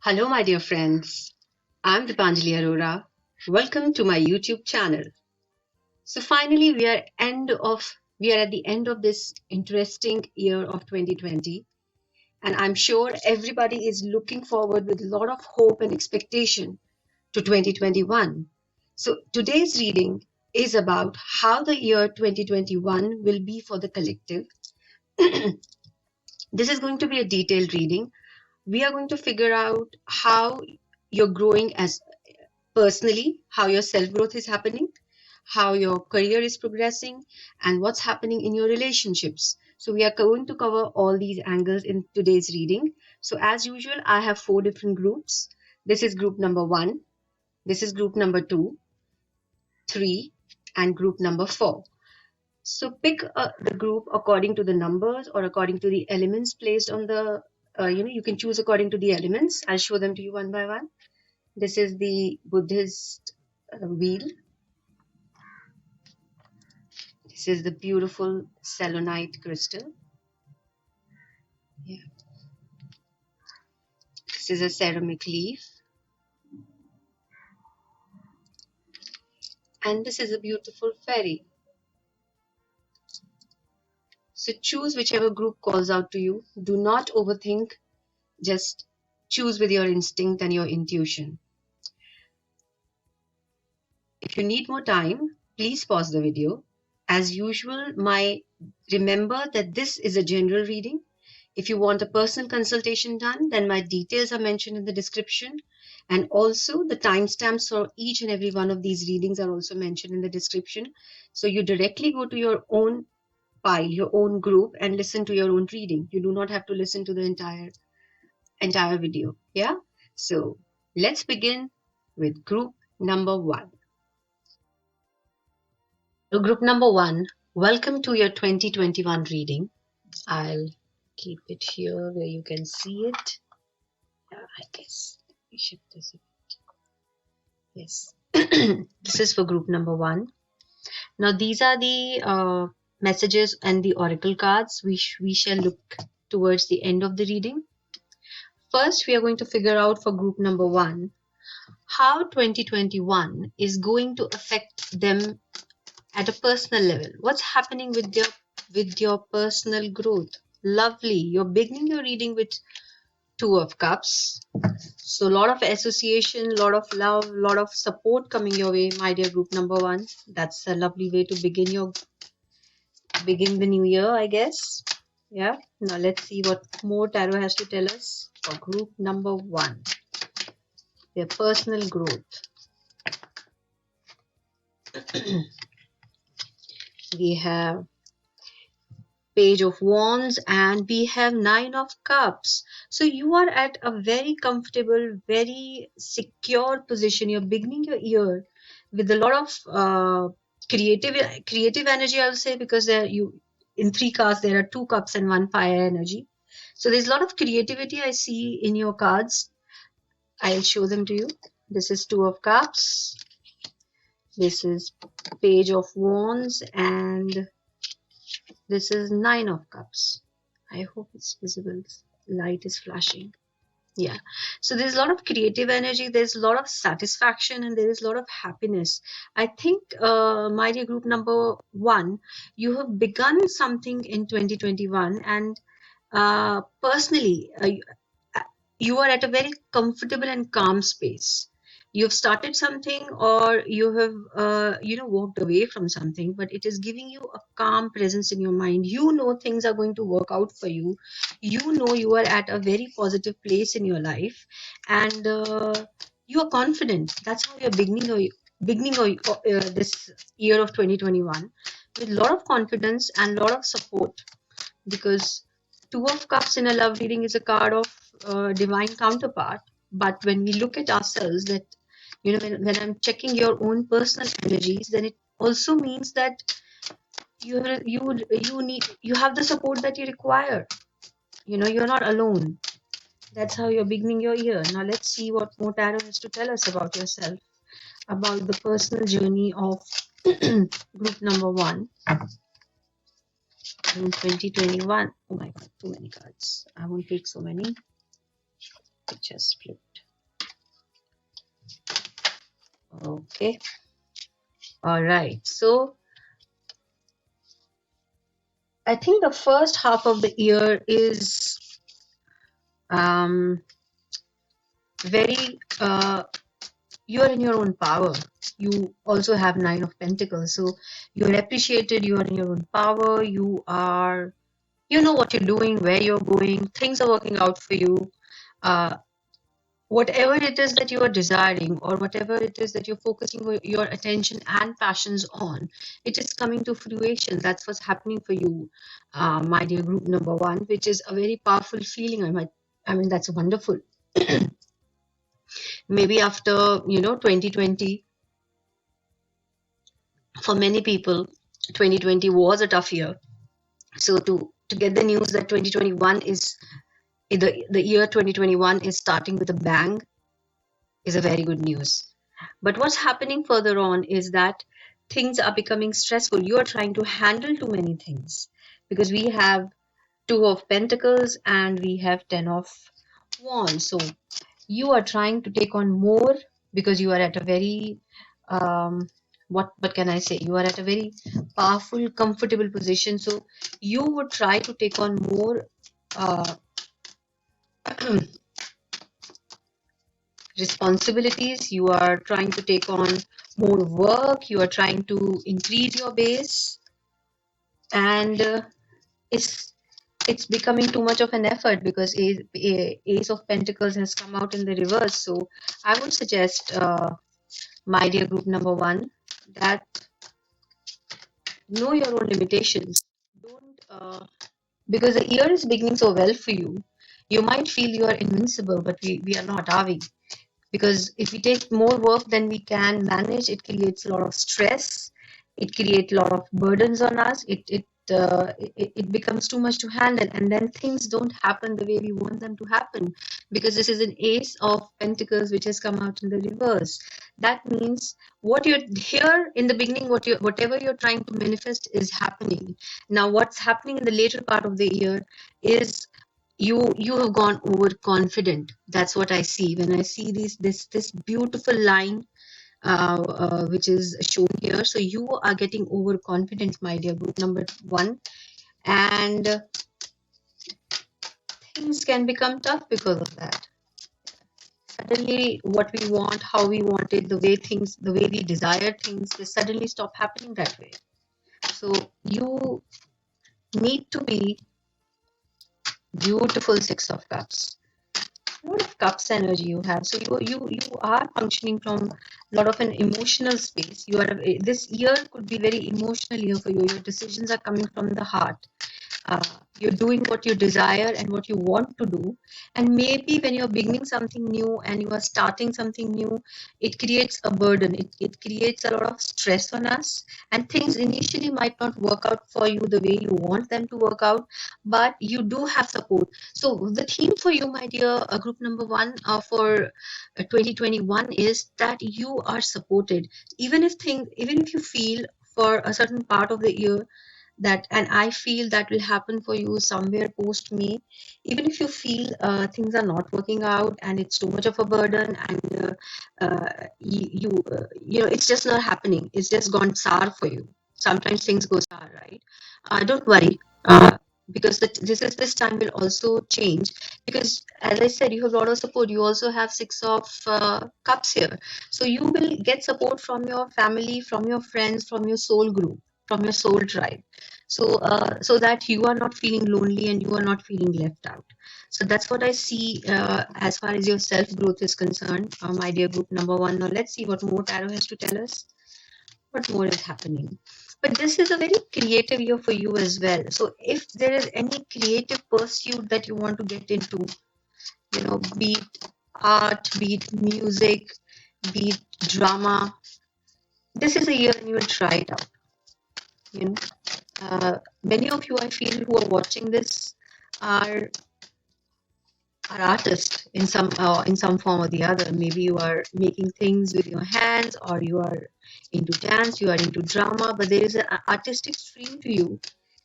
Hello, my dear friends. I'm Deepanjali Arora. Welcome to my YouTube channel. So finally, we are at the end of this interesting year of 2020, and I'm sure everybody is looking forward with a lot of hope and expectation to 2021. So today's reading is about how the year 2021 will be for the collective. This is going to be a detailed reading. We are going to figure out how you're growing as personally, how your self growth is happening, how your career is progressing, and what's happening in your relationships. So, we are going to cover all these angles in today's reading. So, as usual, I have four different groups. This is group number one, this is group number two, three, and group number four. So, pick the group according to the numbers or according to the elements placed on the, you can choose according to the elements. I'll show them to you one by one. This is the Buddhist wheel. This is the beautiful selenite crystal. Yeah. This is a ceramic leaf. And this is a beautiful fairy. So choose whichever group calls out to you. Do not overthink. Just choose with your instinct and your intuition. If you need more time, please pause the video. As usual, remember that this is a general reading. If you want a personal consultation done, then my details are mentioned in the description. And also the timestamps for each and every one of these readings are also mentioned in the description. So you directly go to your own pile, your own group, and listen to your own reading. You do not have to listen to the entire video. Yeah. So let's begin with group number one. So group number one, welcome to your 2021 reading. I'll keep it here where you can see it. I guess we shift this a bit. Yes. This is for group number one. Now these are the messages and the oracle cards which we shall look towards the end of the reading. First, we are going to figure out for group number one how 2021 is going to affect them at a personal level. What's happening with your personal growth? Lovely. You're beginning your reading with Two of Cups. So a lot of association, a lot of love, a lot of support coming your way, my dear group number one. That's a lovely way to begin the new year, I guess. Yeah. Now let's see what more tarot has to tell us for group number one. Their personal growth. We have Page of Wands and we have Nine of Cups. So you are at a very comfortable, very secure position. You're beginning your year with a lot of creative energy, I'll say, because in three cards there are two cups and one fire energy. So there's a lot of creativity I see in your cards. I'll show them to you. This is Two of Cups. This is Page of Wands and this is Nine of Cups. I hope it's visible. Light is flashing. Yeah. So there's a lot of creative energy. There's a lot of satisfaction and there is a lot of happiness. I think, my dear group number one, you have begun something in 2021 and personally, you are at a very comfortable and calm space. You've started something or you have walked away from something, but it is giving you a calm presence in your mind. You know things are going to work out for you. You know you are at a very positive place in your life and you are confident. That's how you're beginning this year of 2021 with a lot of confidence and a lot of support, because Two of Cups in a love reading is a card of divine counterpart. But when we look at ourselves, that when I'm checking your own personal energies, then it also means that you have the support that you require. You're not alone. That's how you're beginning your year. Now let's see what more tarot has to tell us about yourself, about the personal journey of group number one. In 2021, oh my god, too many cards. I won't take so many. It just flipped. Okay. All right. So I think the first half of the year is very you are in your own power. You also have Nine of Pentacles, so you're appreciated. You are in your own power. You know what you're doing, where you're going. Things are working out for you. Uh, Whatever it is that you are desiring, or whatever it is that you're focusing your attention and passions on, it is coming to fruition. That's what's happening for you, my dear group number one, which is a very powerful feeling. I mean, that's wonderful. Maybe after 2020, for many people 2020 was a tough year. So to get the news that 2021 is the year 2021 is starting with a bang is a very good news. But what's happening further on is that things are becoming stressful. You are trying to handle too many things, because we have Two of Pentacles and we have Ten of Wands. So you are trying to take on more, because you are at a very what can I say, you are at a very powerful, comfortable position. So you would try to take on more uh, responsibilities. You are trying to take on more work. You are trying to increase your base, and it's becoming too much of an effort, because Ace of Pentacles has come out in the reverse. So I would suggest, my dear group number one, that know your own limitations. Don't Because the year is beginning so well for you. You might feel you are invincible, but we are not, are we? Because if we take more work than we can manage, it creates a lot of stress. It creates a lot of burdens on us. It becomes too much to handle, and then things don't happen the way we want them to happen, because this is an Ace of Pentacles which has come out in the reverse. That means what you're here in the beginning, whatever you're trying to manifest is happening. Now what's happening in the later part of the year is you have gone overconfident. That's what I see when I see this beautiful line, which is shown here. So you are getting overconfident, my dear group number one, and things can become tough because of that. Suddenly what we want, how we want it, the way we desire things, they suddenly stop happening that way. So you need to be beautiful. Six of Cups, a lot of cups energy you have. So you are functioning from a lot of an emotional space. This year could be very emotional year for you. Your decisions are coming from the heart. uh, you're doing what you desire and what you want to do. And maybe when you're beginning something new and you are starting something new, it creates a burden. It creates a lot of stress on us, and things initially might not work out for you the way you want them to work out, but you do have support. So the theme for you, my dear group number one, for 2021 is that you are supported. Even if you feel for a certain part of the year that, and I feel that will happen for you somewhere post May. Even if you feel things are not working out and it's too much of a burden, and you know it's just not happening, it's just gone sour for you. Sometimes things go sour, right? Don't worry, because this time will also change, because as I said, you have a lot of support. You also have Six of Cups here, so you will get support from your family, from your friends, from your soul group, from your soul tribe. So that you are not feeling lonely and you are not feeling left out. So that's what I see, as far as your self growth is concerned, my dear group number one. Now let's see what more tarot has to tell us, what more is happening. But this is a very creative year for you as well. So if there is any creative pursuit that you want to get into, be it art, be it music, be it drama, this is a year when you will try it out. you know Many of you, I feel, who are watching this are artists in some form or the other. Maybe you are making things with your hands, or you are into dance, you are into drama, but there is an artistic stream to you,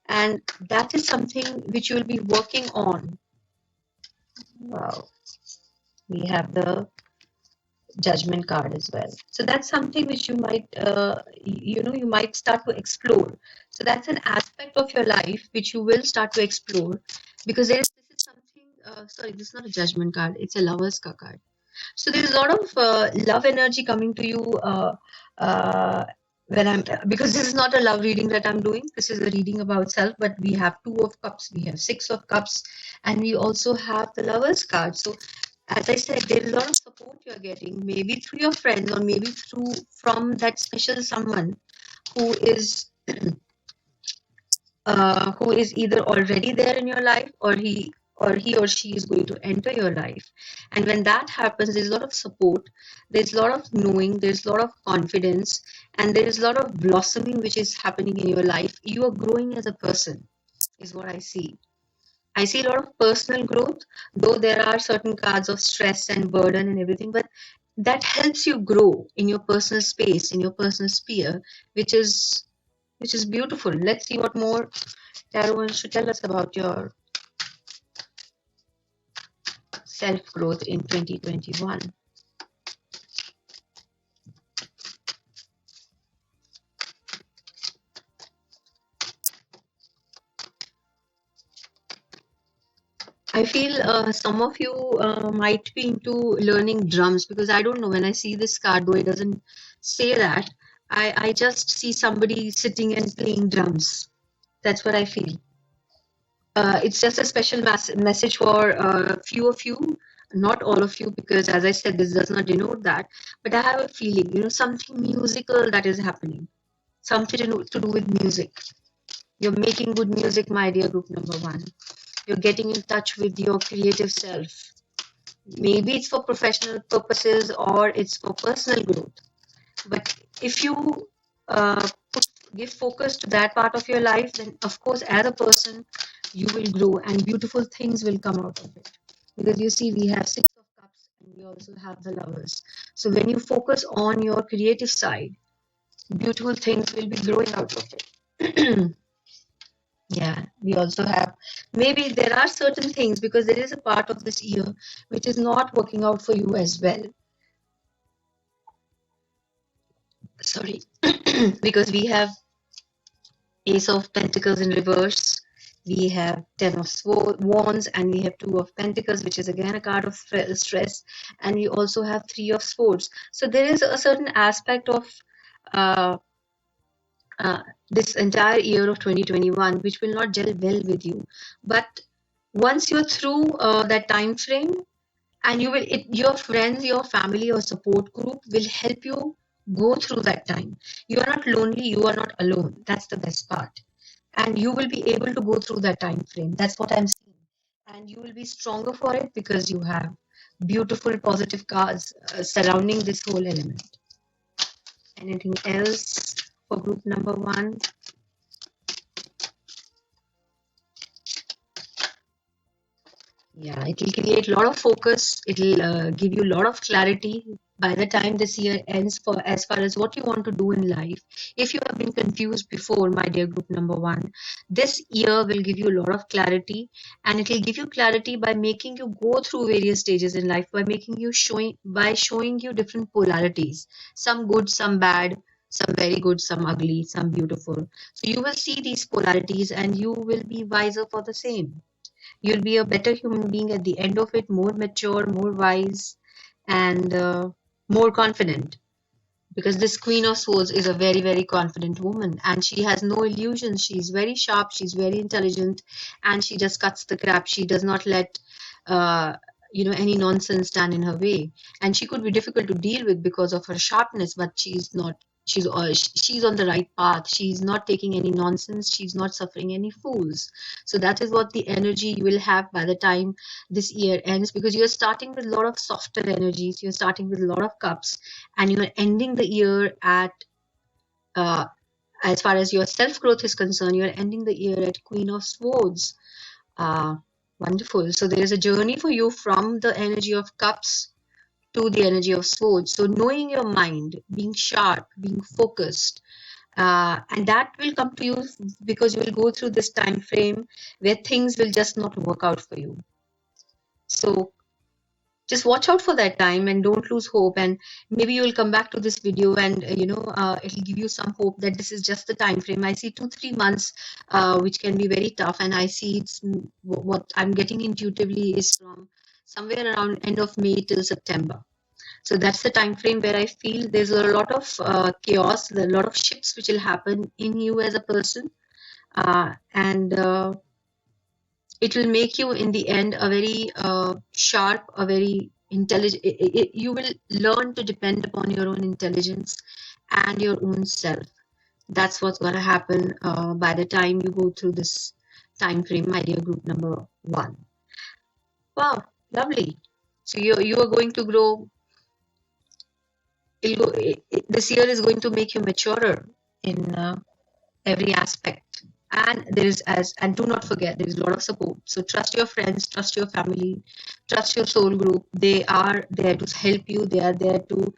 and that is something which you will be working on. Wow. We have the Judgment card as well. So that's something which you might, you might start to explore. So that's an aspect of your life which you will start to explore, because this is something. Sorry, this is not a Judgment card. It's a Lover's card. So there's a lot of love energy coming to you uh, when I'm, because this is not a love reading that I'm doing. This is a reading about self, but we have Two of Cups, we have Six of Cups, and we also have the Lovers card. So as I said, there is a lot of support you're getting, maybe through your friends or maybe through from that special someone who is either already there in your life, or he or she is going to enter your life. And when that happens, there's a lot of support, there's a lot of knowing, there's a lot of confidence, and there is a lot of blossoming which is happening in your life. You are growing as a person, is what I see. I see a lot of personal growth, though there are certain cards of stress and burden and everything, but that helps you grow in your personal space, in your personal sphere, which is beautiful. Let's see what more Tarot wants to tell us about your self growth in 2021. I feel some of you might be into learning drums, because I don't know, when I see this card, though it doesn't say that, I just see somebody sitting and playing drums. That's what I feel. It's just a special message for a few of you, not all of you, because as I said, this does not denote that. But I have a feeling, something musical that is happening, something to do with music. You're making good music, my dear group number one. You're getting in touch with your creative self. Maybe it's for professional purposes or it's for personal growth. But if you give focus to that part of your life, then of course, as a person, you will grow and beautiful things will come out of it. Because you see, we have Six of Cups and we also have the Lovers. So when you focus on your creative side, beautiful things will be growing out of it. Yeah, we also have, maybe there are certain things, because there is a part of this year which is not working out for you as well. Sorry, because we have Ace of Pentacles in reverse, we have Ten of Wands, and we have Two of Pentacles, which is again a card of stress, and we also have Three of Swords. So there is a certain aspect of uh, this entire year of 2021 which will not gel well with you. But once you're through that time frame, and your friends, your family, your support group will help you go through that time. You are not lonely, you are not alone. That's the best part. And you will be able to go through that time frame. That's what I'm seeing. And you will be stronger for it, because you have beautiful positive cards surrounding this whole element. Anything else for group number one? Yeah, it will create a lot of focus. It'll give you a lot of clarity by the time this year ends, for as far as what you want to do in life. If you have been confused before, my dear group number one, this year will give you a lot of clarity, and it will give you clarity by making you go through various stages in life, by showing you different polarities, some good, some bad, some very good, some ugly, some beautiful. So you will see these polarities, and you will be wiser for the same. You'll be a better human being at the end of it, more mature, more wise, and more confident. Because this Queen of Swords is a very, very confident woman, and she has no illusions. She's very sharp, she's very intelligent, and she just cuts the crap. She does not let uh, any nonsense stand in her way. And she could be difficult to deal with because of her sharpness, but she's not. She's on the right path. She's not taking any nonsense. She's not suffering any fools. So that is what the energy you will have by the time this year ends, because you're starting with a lot of softer energies. You're starting with a lot of cups, and you're ending the year at, uh, as far as your self growth is concerned, you're ending the year at Queen of Swords. uh, Wonderful. So there is a journey for you from the energy of cups to the energy of swords. So knowing your mind, being sharp, being focused, and that will come to you, because you will go through this time frame where things will just not work out for you. So just watch out for that time and don't lose hope, and maybe you will come back to this video and it'll give you some hope that this is just the time frame. I see 2-3 months which can be very tough, and I see what I'm getting intuitively is from somewhere around end of May till September. So that's the time frame where I feel there's a lot of chaos, a lot of shifts which will happen in you as a person, and it will make you in the end a very sharp, a very intelligent. You will learn to depend upon your own intelligence and your own self. That's what's going to happen by the time you go through this time frame, my dear group number 1. Wow, lovely. So you are going to grow. This year is going to make you maturer in every aspect. And and do not forget, there is a lot of support. So trust your friends, trust your family, trust your soul group. They are there to help you. They are there to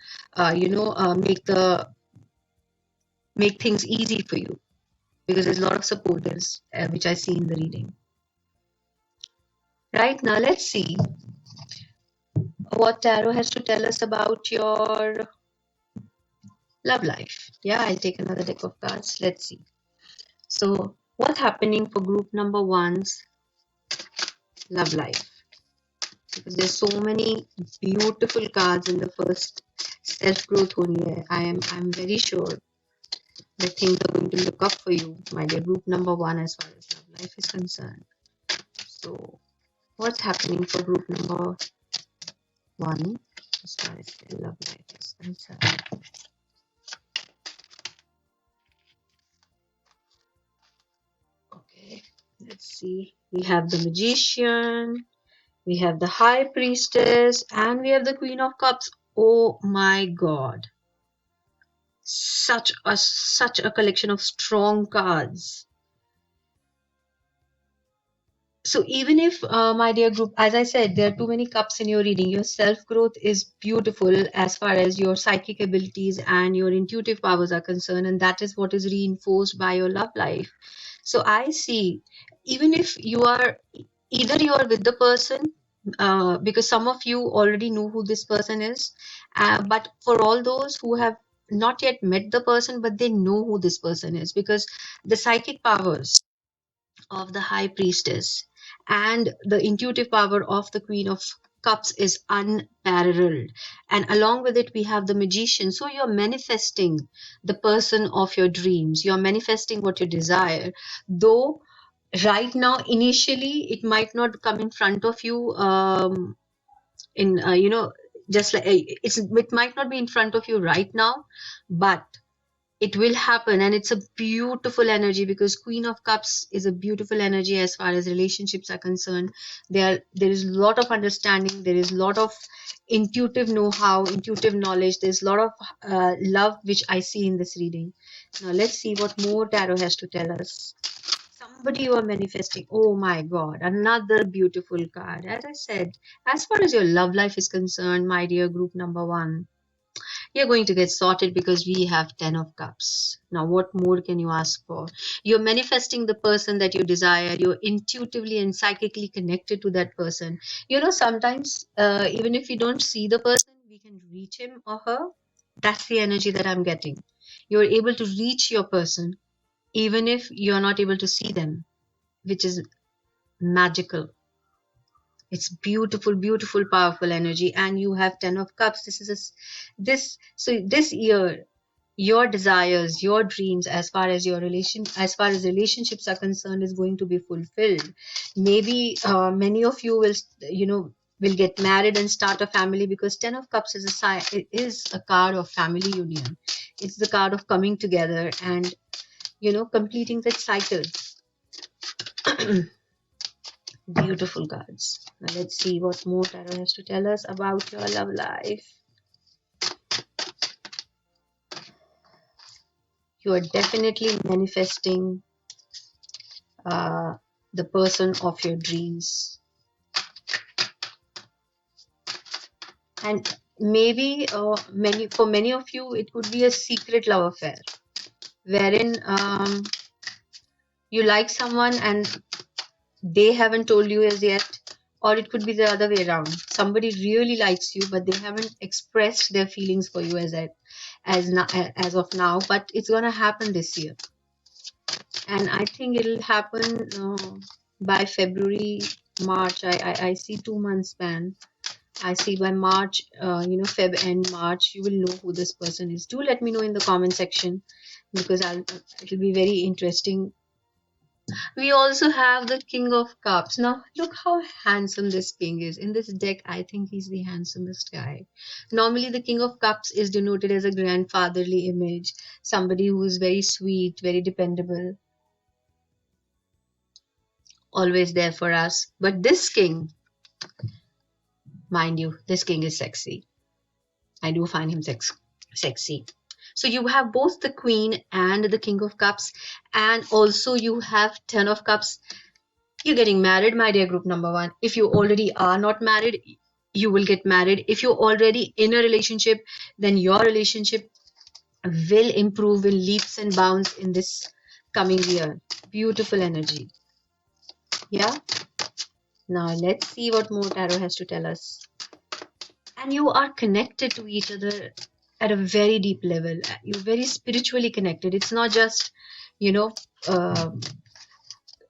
make things easy for you, because there's a lot of support there's which I see in the reading. Right, now let's see what tarot has to tell us about your love life. Yeah, I'll take another deck of cards. Let's see. So what's happening for group number 1's love life? Because there's so many beautiful cards in the first self-growth only. I'm very sure that things are going to look up for you, my dear group number 1, as far as love life is concerned. So what's happening for group number 1 as far as their love life is concerned? Okay, let's see. We have the Magician, we have the High Priestess, and we have the Queen of Cups. Oh my God. Such a collection of strong cards. So even if, my dear group, as I said, there are too many cups in your reading, your self-growth is beautiful as far as your psychic abilities and your intuitive powers are concerned, and that is what is reinforced by your love life. So I see, even if you are, either you are with the person, because some of you already know who this person is, but for all those who have not yet met the person, but they know who this person is, because the psychic powers of the High Priestess and the intuitive power of the Queen of Cups is unparalleled. And along with it, we have the Magician. So you're manifesting the person of your dreams. You're manifesting what you desire. Though right now, initially, it might not come in front of you in, just like it might not be in front of you right now, but it will happen, and it's a beautiful energy, because Queen of Cups is a beautiful energy as far as relationships are concerned. There is a lot of understanding, there is a lot of intuitive know-how, intuitive knowledge, there's a lot of love which I see in this reading. Now let's see what more tarot has to tell us. Somebody you are manifesting. Oh my God, another beautiful card. As I said, as far as your love life is concerned, my dear group number 1, you're going to get sorted, because we have 10 of cups. Now what more can you ask for? You're manifesting the person that you desire. You're intuitively and psychically connected to that person. Sometimes even if we don't see the person, we can reach him or her. That's the energy that I'm getting. You're able to reach your person even if you're not able to see them, which is magical. It's beautiful, beautiful, powerful energy. And you have 10 of cups. This year, your desires, your dreams, as far as relationships are concerned, is going to be fulfilled. Maybe many of you will get married and start a family, because 10 of cups is a card of family union. It's the card of coming together and completing that cycle. Beautiful cards. Now let's see what more tarot has to tell us about your love life. You are definitely manifesting the person of your dreams. And maybe for many of you, it could be a secret love affair, wherein you like someone and they haven't told you as yet, or it could be the other way around. Somebody really likes you, but they haven't expressed their feelings for you as of now, but it's gonna happen this year. And I think it'll happen by February, March. I see 2 months span. I see by March, Feb and March, you will know who this person is. Do let me know in the comment section, because it'll be very interesting. We also have the King of Cups. Now, look how handsome this king is. In this deck, I think he's the handsomest guy. Normally, the King of Cups is denoted as a grandfatherly image, somebody who is very sweet, very dependable, always there for us. But this king, mind you, this king is sexy. I do find him sexy. So you have both the Queen and the King of Cups, and also you have Ten of Cups. You're getting married, my dear group number one. If you already are not married, you will get married. If you're already in a relationship, then your relationship will improve in leaps and bounds in this coming year. Beautiful energy. Yeah. Now let's see what more tarot has to tell us. And you are connected to each other at a very deep level. You're very spiritually connected. It's not just, you know, uh,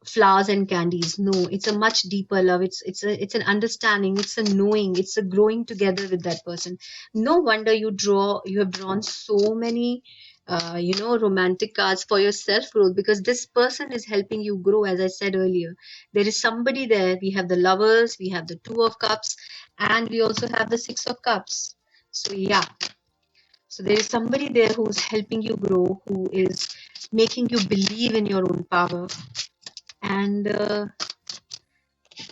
flowers and candies. No, it's a much deeper love. It's an understanding. It's a knowing. It's a growing together with that person. No wonder you have drawn so many romantic cards for your self growth, because this person is helping you grow. As I said earlier, there is somebody there. We have the Lovers, we have the Two of Cups, and we also have the Six of Cups. So yeah, so there is somebody there who's helping you grow, who is making you believe in your own power. And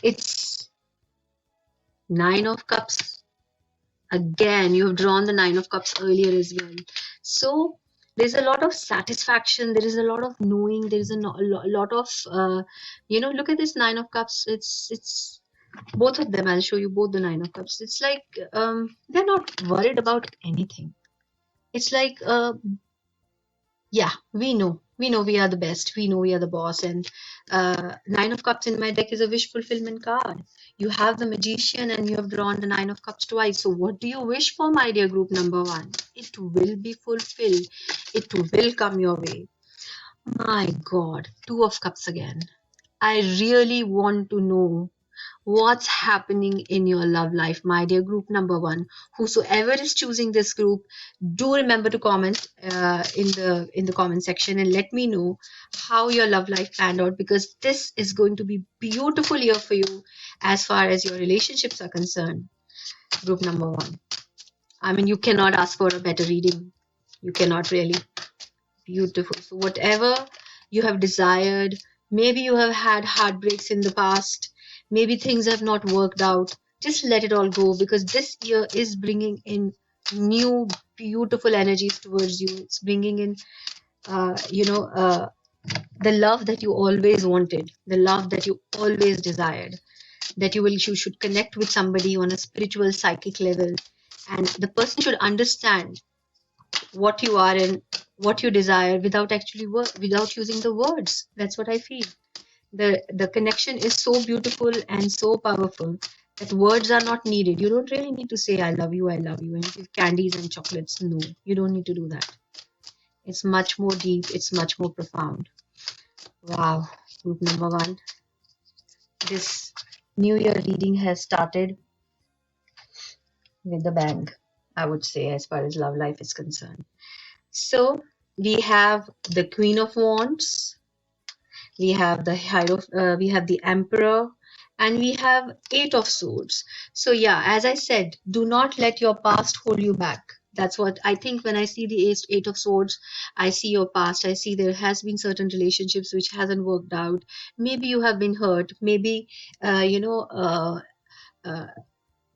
it's Nine of Cups. Again, you have drawn the Nine of Cups earlier as well. So there's a lot of satisfaction. There is a lot of knowing. There is a lot of, look at this Nine of Cups. It's both of them. I'll show you both the Nine of Cups. It's like they're not worried about anything. It's like yeah, we are the best, we know we are the boss. And Nine of Cups in my deck is a wish fulfillment card. You have the Magician and you have drawn the Nine of Cups twice. So what do you wish for, my dear group number one? It will be fulfilled. It will come your way. My God, Two of Cups again. I really want to know what's happening in your love life, my dear group number one. Whosoever is choosing this group, do remember to comment in the comment section and let me know how your love life panned out, because this is going to be beautiful year for you as far as your relationships are concerned. Group number one, I mean, you cannot ask for a better reading. You cannot really. Beautiful. So whatever you have desired, maybe you have had heartbreaks in the past, maybe things have not worked out, just let it all go, because this year is bringing in new beautiful energies towards you. It's bringing in the love that you always wanted, the love that you always desired, that you should connect with somebody on a spiritual psychic level, and the person should understand what you are and what you desire without without using the words. That's what I feel. The connection is so beautiful and so powerful that words are not needed. You don't really need to say I love you and give candies and chocolates. No, you don't need to do that. It's much more deep, it's much more profound. Wow. Group number one, this new year reading has started with the bang, I would say, as far as love life is concerned. So we have the Queen of Wands, we have we have the Emperor, and we have Eight of Swords. So yeah, as I said, do not let your past hold you back. That's what I think when I see the Eight of Swords. I see your past. I see there has been certain relationships which hasn't worked out. Maybe you have been hurt. Maybe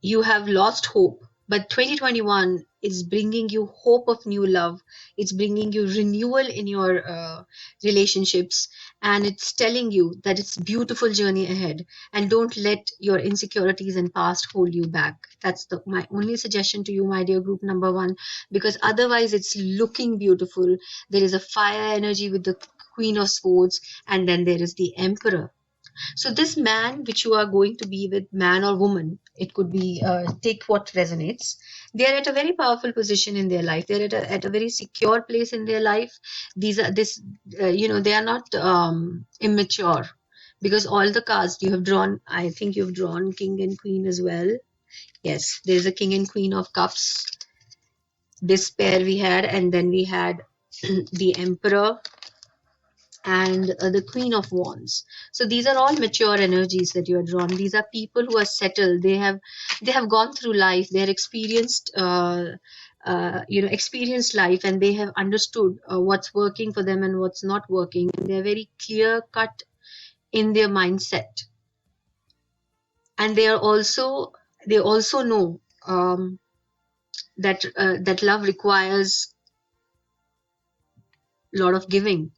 you have lost hope. But 2021 is bringing you hope of new love. It's bringing you renewal in your relationships, and it's telling you that it's a beautiful journey ahead. And don't let your insecurities and past hold you back. That's my only suggestion to you, my dear group number one, because otherwise it's looking beautiful. There is a fire energy with the Queen of Swords, and then there is the Emperor. So this man which you are going to be with, man or woman, it could be, take what resonates. They are at a very powerful position in their life. They're at a very secure place in their life. These are this, they are not immature, because all the cards you have drawn, I think you've drawn king and queen as well. Yes, there's a king and queen of cups. This pair we had, and then we had the emperor and the queen of wands. So these are all mature energies that you are drawn. These are people who are settled. They have gone through life. They have experienced experienced life, and they have understood what's working for them and what's not working, and they're very clear cut in their mindset. And they also know that love requires a lot of giving.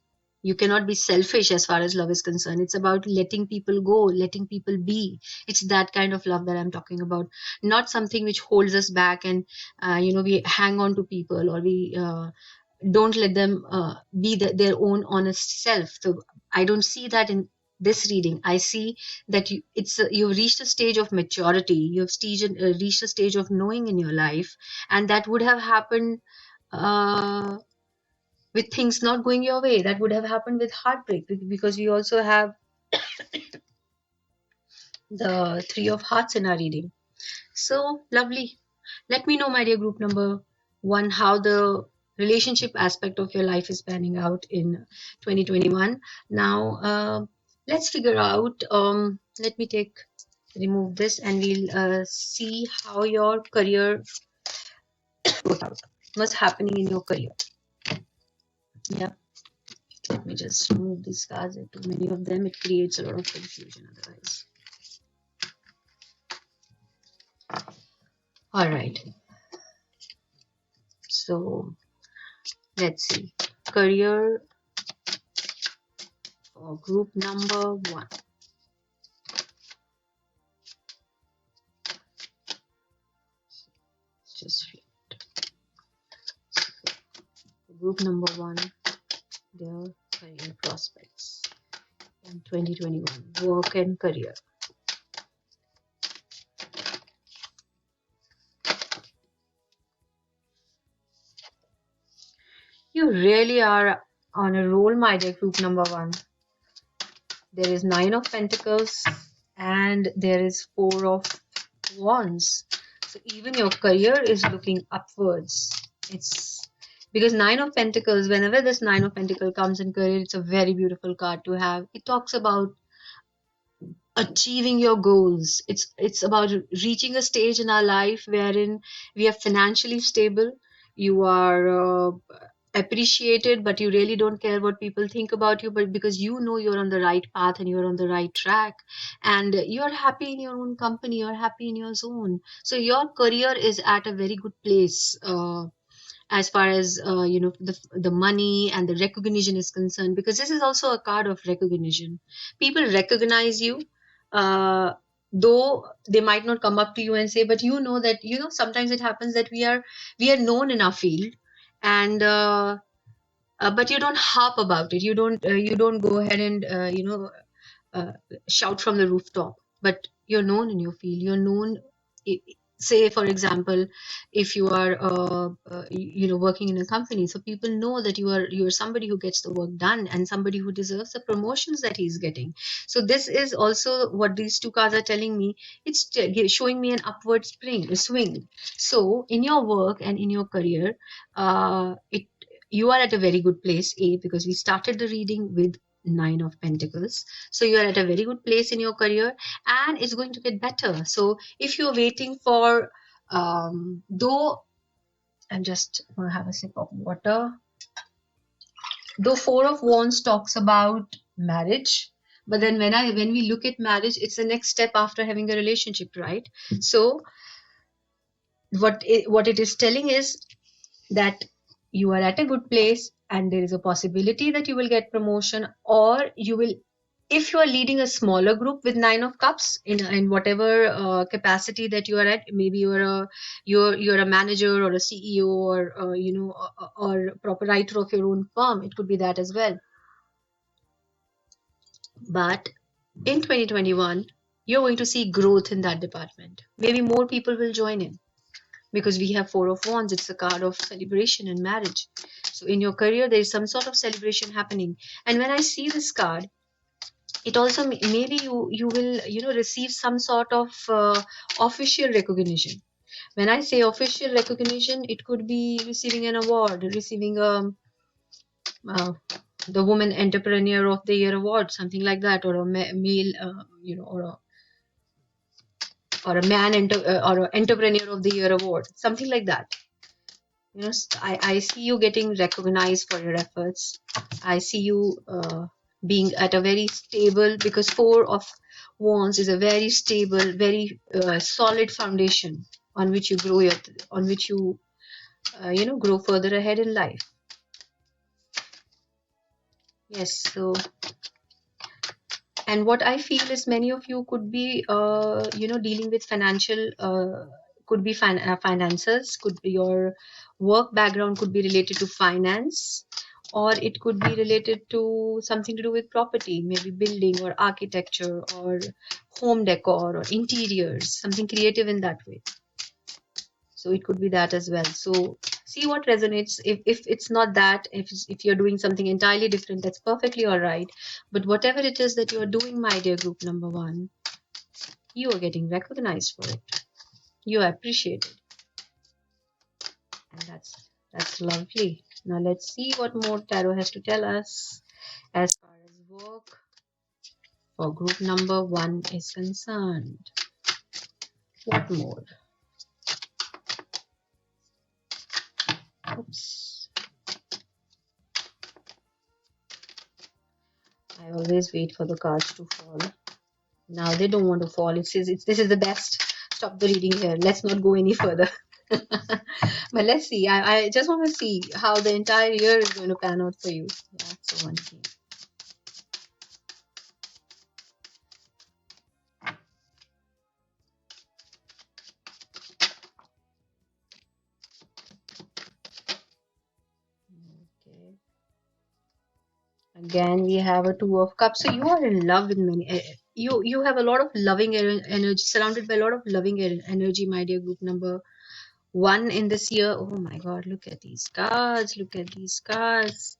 You cannot be selfish as far as love is concerned. It's about letting people go, letting people be. It's that kind of love that I'm talking about, not something which holds us back, and we hang on to people, or we don't let them be their own honest self. So I don't see that in this reading. I see that you've reached a stage of maturity. Reached a stage of knowing in your life, and that would have happened with things not going your way. That would have happened with heartbreak, because we also have the Three of Hearts in our reading. So lovely. Let me know, my dear group number 1, how the relationship aspect of your life is panning out in 2021. Now, let's figure out. Let me remove this, and we'll see how your career works out. What's happening in your career? Yeah. Let me just remove these cards. There are too many of them. It creates a lot of confusion otherwise. All right. So let's see. Career for group number 1. Just group number 1, their career prospects in 2021, work and career. You really are on a roll, my dear group number 1. There is 9 of Pentacles and there is 4 of Wands. So even your career is looking upwards. It's because 9 of Pentacles, whenever this 9 of Pentacles comes in career, it's a very beautiful card to have. It talks about achieving your goals. It's about reaching a stage in our life wherein we are financially stable. You are appreciated, but you really don't care what people think about you, but because you know you're on the right path and you're on the right track, and you're happy in your own company, you're happy in your zone. So your career is at a very good place, as far as the money and the recognition is concerned, because this is also a card of recognition. People recognize you, uh, though they might not come up to you and say, but that sometimes it happens that we are known in our field, and but you don't harp about it. You don't go ahead and uh, shout from the rooftop, but you're known in your field. You're known. Say, for example, if you are working in a company, so people know that you are somebody who gets the work done and somebody who deserves the promotions that he's getting. So this is also what these 2 cards are telling me. It's showing me an upward swing. So in your work and in your career, it you are at a very good place, because we started the reading with 9 of Pentacles. So you are at a very good place in your career, and it's going to get better. So if you're waiting for, though, I'm just going to have a sip of water. Though 4 of Wands talks about marriage, but then when we look at marriage, it's the next step after having a relationship, right? So what it is telling is that you are at a good place, and there is a possibility that you will get promotion, or you will, if you are leading a smaller group with 9 of Cups, in whatever capacity that you are at. Maybe you're a manager or a CEO, or or proprietor of your own firm. It could be that as well. But in 2021, you're going to see growth in that department. Maybe more people will join in because we have Four of Wands. It's a card of celebration and marriage. So in your career, there is some sort of celebration happening. And when I see this card, it also maybe you will receive some sort of official recognition. When I say official recognition, it could be receiving an award, receiving uh, the Woman Entrepreneur of the Year award, something like that, or a male, or a man or a Entrepreneur of the Year award, something like that. I see you getting recognized for your efforts. I see you being at a very stable, because Four of Wands is a very stable, very solid foundation on which you grow on which you grow further ahead in life. Yes. So, and what I feel is many of you could be dealing with financial, could be finances, could be your work background, could be related to finance, or it could be related to something to do with property, maybe building or architecture or home decor or interiors, something creative in that way. So it could be that as well. So see what resonates. If it's not that, if you're doing something entirely different, that's perfectly all right. But whatever it is that you're doing, my dear group number one, you are getting recognized for it. You are appreciated. And that's lovely. Now let's see what more tarot has to tell us as far as work for group number one is concerned. What more? Oops. I always wait for the cards to fall. Now they don't want to fall. It says this is the best. Stop the reading here. Let's not go any further. But let's see. I just want to see how the entire year is going to pan out for you. Yeah, so one thing. Okay. Again, we have a Two of Cups. So you are in love with many. You have a lot of loving energy, surrounded by a lot of loving energy, my dear group number one in this year. Oh my God! Look at these cards. Look at these cards.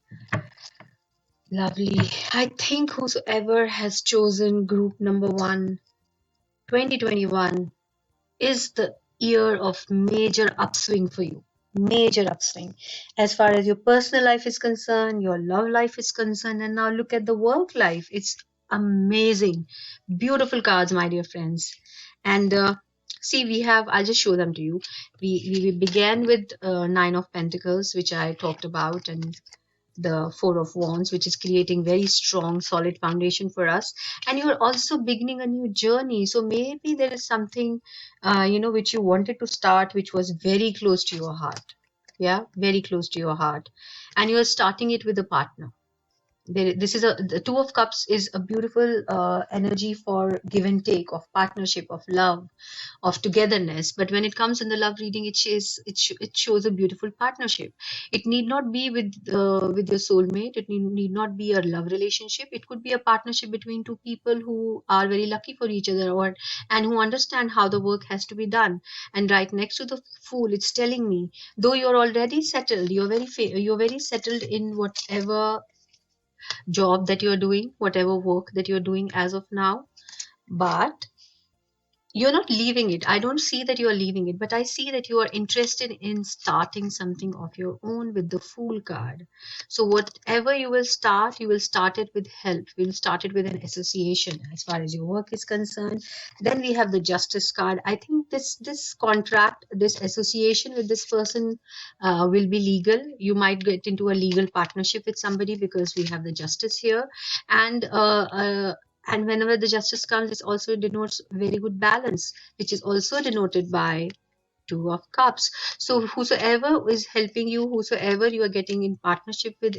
Lovely. I think whosoever has chosen group number one, 2021 is the year of major upswing for you. Major upswing. As far as your personal life is concerned, your love life is concerned, and now look at the work life. It's amazing. Beautiful cards, my dear friends. And see, I'll just show them to you. We began with Nine of Pentacles, which I talked about, and the Four of Wands, which is creating very strong, solid foundation for us. And you're also beginning a new journey. So maybe there is something, which you wanted to start, which was very close to your heart. Yeah, very close to your heart. And you're starting it with a partner. This is the Two of Cups is a beautiful energy for give and take, of partnership, of love, of togetherness. But when it comes in the love reading, it shows a beautiful partnership. It need not be with your soulmate. It need not be a love relationship. It could be a partnership between two people who are very lucky for each other, or and who understand how the work has to be done. And right next to the Fool, it's telling me, though you're already settled, you're very settled in whatever job that you're doing, whatever work that you're doing as of now, but you're not leaving it. I don't see that you are leaving it, but I see that you are interested in starting something of your own with the Fool card. So whatever you will start it with help. We'll start it with an association as far as your work is concerned. Then we have the Justice card. I think this contract, this association with this person will be legal. You might get into a legal partnership with somebody because we have the Justice here. And whenever the Justice comes, it also denotes very good balance, which is also denoted by Two of Cups. So whosoever is helping you, whosoever you are getting in partnership with,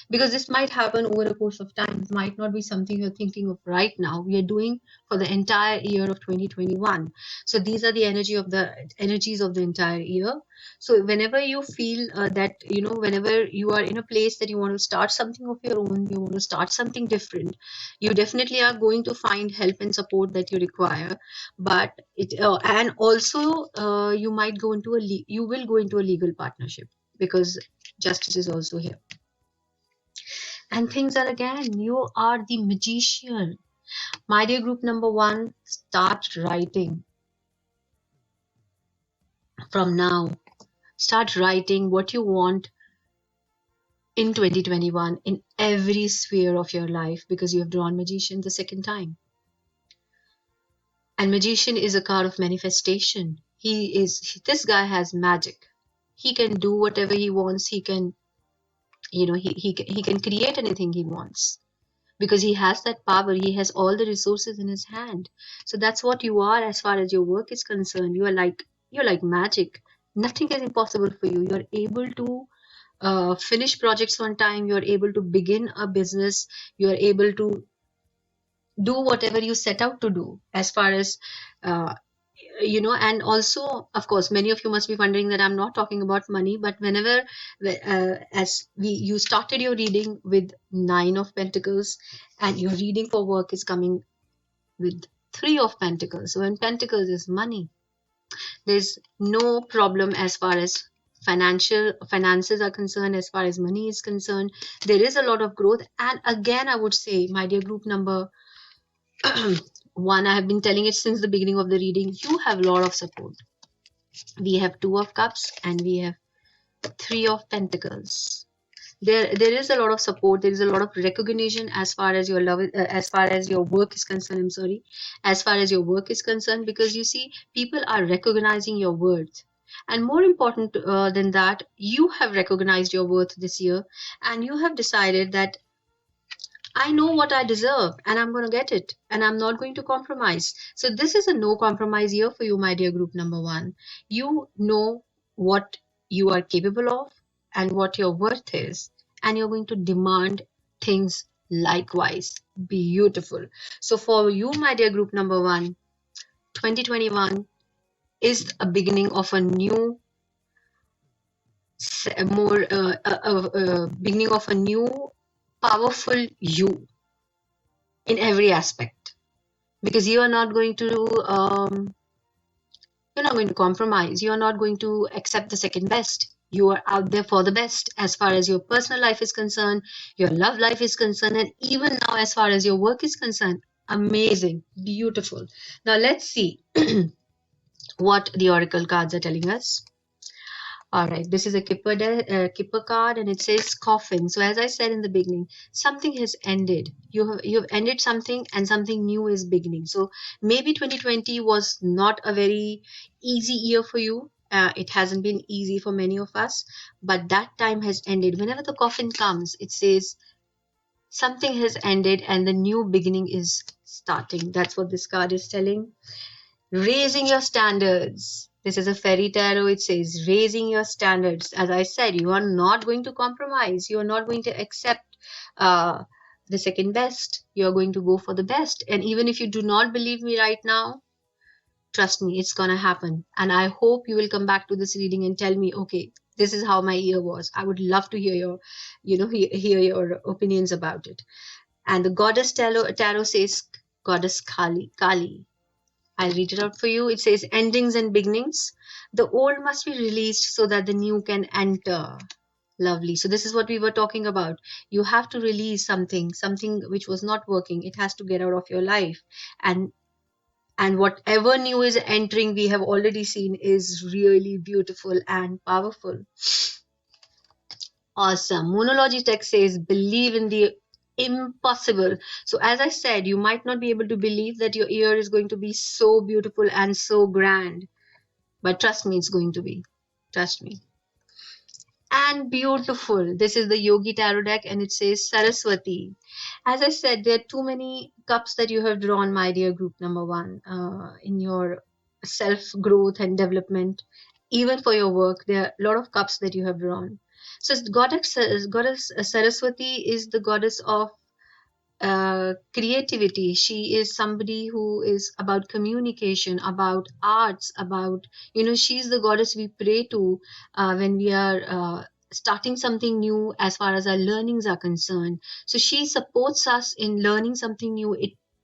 because this might happen over the course of time, it might not be something you're thinking of right now. We are doing for the entire year of 2021. So these are the energies of the entire year. So whenever you feel that, whenever you are in a place that you want to start something of your own, you want to start something different, you definitely are going to find help and support that you require. But and also you might go into you will go into a legal partnership, because justice is also here. And things are, again, you are the magician. My dear group number 1, start writing from now. Start writing what you want in 2021 in every sphere of your life, because you have drawn magician the second time. And magician is a card of manifestation. This guy has magic. He can do whatever he wants. He can, he can create anything he wants, because he has that power. He has all the resources in his hand. So that's what you are as far as your work is concerned. You're like magic. Nothing is impossible for you. You're able to finish projects on time. You're able to begin a business. You're able to do whatever you set out to do, as far as and also, of course, many of you must be wondering that I'm not talking about money. But whenever you started your reading with 9 of Pentacles, and your reading for work is coming with 3 of Pentacles. So when Pentacles is money, there's no problem as far as finances are concerned. As far as money is concerned, there is a lot of growth. And again, I would say, my dear group number 1, I have been telling it since the beginning of the reading, you have a lot of support. We have 2 of Cups and we have 3 of Pentacles. There is a lot of support. There is a lot of recognition as far as your as far as your work is concerned. I'm sorry, as far as your work is concerned, because you see, people are recognizing your worth. And more important than that, you have recognized your worth this year, and you have decided that I know what I deserve, and I'm going to get it, and I'm not going to compromise. So this is a no compromise year for you, my dear group number 1. You know what you are capable of and what your worth is, and you're going to demand things likewise. Beautiful. So for you, my dear group number 1, 2021 is a beginning of a new, beginning of a new powerful you in every aspect, because you are not going to you're not going to compromise. You're not going to accept the second best. You are out there for the best as far as your personal life is concerned, your love life is concerned, and even now as far as your work is concerned. Amazing. Beautiful. Now let's see what the oracle cards are telling us. All right, this is a Kipper card, and it says coffin. So as I said in the beginning, something has ended. You've ended something, and something new is beginning. So maybe 2020 was not a very easy year for you. It hasn't been easy for many of us, but that time has ended. Whenever the coffin comes, it says something has ended and the new beginning is starting. That's what this card is telling. Raising your standards. This is a fairy tarot. It says raising your standards. As I said, you are not going to compromise. You are not going to accept the second best. You are going to go for the best. And even if you do not believe me right now, trust me, it's going to happen. And I hope you will come back to this reading and tell me, okay, this is how my year was. I would love to hear your, hear your opinions about it. And the goddess tarot says, Goddess Kali. I'll read it out for you. It says, endings and beginnings. The old must be released so that the new can enter. Lovely. So this is what we were talking about. You have to release something which was not working. It has to get out of your life. And whatever new is entering, we have already seen, is really beautiful and powerful. Awesome. Moonology text says, believe in the impossible. So as I said, you might not be able to believe that your year is going to be so beautiful and so grand, but trust me, it's going to be. Trust me. And beautiful. This is the Yogi Tarot deck, and it says Saraswati. As I said, there are too many cups that you have drawn, my dear group number 1, in your self-growth and development. Even for your work, there are a lot of cups that you have drawn. So goddess Saraswati is the goddess of creativity. She is somebody who is about communication, about arts, about, she's the goddess we pray to when we are starting something new as far as our learnings are concerned. So she supports us in learning something new.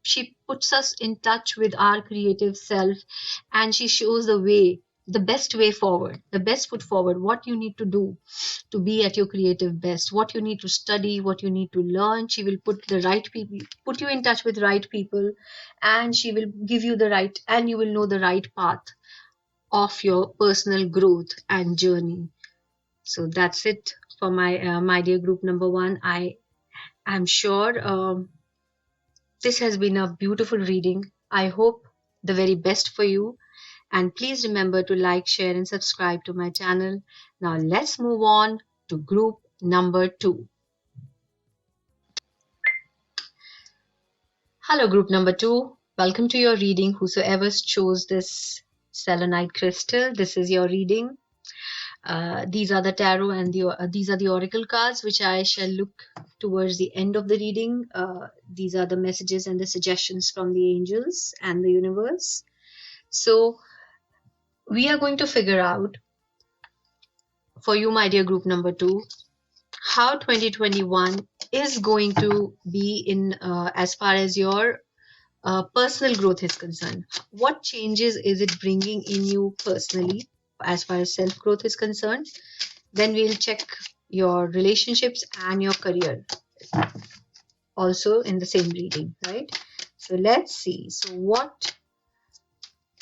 She puts us in touch with our creative self, and she shows the way, the best way forward, the best foot forward, what you need to do to be at your creative best, what you need to study, what you need to learn. She will put the right people, put you in touch with right people, and she will give you the right, and you will know the right path of your personal growth and journey. So that's it for my dear group number one. I'm sure this has been a beautiful reading. I hope the very best for you. And please remember to like, share, and subscribe to my channel. Now let's move on to group number two. Hello, group number two. Welcome to your reading. Whosoever chose this selenite crystal, this is your reading. These are the tarot and these are the oracle cards, which I shall look towards the end of the reading. These are the messages and the suggestions from the angels and the universe. So we are going to figure out for you, my dear group number two, how 2021 is going to be in as far as your personal growth is concerned. What changes is it bringing in you personally as far as self growth is concerned? Then we'll check your relationships and your career also in the same reading, right? So let's see. So what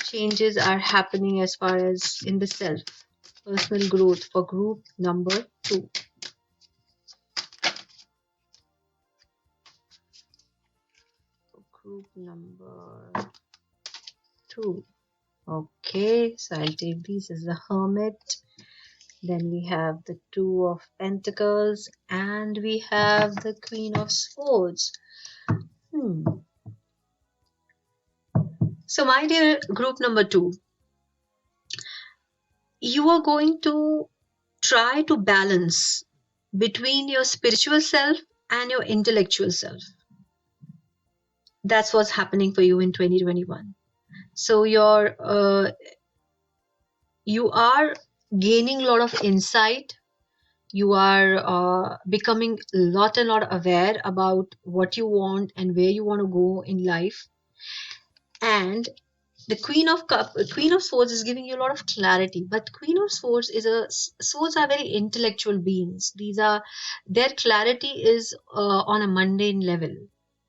changes are happening as far as in the self personal growth for group number two? Group number two. Okay, so I'll take these as the Hermit. Then we have the Two of Pentacles, and we have the Queen of Swords. So my dear group number two, you are going to try to balance between your spiritual self and your intellectual self. That's what's happening for you in 2021. So you are gaining a lot of insight. You are becoming a lot aware about what you want and where you want to go in life. And the Queen of Swords is giving you a lot of clarity. But Queen of Swords swords are very intellectual beings. Their clarity is on a mundane level.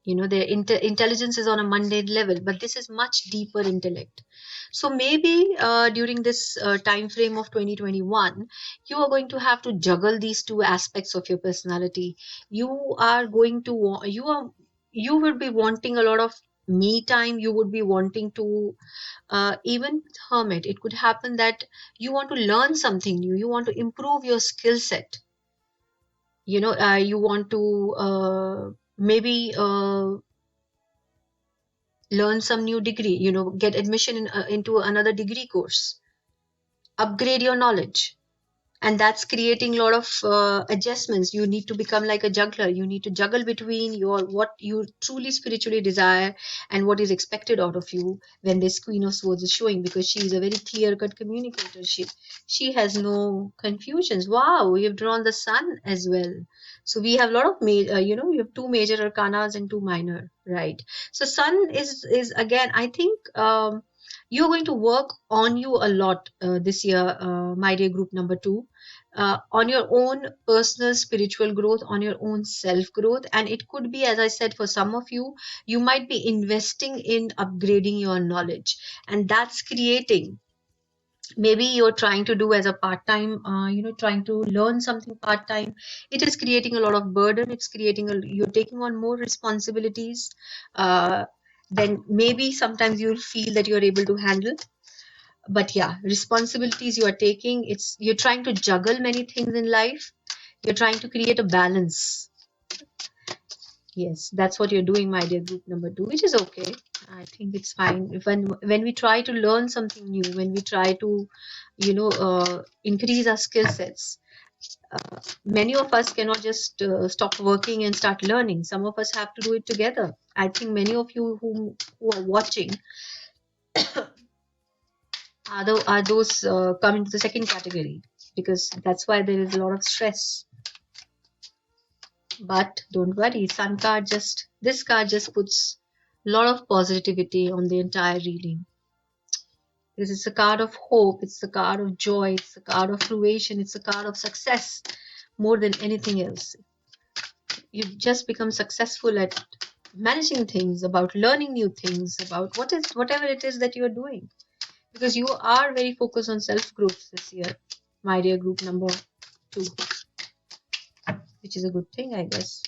Their intelligence is on a mundane level, but this is much deeper intellect. So maybe during this time frame of 2021, you are going to have to juggle these two aspects of your personality. You are going to you will be wanting a lot of me time. You would be wanting to even Hermit. It could happen that you want to learn something new. You want to improve your skill set. You want to maybe learn some new degree, get admission into another degree course, upgrade your knowledge. And that's creating a lot of adjustments. You need to become like a juggler. You need to juggle between what you truly spiritually desire and what is expected out of you when this Queen of Swords is showing, because she is a very clear-cut communicator. She has no confusions. Wow, we have drawn the Sun as well. So we have a lot of we have two major arcanas and two minor, right? So Sun is again, I think you're going to work on you a lot this year, my dear group number two, on your own personal spiritual growth, on your own self growth. And it could be, as I said, for some of you, you might be investing in upgrading your knowledge, and that's creating, maybe you're trying to do as a part-time, trying to learn something part-time. It is creating a lot of burden. It's creating you're taking on more responsibilities. Then maybe sometimes you'll feel that you're able to handle. But yeah, responsibilities you are taking, you're trying to juggle many things in life. You're trying to create a balance. Yes, that's what you're doing, my dear group number two, which is okay. I think it's fine. When we try to learn something new, when we try to increase our skill sets, Many of us cannot just stop working and start learning. Some of us have to do it together. I think many of you who are watching are those come into the second category, because that's why there is a lot of stress. But don't worry, this card just puts a lot of positivity on the entire reading. Because it's a card of hope, it's a card of joy, it's a card of fruition, it's a card of success more than anything else. You just become successful at managing things, about learning new things, about whatever it is that you are doing. Because you are very focused on self-growth this year, my dear group number 2, which is a good thing, I guess.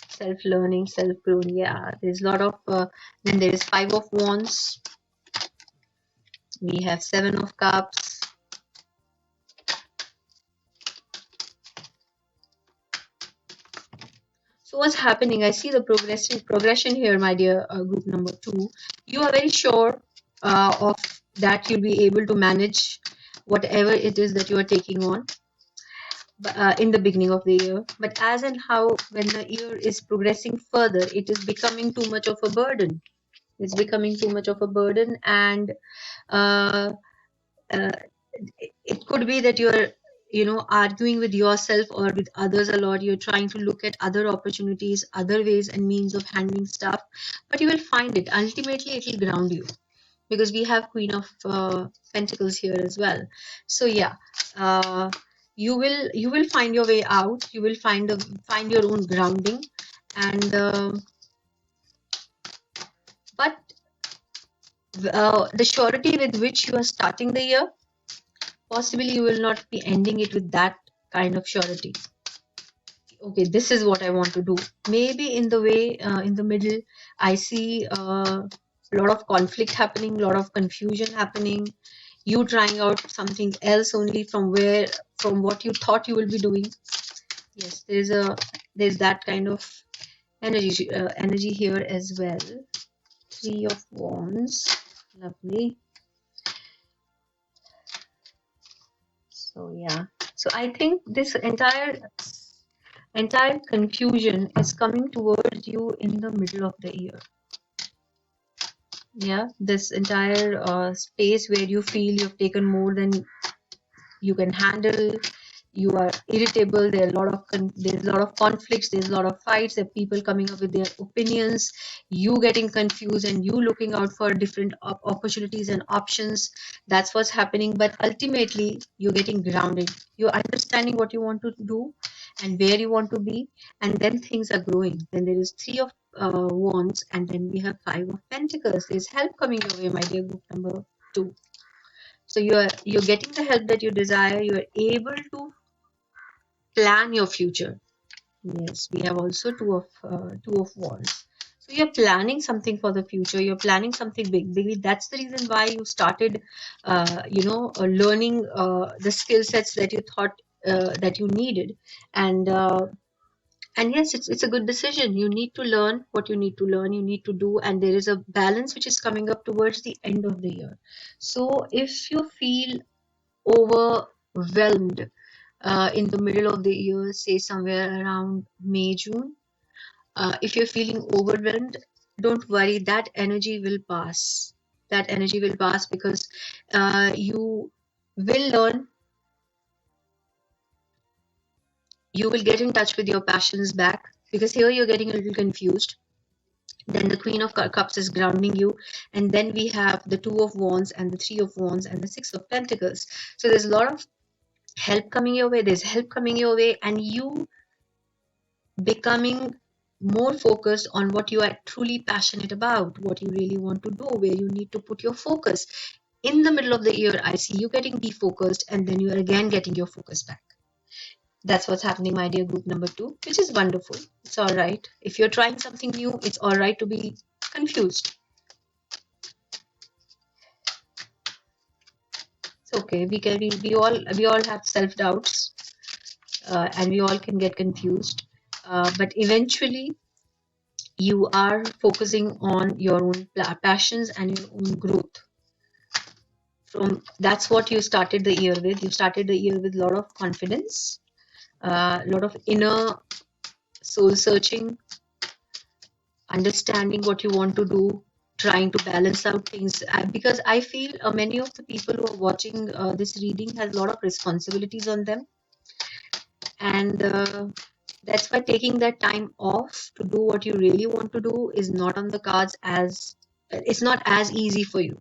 Self-learning, self-growth, yeah. There's a lot of, then there is 5 of Wands. We have 7 of Cups. So what's happening? I see the progression here, my dear group number 2. You are very sure of that you'll be able to manage whatever it is that you are taking on in the beginning of the year. But as and how, when the year is progressing further, it is becoming too much of a burden. It's becoming too much of a burden, and uh, uh, it could be that you're arguing with yourself or with others a lot. You're trying to look at other opportunities, other ways and means of handling stuff, but you will find it ultimately, it will ground you, because we have Queen of Pentacles here as well. So yeah, you will find your way out. You will find your own grounding, and but the surety with which you are starting the year, possibly you will not be ending it with that kind of surety. Okay, this is what I want to do. Maybe in the way, in the middle, I see a lot of conflict happening, a lot of confusion happening. You trying out something else only from what you thought you will be doing. Yes, there's that kind of energy here as well. 3 of Wands, lovely. So yeah, so I think this entire confusion is coming towards you in the middle of the year. Yeah, this entire space where you feel you've taken more than you can handle, you are irritable, there's a lot of conflicts, there's a lot of fights, there are people coming up with their opinions, you getting confused and you looking out for different opportunities and options. That's what's happening. But ultimately you're getting grounded, you're understanding what you want to do and where you want to be, and then things are growing. Then there is 3 of Wands, and then we have 5 of Pentacles. There's help coming your way, my dear group number 2. So you're getting the help that you desire. You're able to plan your future. Yes, we have also two of Wands. So you're planning something for the future. You're planning something big. Maybe that's the reason why you started, learning the skill sets that you thought that you needed, and yes, it's a good decision. You need to learn what you need to learn. You need to do, and there is a balance which is coming up towards the end of the year. So if you feel overwhelmed in the middle of the year, say somewhere around May, June, if you're feeling overwhelmed, don't worry, that energy will pass. That energy will pass, because you will learn, you will get in touch with your passions back, because here you're getting a little confused. Then the Queen of Cups is grounding you, and then we have the 2 of Wands and the 3 of Wands and the 6 of Pentacles. So there's a lot of help coming your way. There's help coming your way, and you becoming more focused on what you are truly passionate about, what you really want to do, where you need to put your focus. In the middle of the year, I see you getting defocused, and then you're again getting your focus back. That's what's happening, my dear group number 2, which is wonderful. It's all right. If you're trying something new, it's all right to be confused. It's okay. We all have self-doubts, and we all can get confused. But eventually, you are focusing on your own passions and your own growth. That's what you started the year with. You started the year with a lot of confidence, a lot of inner soul searching, understanding what you want to do, trying to balance out things. Because I feel many of the people who are watching this reading has a lot of responsibilities on them, and that's why taking that time off to do what you really want to do is not on the cards, as it's not as easy for you.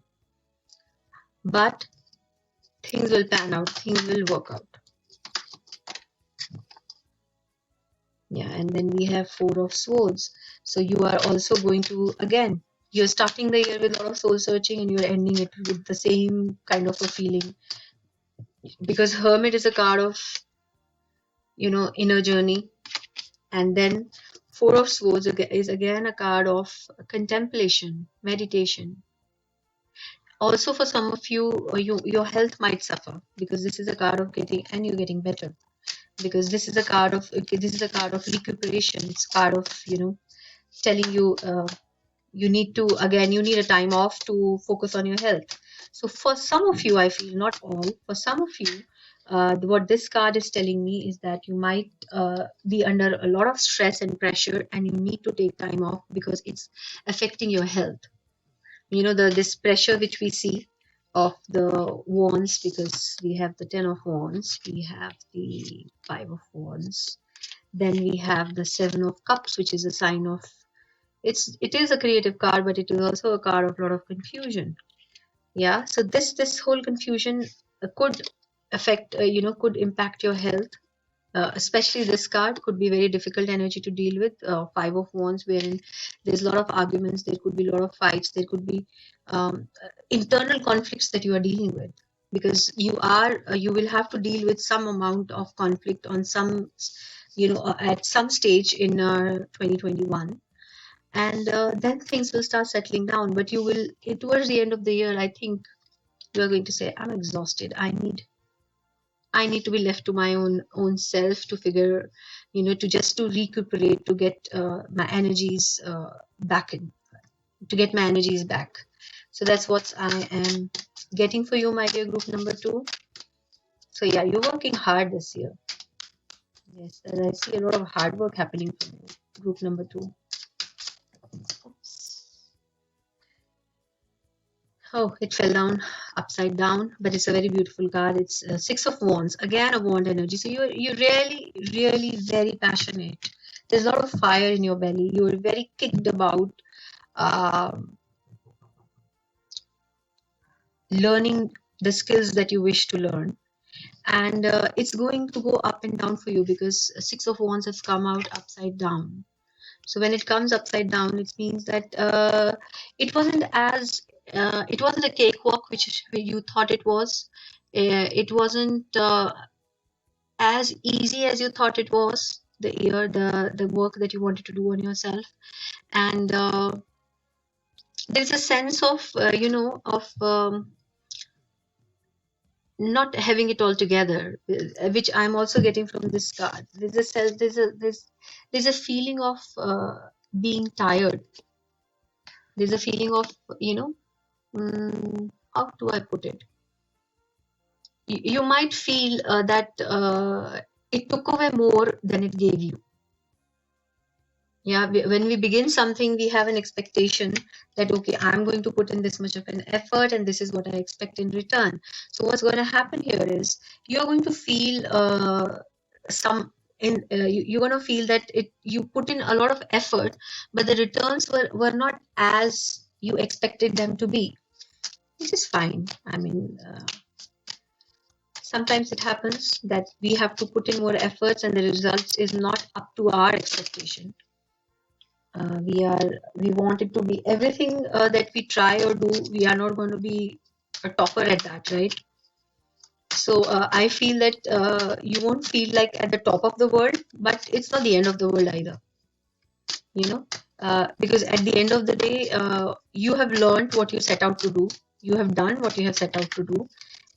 But things will pan out, things will work out. Yeah, and then we have Four of Swords. So you are also going to, again, you're starting the year with a lot of soul searching and you're ending it with the same kind of a feeling. Because Hermit is a card of, inner journey. And then Four of Swords is again a card of contemplation, meditation. Also, for some of you, your health might suffer because this is a card of getting, and you're getting better. Because this is a card of recuperation. It's card of, telling you you need a time off to focus on your health. So for some of you, I feel, not all, for some of you, what this card is telling me is that you might be under a lot of stress and pressure and you need to take time off because it's affecting your health. This pressure which we see of the wands, because we have the 10 of wands, we have the 5 of wands, then we have the 7 of cups, which is a sign of, it is a creative card, but it is also a card of a lot of confusion. Yeah, so this whole confusion could affect, could impact your health. Especially this card could be very difficult energy to deal with. 5 of wands, wherein there's a lot of arguments, there could be a lot of fights, there could be internal conflicts that you are dealing with, because you will have to deal with some amount of conflict on some, at some stage in 2021. And then things will start settling down, but you will, towards the end of the year, I think you are going to say, I'm exhausted, I need to be left to my own self to figure, to recuperate, to get my energies back in, to get my energies back. So that's what I am getting for you, my dear group number 2. So yeah, you're working hard this year. Yes, and I see a lot of hard work happening for you, group number 2. Oops. Oh, it fell down upside down, but it's a very beautiful card. It's 6 of wands, again a wand energy. So you're really, really very passionate. There's a lot of fire in your belly. You're very kicked about um learning the skills that you wish to learn, and it's going to go up and down for you because 6 of wands has come out upside down. So when it comes upside down, it means that it wasn't a cakewalk which you thought it was. It wasn't as easy as you thought it was. The work that you wanted to do on yourself, and there's a sense of not having it all together, which I'm also getting from this card. There's a feeling of being tired. There's a feeling of, how do I put it? You might feel that it took away more than it gave you. Yeah, when we begin something, we have an expectation that, okay, I'm going to put in this much of an effort and this is what I expect in return. So what's going to happen here is you're going to feel you're going to feel that you put in a lot of effort, but the returns were not as you expected them to be, which is fine. I mean, sometimes it happens that we have to put in more efforts and the results is not up to our expectation. We want it to be everything that we try or do, we are not going to be a topper at that, right? So I feel that you won't feel like at the top of the world, but it's not the end of the world either, because at the end of the day, you have learned what you set out to do, you have done what you have set out to do,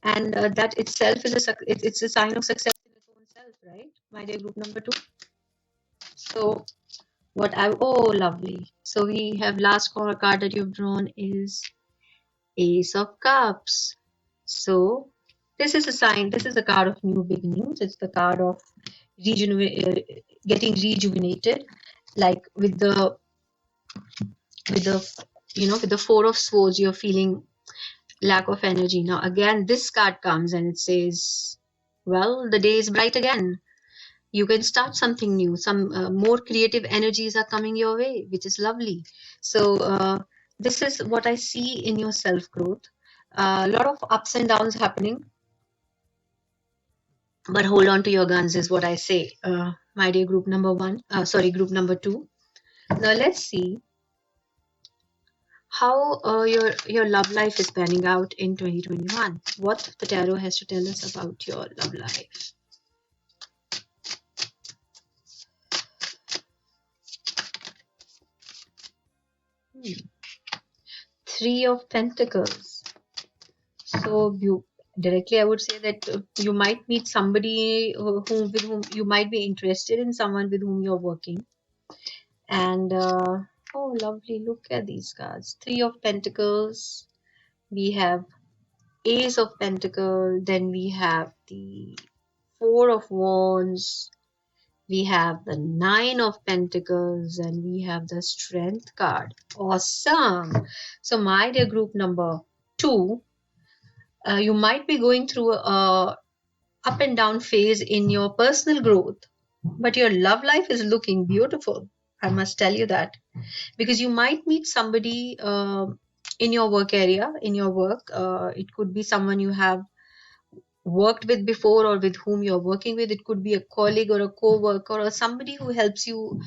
and that itself is it's a sign of success in its own self, right, my dear group number 2? So oh, lovely. So we have last card that you've drawn is Ace of Cups. So this is a sign, this is a card of new beginnings. It's the card of getting rejuvenated, like with the Four of Swords, you're feeling lack of energy. Now again, this card comes and it says, well, the day is bright again. You can start something new. Some more creative energies are coming your way, which is lovely. So this is what I see in your self growth. A lot of ups and downs happening, but hold on to your guns is what I say, my dear group number one. Sorry, group number two. Now let's see how your love life is panning out in 2021. What the tarot has to tell us about your love life. Three of Pentacles. So you directly, I would say that you might meet somebody with whom you might be interested in, someone with whom you're working. And oh, lovely! Look at these cards. Three of Pentacles. We have Ace of Pentacles. Then we have the Four of Wands. We have the Nine of Pentacles, and we have the Strength card. Awesome! So my dear group number two, you might be going through a up and down phase in your personal growth, but your love life is looking beautiful. I must tell you that, because you might meet somebody in your work area, in your work. It could be someone you have worked with before or with whom you're working with. It could be a colleague or a co-worker or somebody who helps you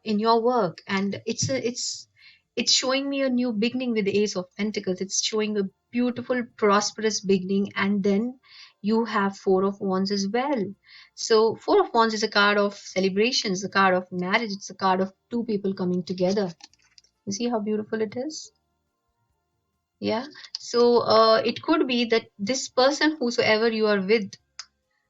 in your work. And it's showing me a new beginning with the Ace of Pentacles. It's showing a beautiful, prosperous beginning. And then you have Four of Wands as well. So Four of Wands is a card of celebrations, a card of marriage. It's a card of two people coming together. You see how beautiful it is? Yeah. So it could be that this person, whosoever you are with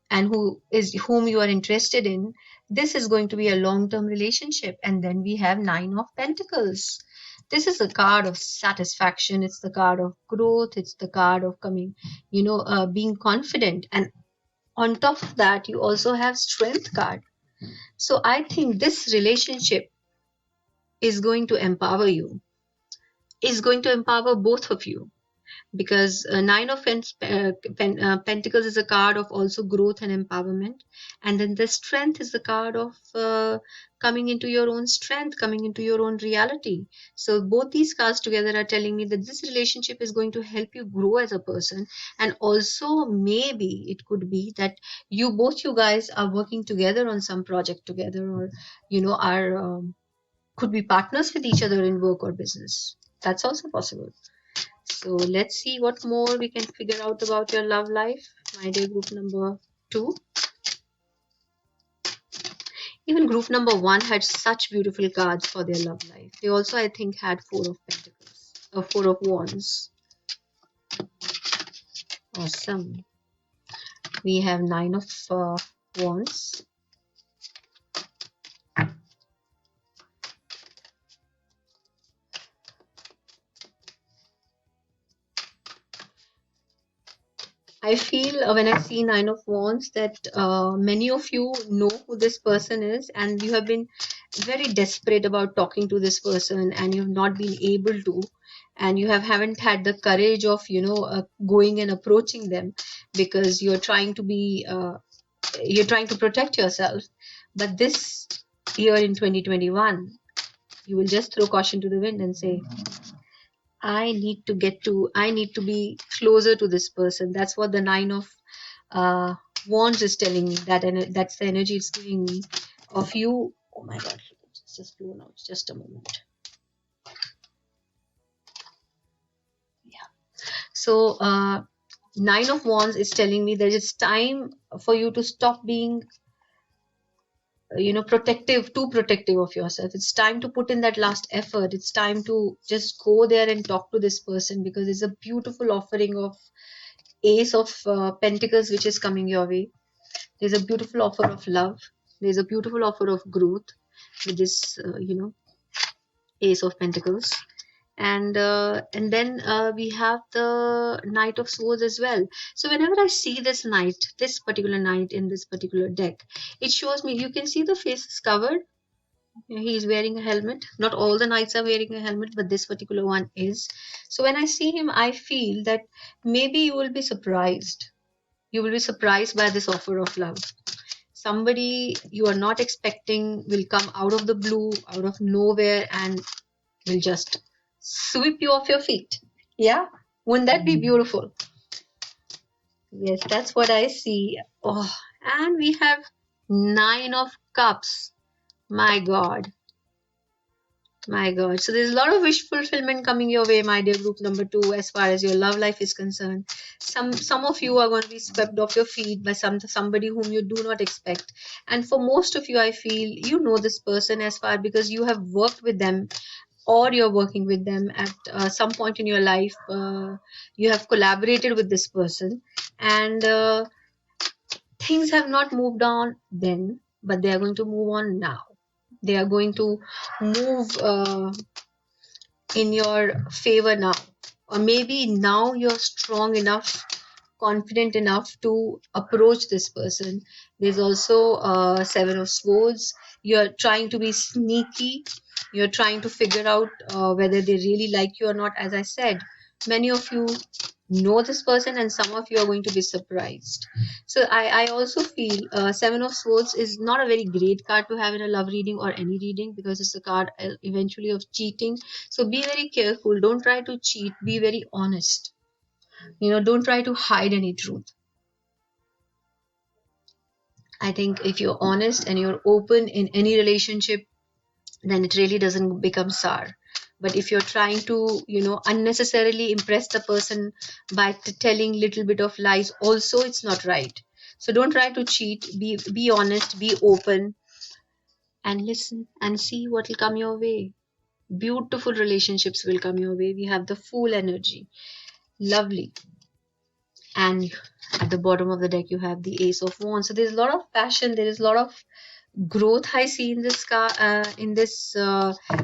and whom you are interested in, this is going to be a long-term relationship. And then we have Nine of Pentacles. This is a card of satisfaction. It's the card of growth. It's the card of coming, being confident. And on top of that, you also have Strength card. So I think this relationship is going to empower you, is going to empower both of you, because Nine of Pentacles is a card of also growth and empowerment. And then the Strength is the card of coming into your own strength, coming into your own reality. So both these cards together are telling me that this relationship is going to help you grow as a person. And also maybe it could be that both you guys are working together on some project together, or are could be partners with each other in work or business. That's also possible. So let's see what more we can figure out about your love life, my dear group number two. Even group number one had such beautiful cards for their love life. They also, I think, had Four of Pentacles, or Four of Wands. Awesome. We have Nine of Wands. I feel when I see Nine of Wands that many of you know who this person is, and you have been very desperate about talking to this person, and you have not been able to, and you haven't had the courage of going and approaching them, because you're trying to protect yourself. But this year in 2021, you will just throw caution to the wind and say, I need to be closer to this person. That's what the Nine of Wands is telling me, and that's the energy it's giving me of you. Oh my God, it's just blown out. Just a moment. Yeah. So Nine of Wands is telling me that it's time for you to stop being too protective of yourself. It's time to put in that last effort. It's time to just go there and talk to this person, because it's a beautiful offering of Ace of Pentacles which is coming your way. There's a beautiful offer of love. There's a beautiful offer of growth with this Ace of Pentacles. and then we have the Knight of Swords as well. So whenever I see this knight, this particular knight in this particular deck, it shows me, you can see the face is covered. He's wearing a helmet. Not all the knights are wearing a helmet, but this particular one is. So when I see him, I feel that maybe you will be surprised. You will be surprised by this offer of love. Somebody you are not expecting will come out of the blue, out of nowhere, and will just sweep you off your feet. Yeah? Wouldn't that be beautiful? Yes, that's what I see. Oh, and we have Nine of Cups. My God. My God. So there's a lot of wish fulfillment coming your way, my dear group number 2, as far as your love life is concerned. Some of you are going to be swept off your feet by somebody whom you do not expect. And for most of you, I feel you know this person as far because you have worked with them or you're working with them at some point in your life. You have collaborated with this person, and things have not moved on then, but they are going to move on now. They are going to move in your favor now, or maybe now you're strong enough, confident enough to approach this person. There's also Seven of Swords. You're trying to be sneaky. You're trying to figure out whether they really like you or not. As I said, many of you know this person, and some of you are going to be surprised. So I also feel Seven of Swords is not a very great card to have in a love reading or any reading, because it's a card eventually of cheating. So be very careful. Don't try to cheat. Be very honest. Don't try to hide any truth. I think if you're honest and you're open in any relationship, then it really doesn't become sour. But if you're trying to unnecessarily impress the person by telling little bit of lies, also it's not right. So don't try to cheat. Be honest, be open, and listen and see what will come your way. Beautiful relationships will come your way. We have the Fool energy. Lovely. And at the bottom of the deck you have the Ace of Wands. So there's a lot of passion, there is a lot of growth I see in this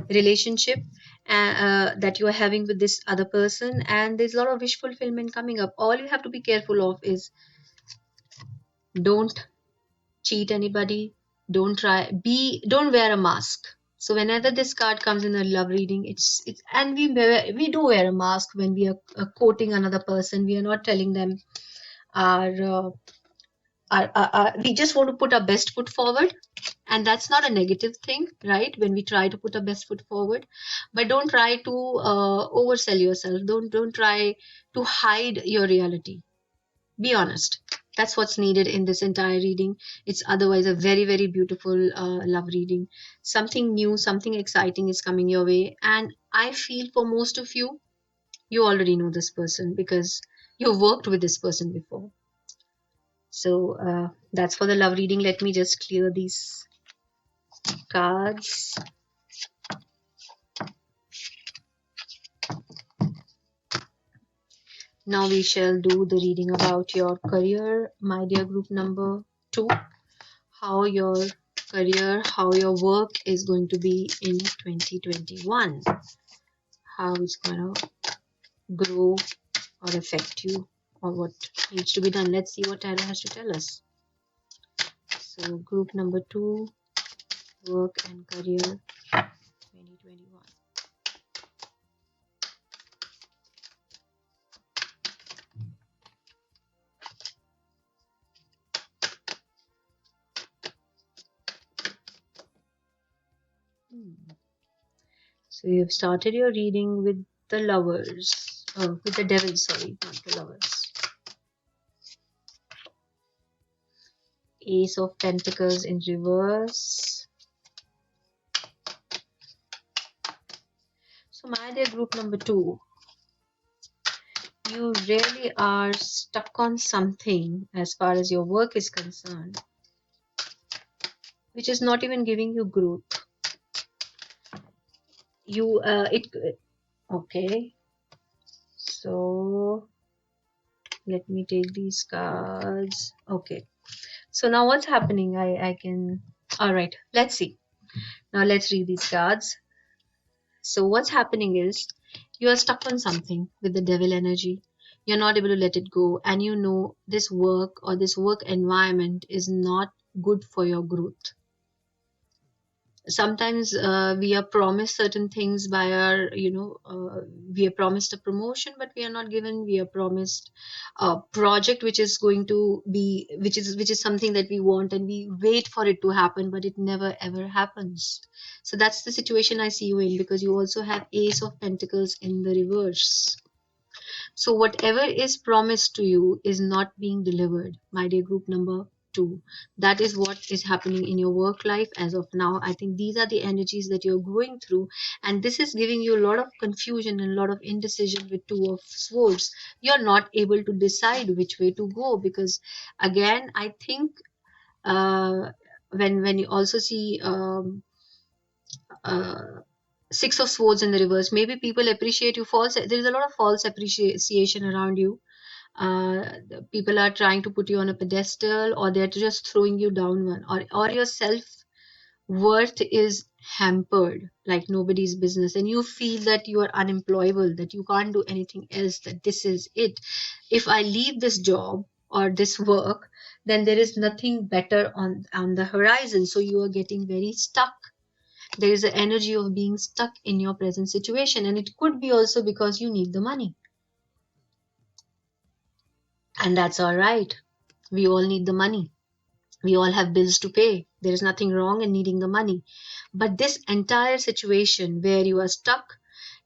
relationship that you are having with this other person, and there's a lot of wish fulfillment coming up. All you have to be careful of is don't cheat anybody. Don't wear a mask. So whenever this card comes in a love reading, it's and we do wear a mask when we are quoting another person. We are not telling them our we just want to put our best foot forward, and that's not a negative thing, right? When we try to put our best foot forward, but don't try to oversell yourself. Don't try to hide your reality. Be honest. That's what's needed in this entire reading. It's otherwise a very, very beautiful love reading. Something new, something exciting is coming your way, and I feel for most of you, you already know this person because you've worked with this person before. So that's for the love reading. Let me just clear these cards. Now we shall do the reading about your career, my dear group number 2. How your career, how your work is going to be in 2021. How it's going to grow or affect you, or what needs to be done. Let's see what Tarot has to tell us. So group number 2, work and career 2021. So you've started your reading with the Lovers, with the Devil, sorry, not the Lovers. Ace of Pentacles in reverse. So my dear group number 2, you really are stuck on something as far as your work is concerned, which is not even giving you growth. Okay, so let me take these cards. Okay, so now what's happening? I can, all right, let's see. Now let's read these cards. So what's happening is You are stuck on something with the devil energy. You're not able to let it go, and you know this work or this work environment is not good for your growth. Sometimes we are promised certain things by our, we are promised a promotion, but we are not given. We are promised a project which is going to be, which is something that we want, and we wait for it to happen, but it never ever happens. So that's the situation I see you in, because you also have Ace of Pentacles in the reverse. So whatever is promised to you is not being delivered, my dear group number 2. That is what is happening in your work life as of now. I think these are the energies that you're going through, and this is giving you a lot of confusion and a lot of indecision with Two of Swords. You're not able to decide which way to go, because again, I think uh, when you also see uh, Six of Swords in the reverse, maybe people appreciate you false. There is a lot of false appreciation around you. People are trying to put you on a pedestal, or they're just throwing you down one, or your self worth is hampered like nobody's business, and you feel that you are unemployable, that you can't do anything else, that this is it. If I leave this job or this work, then there is nothing better on the horizon. So you are getting very stuck. There is an energy of being stuck in your present situation, and it could be also because you need the money, and that's all right. We all need the money. We all have bills to pay. There is nothing wrong in needing the money. But this entire situation where you are stuck,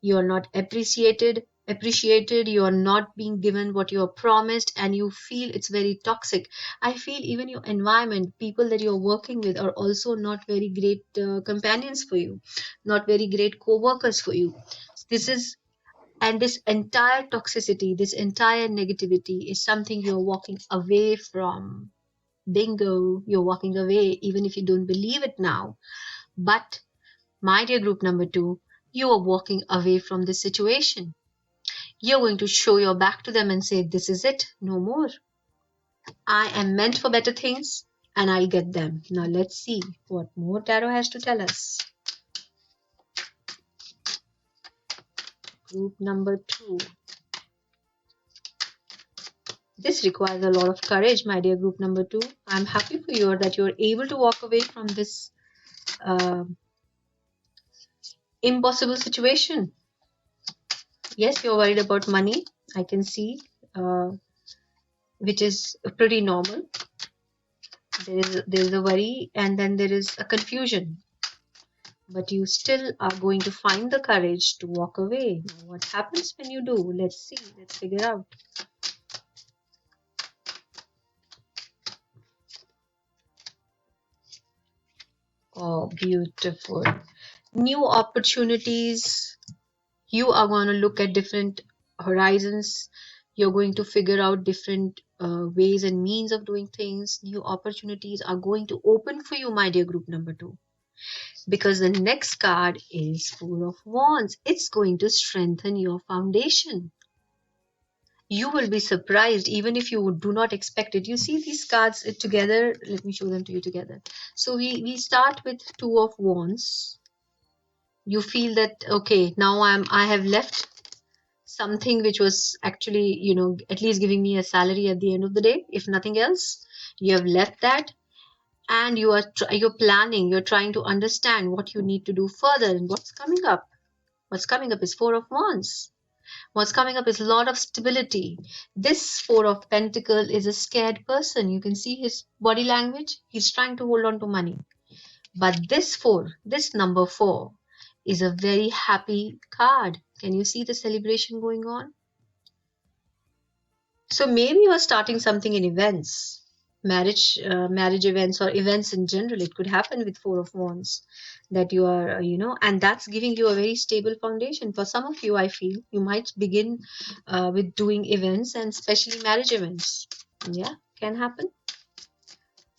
you are not appreciated, you are not being given what you are promised, and you feel it's very toxic. I feel even your environment, people that you're working with, are also not very great companions for you, not very great co-workers for you. This is and this entire toxicity, this entire negativity is something you're walking away from. Bingo, you're walking away, even if you don't believe it now. But, my dear group number 2, you are walking away from this situation. You're going to show your back to them and say, this is it, no more. I am meant for better things, and I'll get them. Now let's see what more Tarot has to tell us. Group number 2. This requires a lot of courage, my dear group number 2. I'm happy for you that you're able to walk away from this uh, impossible situation. Yes, you're worried about money, I can see, which is pretty normal. There is a worry, and then there is a confusion. But you still are going to find the courage to walk away. Now, what happens when you do? Let's see. Let's figure out. Oh, beautiful. New opportunities. You are going to look at different horizons. You're going to figure out different ways and means of doing things. New opportunities are going to open for you, my dear group number 2. Because the next card is Four of Wands. It's going to strengthen your foundation. You will be surprised even if you do not expect it. You see these cards together. Let me show them to you together. So we start with Two of Wands. You feel that, okay, now I have left something which was actually, at least giving me a salary at the end of the day, if nothing else. You have left that, and you're planning, you're trying to understand what you need to do further. And what's coming up is Four of Wands. What's coming up is a lot of stability. This Four of Pentacles is a scared person. You can see his body language. He's trying to hold on to money. But this number 4 is a very happy card. Can you see the celebration going on? So maybe you are starting something in events, marriage events, or events in general. It could happen with Four of Wands, that you are, and that's giving you a very stable foundation. For some of you, I feel you might begin with doing events, and especially marriage events. Yeah, can happen.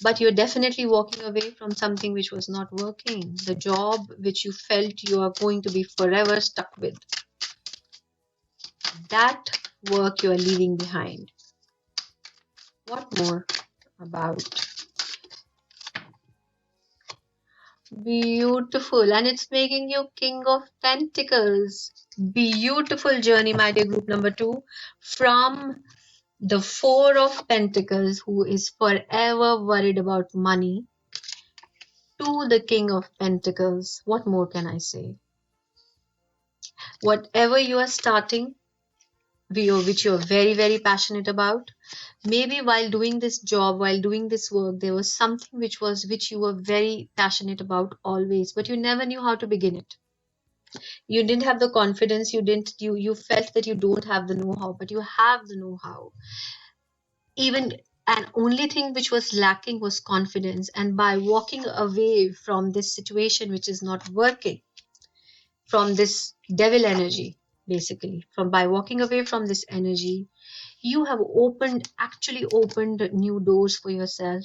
But you're definitely walking away from something which was not working. The job which you felt you are going to be forever stuck with. That work you are leaving behind. What more about? Beautiful. And it's making you King of Pentacles. beautiful journey, my dear group number 2, from the Four of Pentacles, who is forever worried about money, to the King of Pentacles. What more can I say? Whatever you are starting, which you're very, very passionate about, maybe while doing this job, while doing this work, there was something which you were very passionate about always, but you never knew how to begin it. You didn't have the confidence, you felt that you don't have the know-how, but you have the know-how. Even and only thing which was lacking was confidence. And by walking away from this situation which is not working, from this devil energy, basically, from by walking away from this energy, you have actually opened new doors for yourself,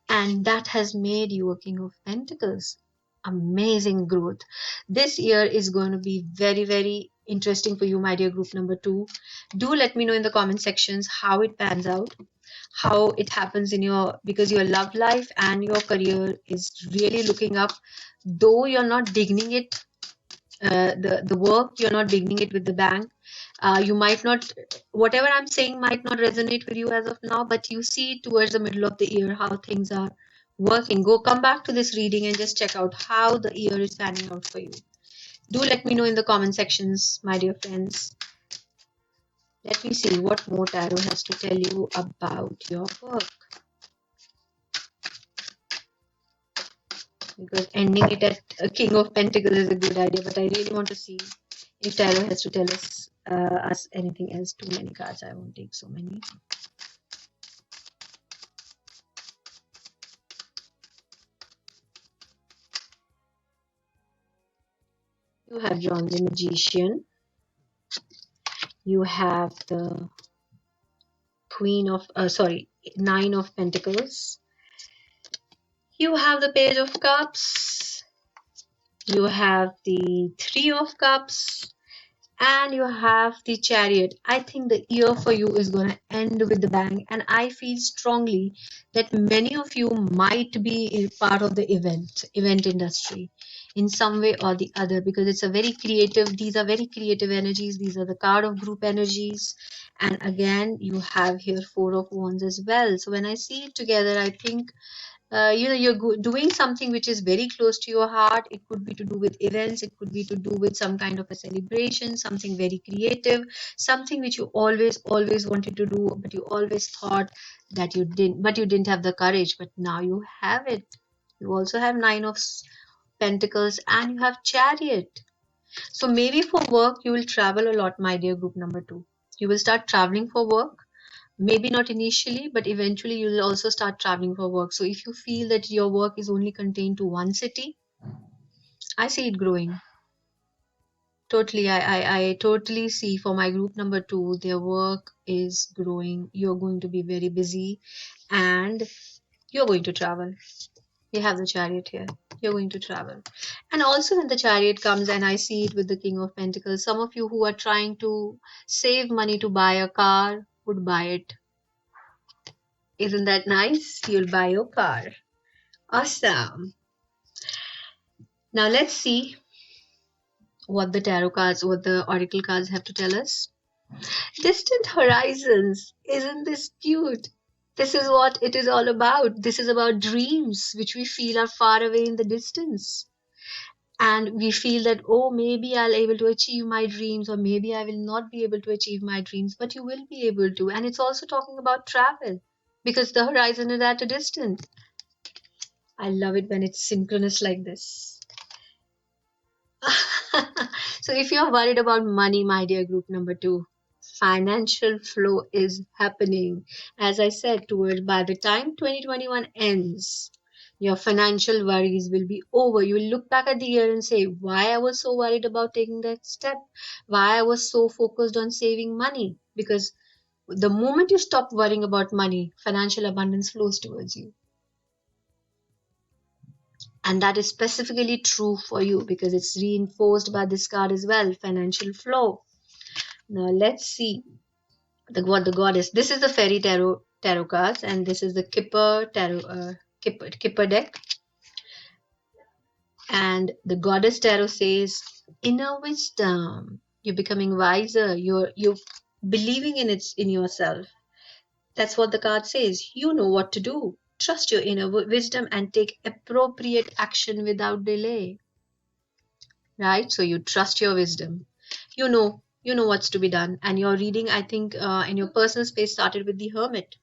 and that has made you a King of Pentacles. Amazing growth. This year is going to be very, very interesting for you, my dear group number 2. Do let me know in the comment sections how it pans out, how it happens in your, because your love life and your career is really looking up, though you're not beginning it, the work, you're not beginning it with the bang. You might not, whatever I'm saying might not resonate with you as of now, but you see towards the middle of the year how things are working. Come back to this reading and just check out how the year is panning out for you. Do let me know in the comment sections, my dear friends. Let me see what more tarot has to tell you about your work, because ending it at a King of Pentacles is a good idea, but I really want to see if tarot has to tell us anything else. Too many cards, I won't take so many. You have drawn the Magician. You have the Nine of Pentacles. You have the Page of Cups. You have the Three of Cups. And you have the Chariot. I think the year for you is going to end with the bang. And I feel strongly that many of you might be a part of the event industry in some way or the other, because it's a very creative, these are very creative energies. These are the card of group energies. And again, you have here Four of Wands as well. So when I see it together, I think you're doing something which is very close to your heart. It could be to do with events, it could be to do with some kind of a celebration, something very creative, something which you always wanted to do, but you always thought that you didn't have the courage, but now you have it. You also have Nine of Pentacles and you have Chariot. So maybe for work you will travel a lot, my dear group number 2. You will start traveling for work. Maybe not initially, but eventually you will also start traveling for work. So if you feel that your work is only contained to one city, I see it growing. Totally, I totally see for my group number 2, their work is growing. You're going to be very busy and you're going to travel. You have the Chariot here. You're going to travel. And also when the Chariot comes, and I see it with the King of Pentacles, some of you who are trying to save money to buy a car would buy it. Isn't that nice? You'll buy your car. Awesome. Now let's see what the oracle cards have to tell us. Distant horizons. Isn't this cute? This is what it is all about. This is about dreams which we feel are far away in the distance. And we feel that, oh, maybe I'll able to achieve my dreams, or maybe I will not be able to achieve my dreams, but you will be able to. And it's also talking about travel, because the horizon is at a distance. I love it when it's synchronous like this. So if you're worried about money, my dear group number 2, financial flow is happening. As I said, by the time 2021 ends, your financial worries will be over. You will look back at the year and say, why I was so worried about taking that step, why I was so focused on saving money. Because the moment you stop worrying about money, financial abundance flows towards you. And that is specifically true for you, because it's reinforced by this card as well, financial flow. Now let's see what the goddess. This is the fairy tarot cards, and this is the Kipper tarot Kipper deck. And the goddess tarot says inner wisdom. You're becoming wiser. You're believing in yourself. That's what the card says. You know what to do. Trust your inner wisdom and take appropriate action without delay. Right? So you trust your wisdom. You know what's to be done. And your reading, I think, in your personal space started with the Hermit.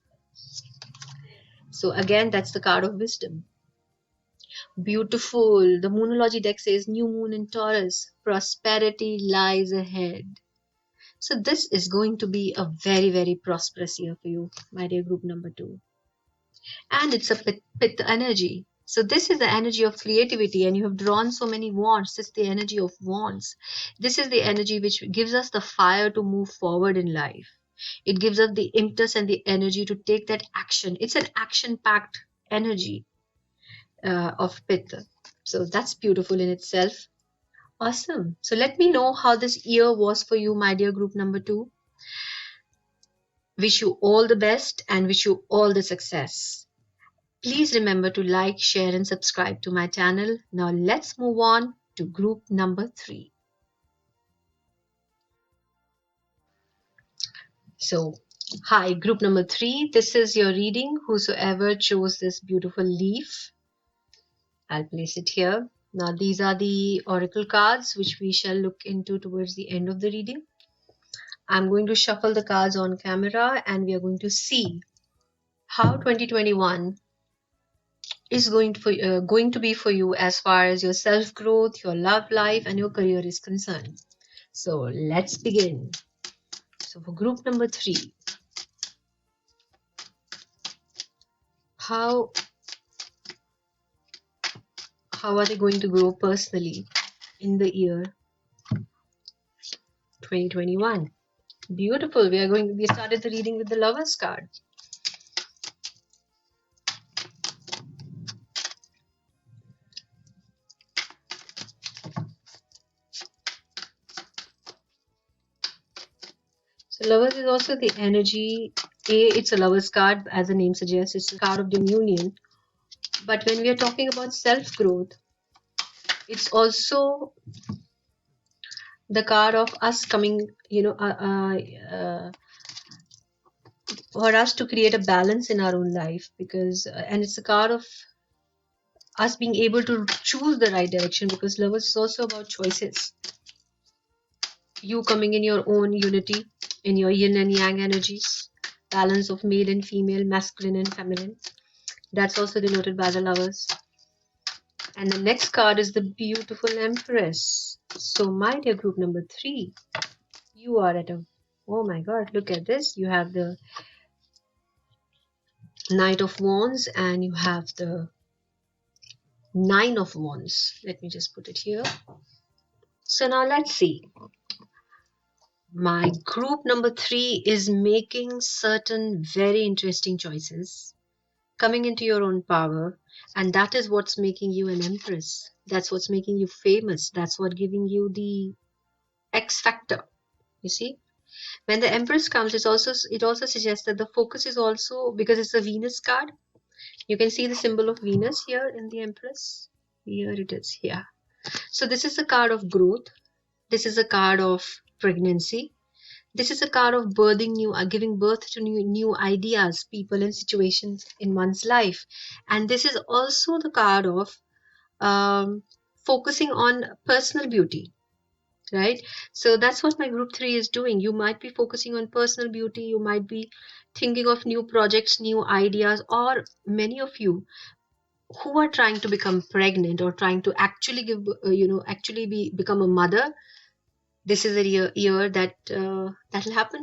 So again, that's the card of wisdom. Beautiful. The Moonology deck says new moon in Taurus. Prosperity lies ahead. So this is going to be a very, very prosperous year for you, my dear group number 2. And it's a Pitta energy. So this is the energy of creativity, and you have drawn so many wands. It's the energy of wands. This is the energy which gives us the fire to move forward in life. It gives us the impetus and the energy to take that action. It's an action-packed energy of Pitta. So that's beautiful in itself. Awesome. So let me know how this year was for you, my dear group number 2. Wish you all the best and wish you all the success. Please remember to like, share and subscribe to my channel. Now let's move on to group number 3. So, hi, group number 3. This is your reading. Whosoever chose this beautiful leaf, I'll place it here. Now these are the oracle cards which we shall look into towards the end of the reading. I'm going to shuffle the cards on camera and we are going to see how 2021 is going to be for you as far as your self-growth, your love life and your career is concerned. So let's begin. So for group number 3, how are they going to grow personally in the year 2021? Beautiful. We started the reading with the Lovers card. So Lovers is also the energy. It's a Lovers card, as the name suggests. It's a card of the union. But when we are talking about self-growth, it's also the card of us coming, for us to create a balance in our own life, because and it's a card of us being able to choose the right direction, because Lovers is also about choices. You coming in your own unity, in your yin and yang energies, balance of male and female, masculine and feminine. That's also denoted by the Lovers. And the next card is the beautiful Empress. So my dear group number 3, you are at a, oh my god, look at this. You have the Knight of Wands and you have the Nine of Wands. Let me just put it here. So now let's see. My group number 3 is making certain very interesting choices, coming into your own power, and that is what's making you an Empress. That's what's making you famous. That's what giving you the X factor. You see, when the Empress comes, it also suggests that the focus is also, because it's a Venus card. You can see the symbol of Venus here in the Empress. Here it is. Here. So this is a card of growth. This is a card of pregnancy. This is a card of birthing giving birth to new ideas, people and situations in one's life. And this is also the card of focusing on personal beauty, right? So that's what my group 3 is doing. You might be focusing on personal beauty. You might be thinking of new projects, new ideas, or many of you who are trying to become pregnant or trying to actually become a mother. This is a year that that'll happen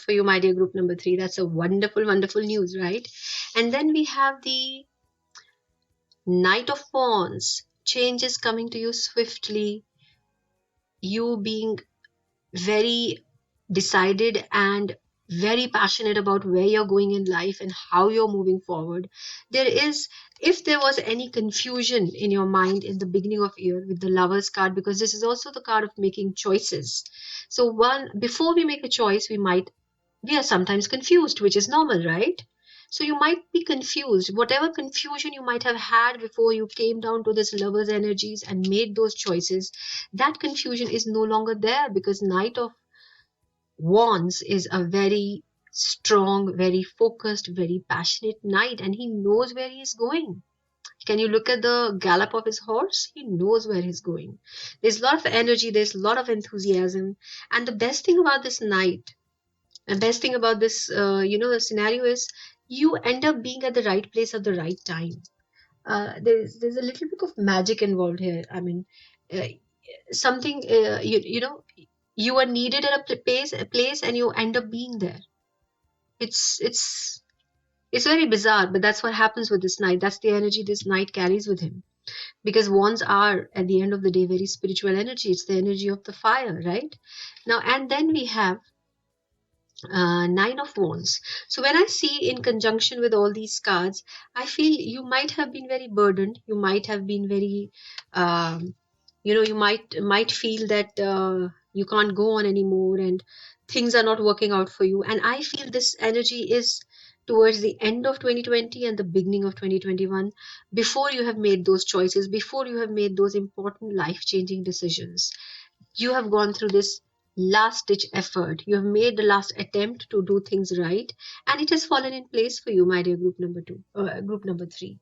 for you, my dear group number 3. That's a wonderful, wonderful news, right? And then we have the Knight of Wands. Change is coming to you swiftly. You being very decided and very passionate about where you're going in life and how you're moving forward. If there was any confusion in your mind in the beginning of year with the Lovers card, because this is also the card of making choices. So before we make a choice, we are sometimes confused, which is normal, right? So you might be confused. Whatever confusion you might have had before you came down to this lover's energies and made those choices, that confusion is no longer there, because Knight of Wands is a very strong, very focused, very passionate knight, and he knows where he is going. Can you look at the gallop of his horse? He knows where he's going. There's a lot of energy, there's a lot of enthusiasm. And the best thing about this knight, and best thing about this, the scenario is you end up being at the right place at the right time. There's a little bit of magic involved here. I mean, uh, something, you are needed at a place and you end up being there. It's very bizarre, but that's what happens with this knight. That's the energy this knight carries with him, because wands are at the end of the day very spiritual energy. It's the energy of the fire, right? Now, and then we have Nine of Wands. So when I see in conjunction with all these cards, I feel you might have been very burdened. You might have been very, you might feel that you can't go on anymore and things are not working out for you. And I feel this energy is towards the end of 2020 and the beginning of 2021, before you have made those choices, before you have made those important life-changing decisions. You have gone through this last ditch effort. You have made the last attempt to do things right, and it has fallen in place for you, my dear group number three.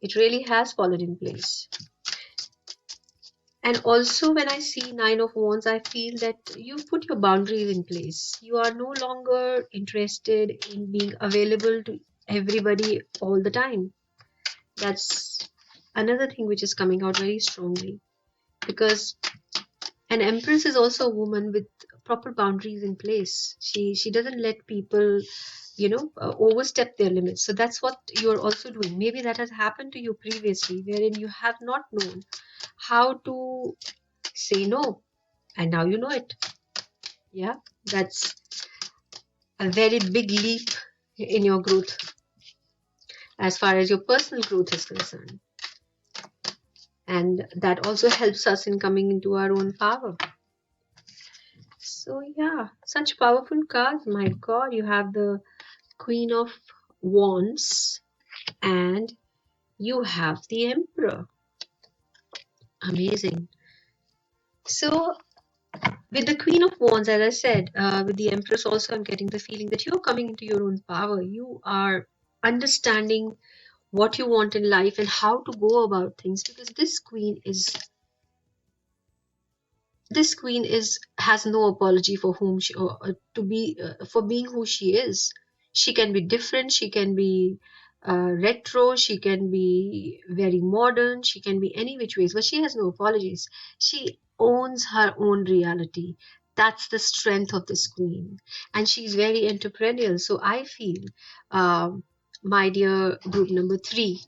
It really has fallen in place. And also, when I see Nine of Wands, I feel that you've put your boundaries in place. You are no longer interested in being available to everybody all the time. That's another thing which is coming out very strongly, because an empress is also a woman with proper boundaries in place. She doesn't let people, overstep their limits. So that's what you're also doing. Maybe that has happened to you previously, wherein you have not known how to say no, and now you know it. Yeah, that's a very big leap in your growth as far as your personal growth is concerned. And that also helps us in coming into our own power. So yeah, such powerful cards. My God, you have the Queen of Wands and you have the Emperor. Amazing. So with the Queen of Wands, as I said, with the Empress also, I'm getting the feeling that you're coming into your own power. You are understanding what you want in life and how to go about things, because this queen has no apology for whom she to be for being who she is. She can be different, she can be retro, she can be very modern, she can be any which ways, but she has no apologies. She owns her own reality. That's the strength of this queen, and she's very entrepreneurial. So I feel, my dear group number three,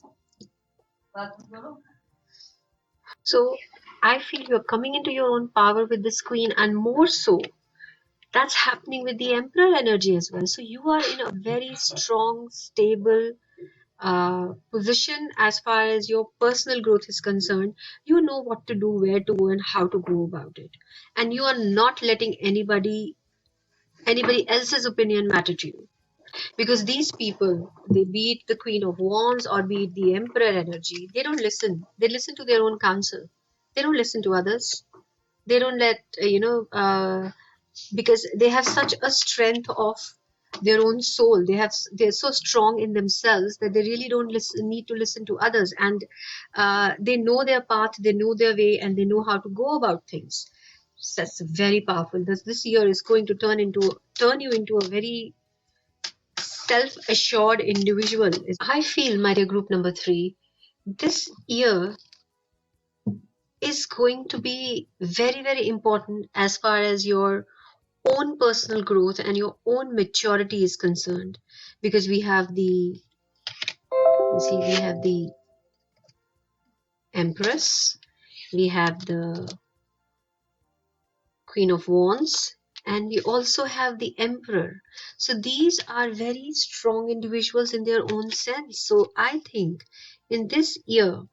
so I feel you're coming into your own power with this queen, and more so, that's happening with the emperor energy as well. So you are in a very strong, stable position as far as your personal growth is concerned. You know what to do, where to go, and how to go about it. And you are not letting anybody else's opinion matter to you. Because these people, they be it the Queen of Wands or be it the Emperor energy, they don't listen. They listen to their own counsel. They don't listen to others. They don't let, because they have such a strength of their own soul. They're so strong in themselves that they really don't need to listen to others. And they know their path, they know their way, and they know how to go about things. So that's very powerful. This year is going to turn you into a very self-assured individual. I feel, my dear group number three, this year is going to be very, very important as far as your own personal growth and your own maturity is concerned, because we have the Empress, we have the Queen of Wands, and we also have the Emperor. So these are very strong individuals in their own sense. So I think in this year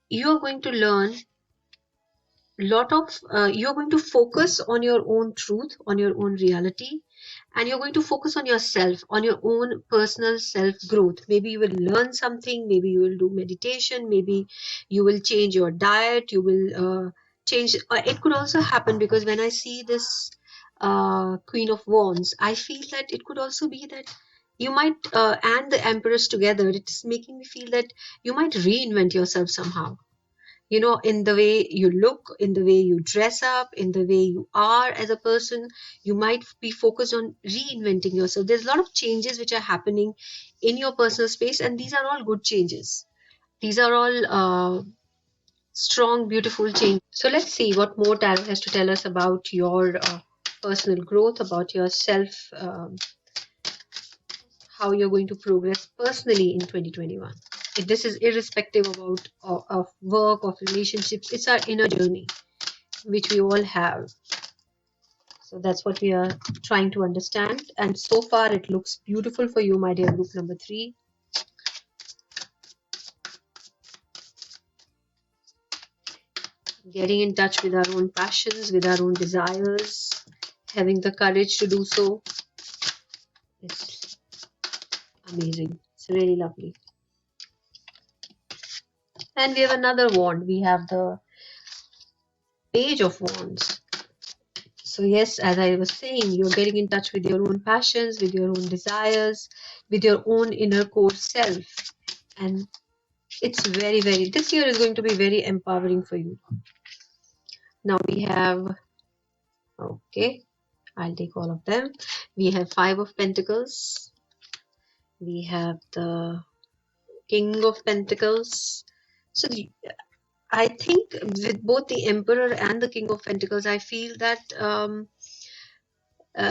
you are going to learn you're going to focus on your own truth, on your own reality, and you're going to focus on yourself, on your own personal self growth. Maybe you will learn something, maybe you will do meditation, maybe you will change your diet, you will change. It could also happen, because when I see this Queen of Wands, I feel that it could also be that you might, and the Empress together, it's making me feel that you might reinvent yourself somehow, in the way you look, in the way you dress up, in the way you are as a person. You might be focused on reinventing yourself. There's a lot of changes which are happening in your personal space, and these are all good changes. These are all strong, beautiful changes. So let's see what more tarot has to tell us about your personal growth, about yourself, how you're going to progress personally in 2021. This is irrespective of work, of relationships. It's our inner journey which we all have. So that's what we are trying to understand. And so far, it looks beautiful for you, my dear group number 3. Getting in touch with our own passions, with our own desires, having the courage to do so. It's amazing. It's really lovely. And we have another wand. We have the Page of Wands. So yes, as I was saying, you're getting in touch with your own passions, with your own desires, with your own inner core self. And it's very, this year is going to be very empowering for you. Now we have, okay, I'll take all of them. We have 5 of Pentacles. We have the King of Pentacles. So I think with both the Emperor and the King of Pentacles, I feel that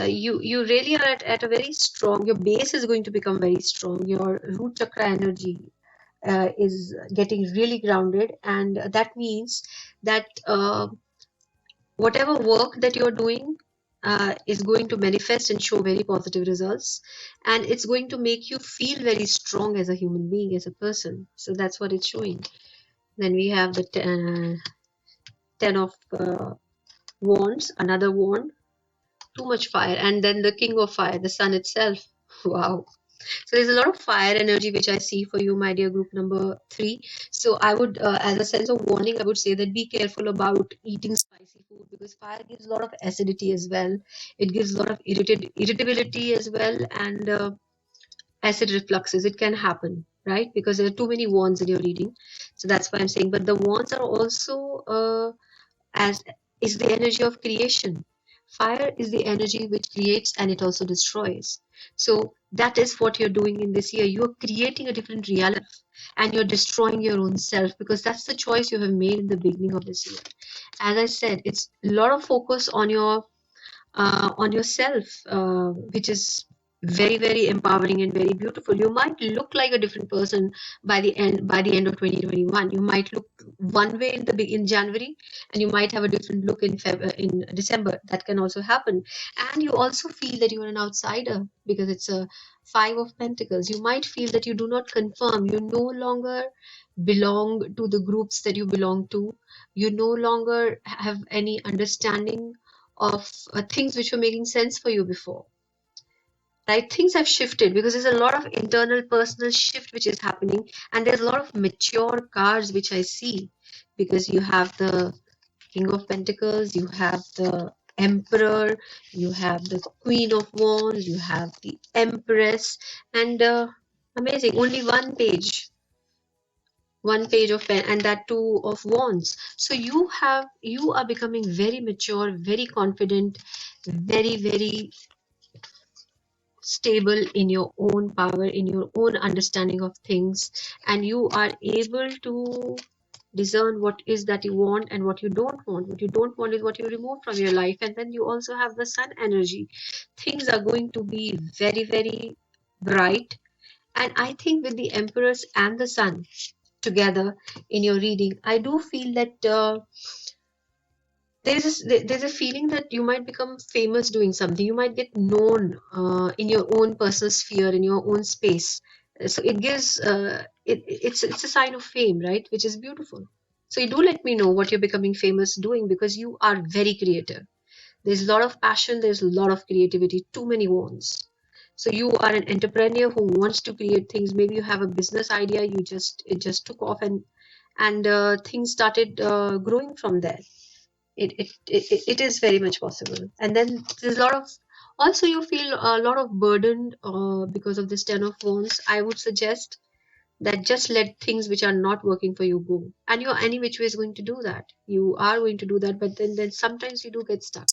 you really are at a very strong, your base is going to become very strong. Your root chakra energy is getting really grounded, and that means that whatever work that you're doing is going to manifest and show very positive results, and it's going to make you feel very strong as a human being, as a person. So that's what it's showing. Then we have the 10 of wands, another wand, too much fire, and then the King of Fire, the sun itself. Wow. So there's a lot of fire energy which I see for you, my dear group number 3. So I would, as a sense of warning, I would say that be careful about eating spicy food, because fire gives a lot of acidity as well. It gives a lot of irritability as well, and acid refluxes. It can happen, right? Because there are too many wands in your reading. So that's why I'm saying. But the wands are also as is the energy of creation. Fire is the energy which creates, and it also destroys. So that is what you're doing in this year. You're creating a different reality, and you're destroying your own self, because that's the choice you have made in the beginning of this year. As I said, it's a lot of focus on yourself, which is very empowering and very beautiful. You might look like a different person by the end of 2021. You might look one way in January, and you might have a different look in December. That can also happen. And you also feel that you are an outsider, because it's a 5 of Pentacles. You might feel that you do not conform. You no longer belong to the groups that you belong to. You no longer have any understanding of things which were making sense for you before, right? Things have shifted, because there's a lot of internal personal shift which is happening, and there's a lot of mature cards which I see, because you have the King of Pentacles, you have the Emperor, you have the Queen of Wands, you have the Empress, and amazing, only one page of pen, and that 2 of wands. So you are becoming very mature, very confident, very stable in your own power, in your own understanding of things, and you are able to discern what is that you want and what you don't want. What you don't want is what you remove from your life. And then you also have the sun energy. Things are going to be very bright, and I think with the emperors and the sun together in your reading, I do feel that there's a feeling that you might become famous doing something. You might get known in your own personal sphere, in your own space. So it gives it's a sign of fame, right? Which is beautiful. So you do let me know what you're becoming famous doing, because you are very creative. There's a lot of passion, there's a lot of creativity, too many wants. So you are an entrepreneur who wants to create things. Maybe you have a business idea, it just took off, and things started growing from there. It is very much possible. And then there's a lot of, also you feel a lot of burden because of this Ten of Wands. I would suggest that just let things which are not working for you go, and you're any which way is going to do that. You are going to do that, but then sometimes you do get stuck.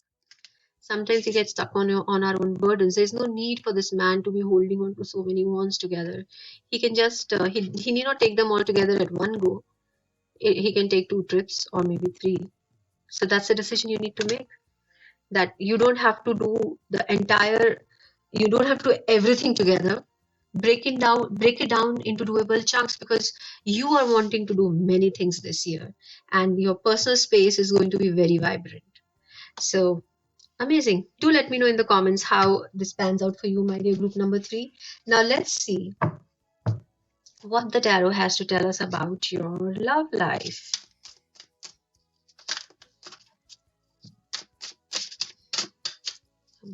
Sometimes we get stuck on our own burdens. There's no need for this man to be holding on to so many wands together. He can just he need not take them all together at one go. He can take 2 trips or maybe 3. So that's a decision you need to make, that you don't have to do the entire, you don't have to do everything together. Break it down into doable chunks, because you are wanting to do many things this year, and your personal space is going to be very vibrant. So amazing. Do let me know in the comments how this pans out for you, my dear group number 3. Now let's see what the tarot has to tell us about your love life.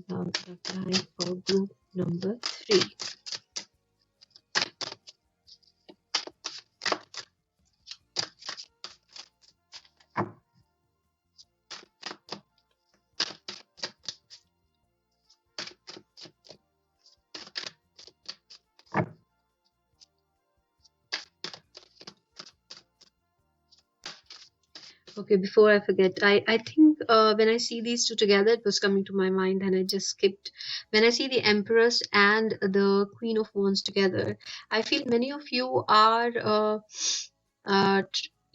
About love life for group number 3. Okay, before I forget, I think when I see these two together, it was coming to my mind and I just skipped. When I see the Empress and the Queen of Wands together, I feel many of you are,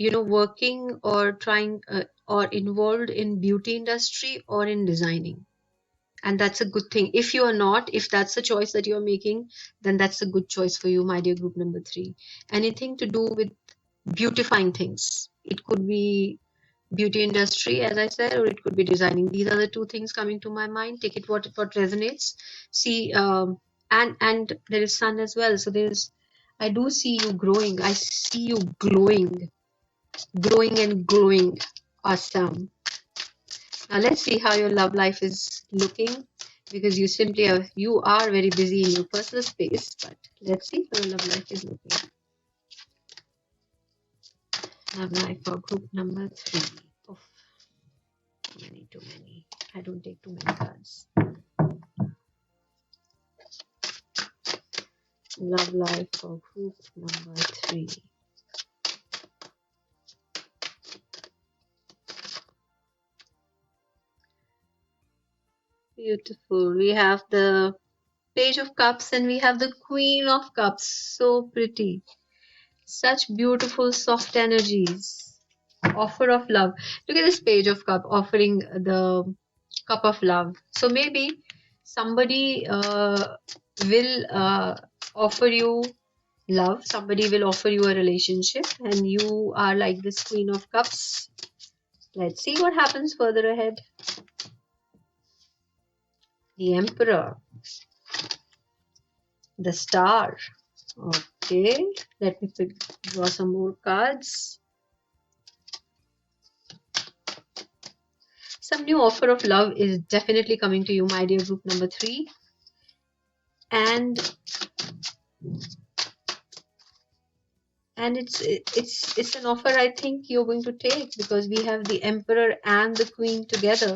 working or trying or involved in beauty industry or in designing. And that's a good thing. If you are not, if that's the choice that you're making, then that's a good choice for you, my dear group number 3. Anything to do with beautifying things. It could be beauty industry, as I said, or it could be designing. These are the two things coming to my mind. Take it what resonates. See, and there is sun as well. So there's, I do see you growing. I see you glowing, growing and glowing. Awesome. Now let's see how your love life is looking, because you are very busy in your personal space. But let's see how your love life is looking. Love life for group number 3. Oh, too many. I don't take too many cards. Love life for group number 3. Beautiful. We have the Page of Cups and we have the Queen of Cups. So pretty. Such beautiful, soft energies. Offer of love. Look at this Page of Cup offering the cup of love. So maybe somebody will offer you love. Somebody will offer you a relationship, and you are like this Queen of Cups. Let's see what happens further ahead. The Emperor. The Star. Okay, let me draw some more cards. Some new offer of love is definitely coming to you, my dear group number 3. And it's an offer I think you're going to take, because we have the Emperor and the Queen together.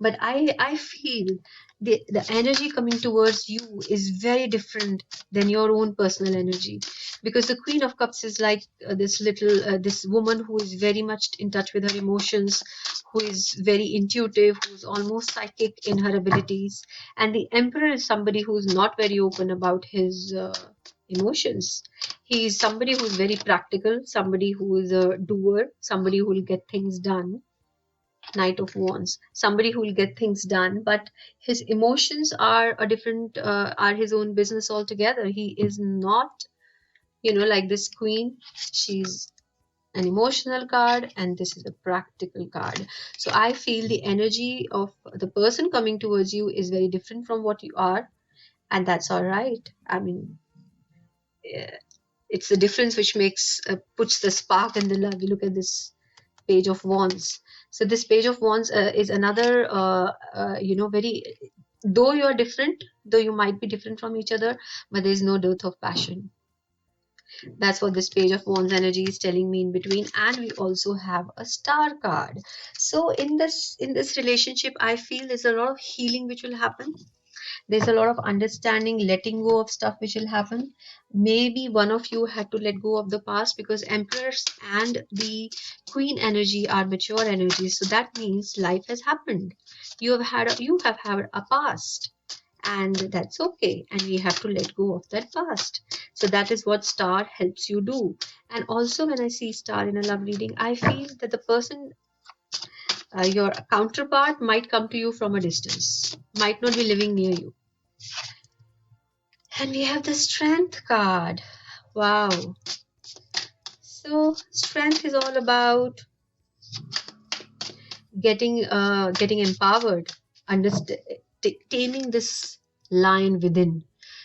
But I feel the energy coming towards you is very different than your own personal energy, because the Queen of Cups is like this woman who is very much in touch with her emotions, who is very intuitive, who's almost psychic in her abilities. And the Emperor is somebody who's not very open about his emotions. He is somebody who is very practical, somebody who is a doer, somebody who will get things done. Knight of Wands, somebody who will get things done, but his emotions are a different, are his own business altogether. He is not, like this Queen. She's an emotional card, and this is a practical card. So I feel the energy of the person coming towards you is very different from what you are, and that's all right. I mean, it's the difference which makes puts the spark in the love. You look at this Page of Wands. So this Page of Wands is another, very, though you're different, though you might be different from each other, but there's no dearth of passion. That's what this Page of Wands energy is telling me in between. And we also have a Star card. So in this relationship, I feel there's a lot of healing which will happen. There's a lot of understanding, letting go of stuff which will happen. Maybe one of you had to let go of the past, because Empress and the Queen energy are mature energies. So that means life has happened. You have had a past, and that's okay. And we have to let go of that past. So that is what Star helps you do. And also, when I see Star in a love reading, I feel that the person, your counterpart, might come to you from a distance, might not be living near you. And we have the Strength card. Wow. So strength is all about getting empowered, taming this lion within.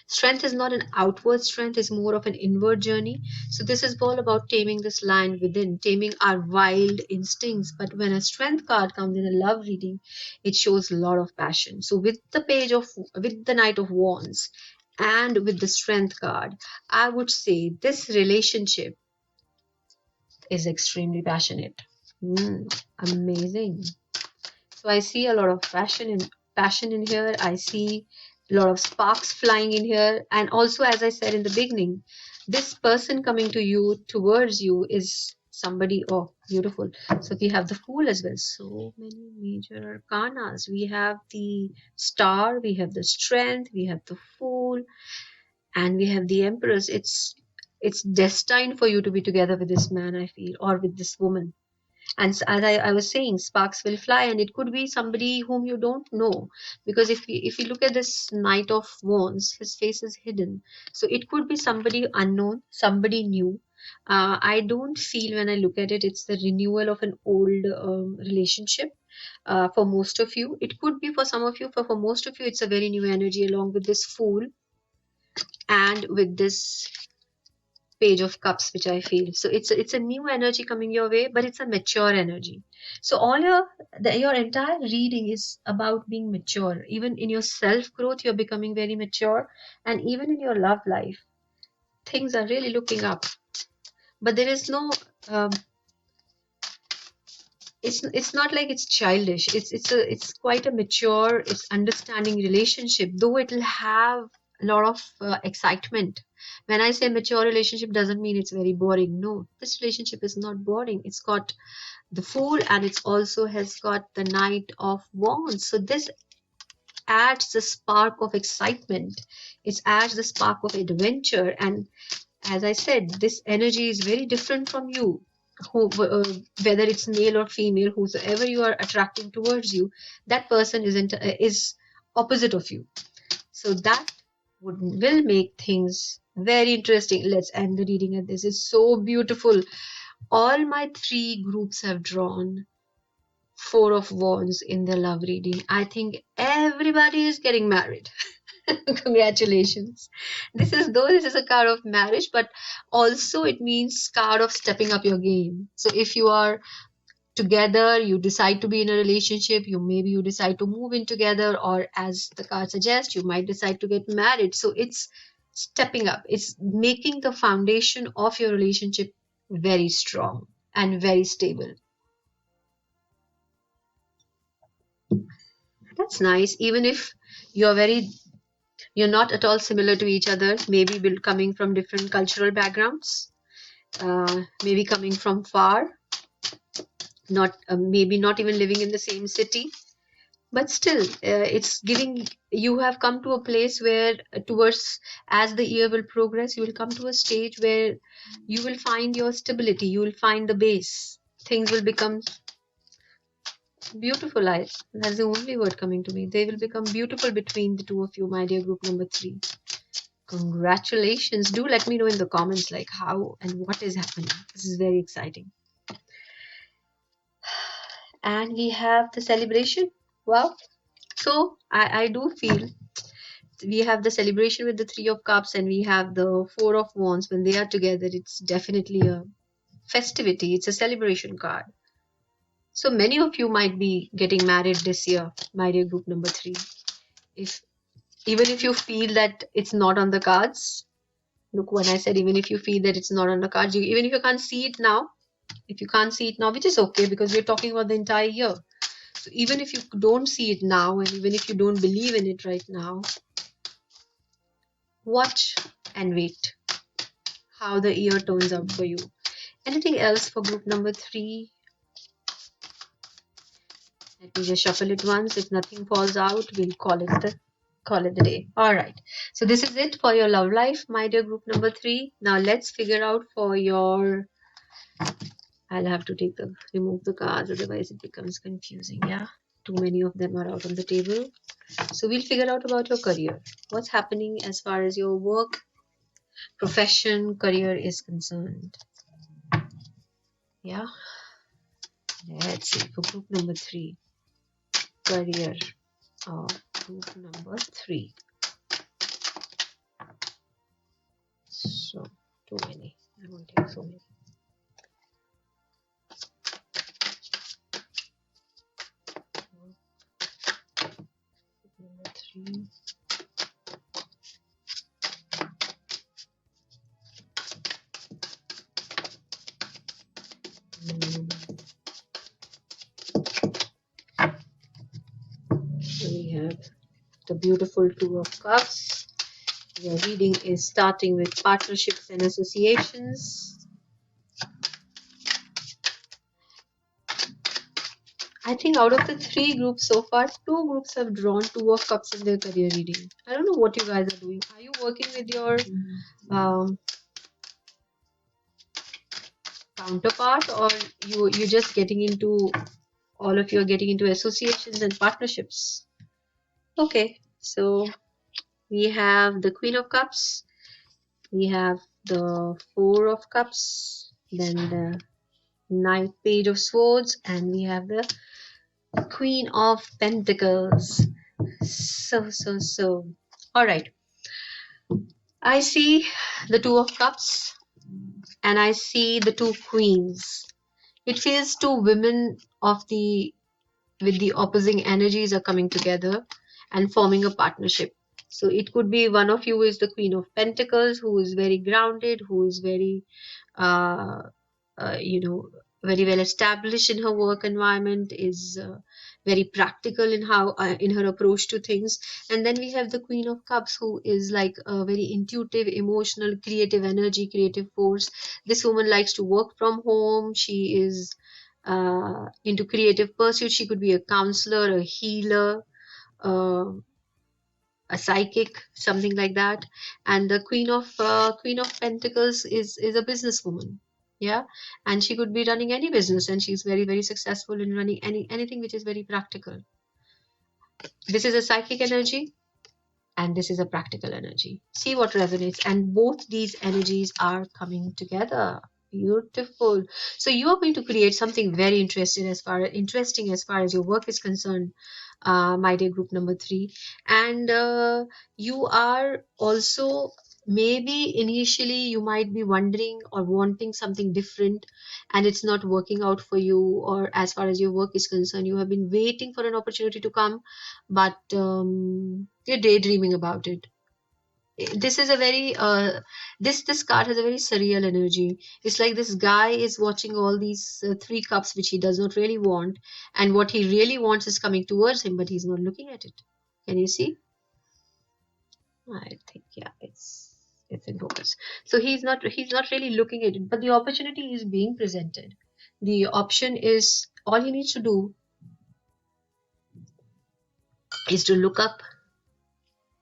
Strength is not an outward strength, it's more of an inward journey. So this is all about taming this lion within, taming our wild instincts. But when a strength card comes in a love reading, it shows a lot of passion. So with the Knight of Wands and with the Strength card, I would say this relationship is extremely passionate. Amazing. So I see a lot of passion in here. I see a lot of sparks flying in here. And also, as I said in the beginning, this person coming towards you is somebody, oh, beautiful. So we have the Fool as well. So many major arcanas. We have the Star, we have the Strength, we have the Fool, and we have the Empress. It's destined for you to be together with this man, I feel, or with this woman. And as I was saying, sparks will fly, and it could be somebody whom you don't know, because if you look at this Knight of Wands, his face is hidden. So it could be somebody unknown, somebody new. I don't feel, when I look at it, it's the renewal of an old relationship. For most of you, it could be for some of you, for most of you, it's a very new energy, along with this Fool and with this Page of Cups, which I feel. So it's a new energy coming your way, but it's a mature energy. So all your entire reading is about being mature. Even in your self growth, you're becoming very mature, and even in your love life, things are really looking up. But there is no it's not like it's childish. It's quite a mature, it's understanding relationship, though it'll have a lot of excitement. When I say mature relationship, doesn't mean it's very boring. No, this relationship is not boring. It's got the Fool, and it's also has got the Knight of Wands. So this adds the spark of excitement. It adds the spark of adventure. And as I said, this energy is very different from you. Whether it's male or female, whosoever you are attracting towards you, that person is opposite of you. So that will make things very interesting. Let's end the reading, and this is so beautiful. All my three groups have drawn Four of Wands in their love reading. I think everybody is getting married. Congratulations. This is a card of marriage, but also it means card of stepping up your game. So if you are together, you decide to be in a relationship, you decide to move in together, or as the card suggests, you might decide to get married. So it's stepping up. It's making the foundation of your relationship very strong and very stable. That's nice. Even if you're not at all similar to each other, maybe coming from different cultural backgrounds, maybe coming from far, not maybe not even living in the same city, but still, it's giving you have come to a place where towards as the year will progress, you will come to a stage where you will find your stability, you will find the base, things will become beautiful. That's the only word coming to me. They will become beautiful between the two of you, my dear group number 3. Congratulations. Do let me know in the comments like how and what is happening. This is very exciting. And we have the celebration. Wow. So I do feel we have the celebration with the 3 of Cups, and we have the 4 of Wands. When they are together, it's definitely a festivity. It's a celebration card. So many of you might be getting married this year, my dear group number 3. If even if you feel that it's not on the cards, look, when I said even if you feel that it's not on the cards, even if you can't see it now, which is okay because we're talking about the entire year. So even if you don't see it now, and even if you don't believe in it right now, watch and wait how the year turns out for you. Anything else for group number 3? Let me just shuffle it once. If nothing falls out, we'll call it the day. All right. So this is it for your love life, my dear group number 3. Now let's figure out for your. I'll have to remove the cards, otherwise it becomes confusing. Yeah, too many of them are out on the table. So we'll figure out about your career. What's happening as far as your work, profession, career is concerned. Yeah. Let's see for group number 3, career of group number 3. So too many. I won't take so many. Number 3. So we have the beautiful Two of Cups. Your reading is starting with partnerships and associations. I think out of the 3 groups so far, 2 groups have drawn Two of Cups in their career reading. I don't know what you guys are doing. Are you working with your counterpart, or you're just getting into, all of you are getting into associations and partnerships? Okay, so we have the Queen of Cups, we have the Four of Cups, then the Knight, Page of Swords, and we have the Queen of Pentacles. So all right, I see the Two of Cups and I see the 2 queens. It feels 2 women with the opposing energies are coming together and forming a partnership. So it could be one of you is the Queen of Pentacles, who is very grounded, who is very uh, you know, very well established in her work environment, is very practical in her approach to things. And then we have the Queen of Cups, who is like a very intuitive, emotional, creative energy, creative force. This woman likes to work from home. She is into creative pursuits. She could be a counselor, a healer, uh, a psychic, something like that. And the Queen of Pentacles is a businesswoman. Yeah, and she could be running any business, and she's very, very successful in running anything which is very practical. This is a psychic energy, and this is a practical energy. See what resonates, and both these energies are coming together. Beautiful. So you are going to create something very interesting as far as your work is concerned, my dear group number 3. And you are also, maybe initially you might be wondering or wanting something different, and it's not working out for you, or as far as your work is concerned, you have been waiting for an opportunity to come, but you're daydreaming about it. This is a very this card has a very surreal energy. It's like this guy is watching all these 3 cups which he does not really want, and what he really wants is coming towards him, but he's not looking at it. Can you see? I think, yeah, it's in focus. So he's not really looking at it, but the opportunity is being presented. The option is, all he needs to do is to look up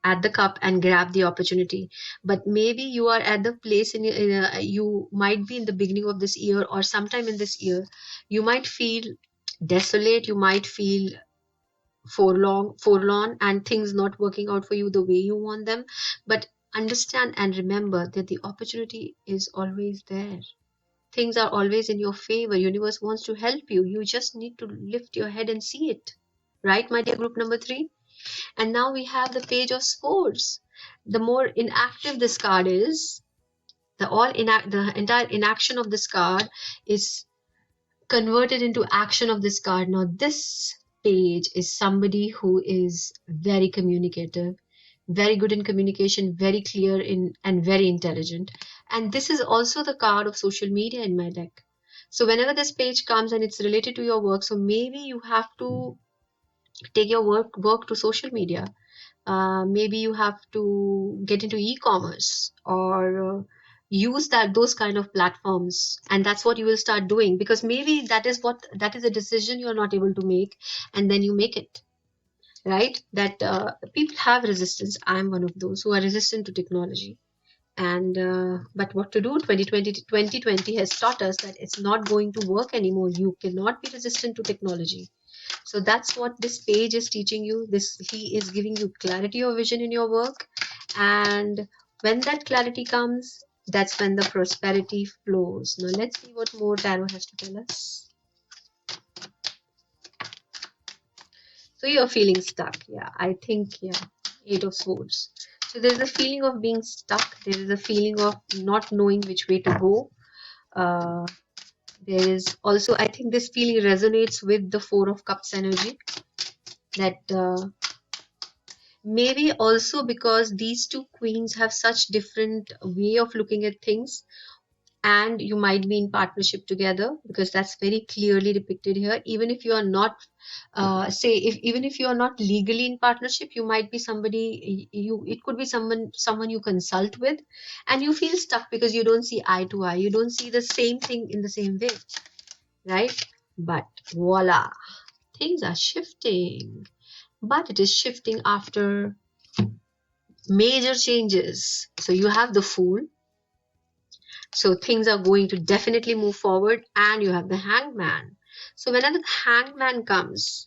at the cup and grab the opportunity. But maybe you are at the place you might be in the beginning of this year, or sometime in this year, you might feel desolate, you might feel forlorn, and things not working out for you the way you want them. But understand and remember that the opportunity is always there. Things are always in your favor. Universe wants to help you. You just need to lift your head and see it. Right, my dear group number 3? And now we have the Page of Swords. The more inactive this card is, the entire inaction of this card is convert it into action of this card. Now, this page is somebody who is very communicative, very good in communication, very clear in and very intelligent. And this is also the card of social media in my deck. So whenever this page comes and it's related to your work, so maybe you have to take your work to social media. Maybe you have to get into e-commerce or use those kind of platforms, and that's what you will start doing, because maybe that is a decision you're not able to make, and then you make it, right? That people have resistance. I'm one of those who are resistant to technology, and but what to do? 2020 has taught us that it's not going to work anymore. You cannot be resistant to technology. So that's what this page is teaching you. This He is giving you clarity of vision in your work, and when that clarity comes, that's when the prosperity flows. Now let's see what more tarot has to tell us. So you're feeling stuck. Yeah, I think, yeah. Eight of Swords. So there's a feeling of being stuck. There is a feeling of not knowing which way to go. Uh, there is also, I think this feeling resonates with the Four of Cups energy. That maybe also because these two queens have such different way of looking at things, and you might be in partnership together, because that's very clearly depicted here. Even if you are not even if you are not legally in partnership, you might be somebody, it could be someone you consult with, and you feel stuck because you don't see eye to eye, you don't see the same thing in the same way, right? But voila, things are shifting, but it is shifting after major changes. So you have the Fool, so things are going to definitely move forward, and you have the Hangman. So whenever the Hangman comes,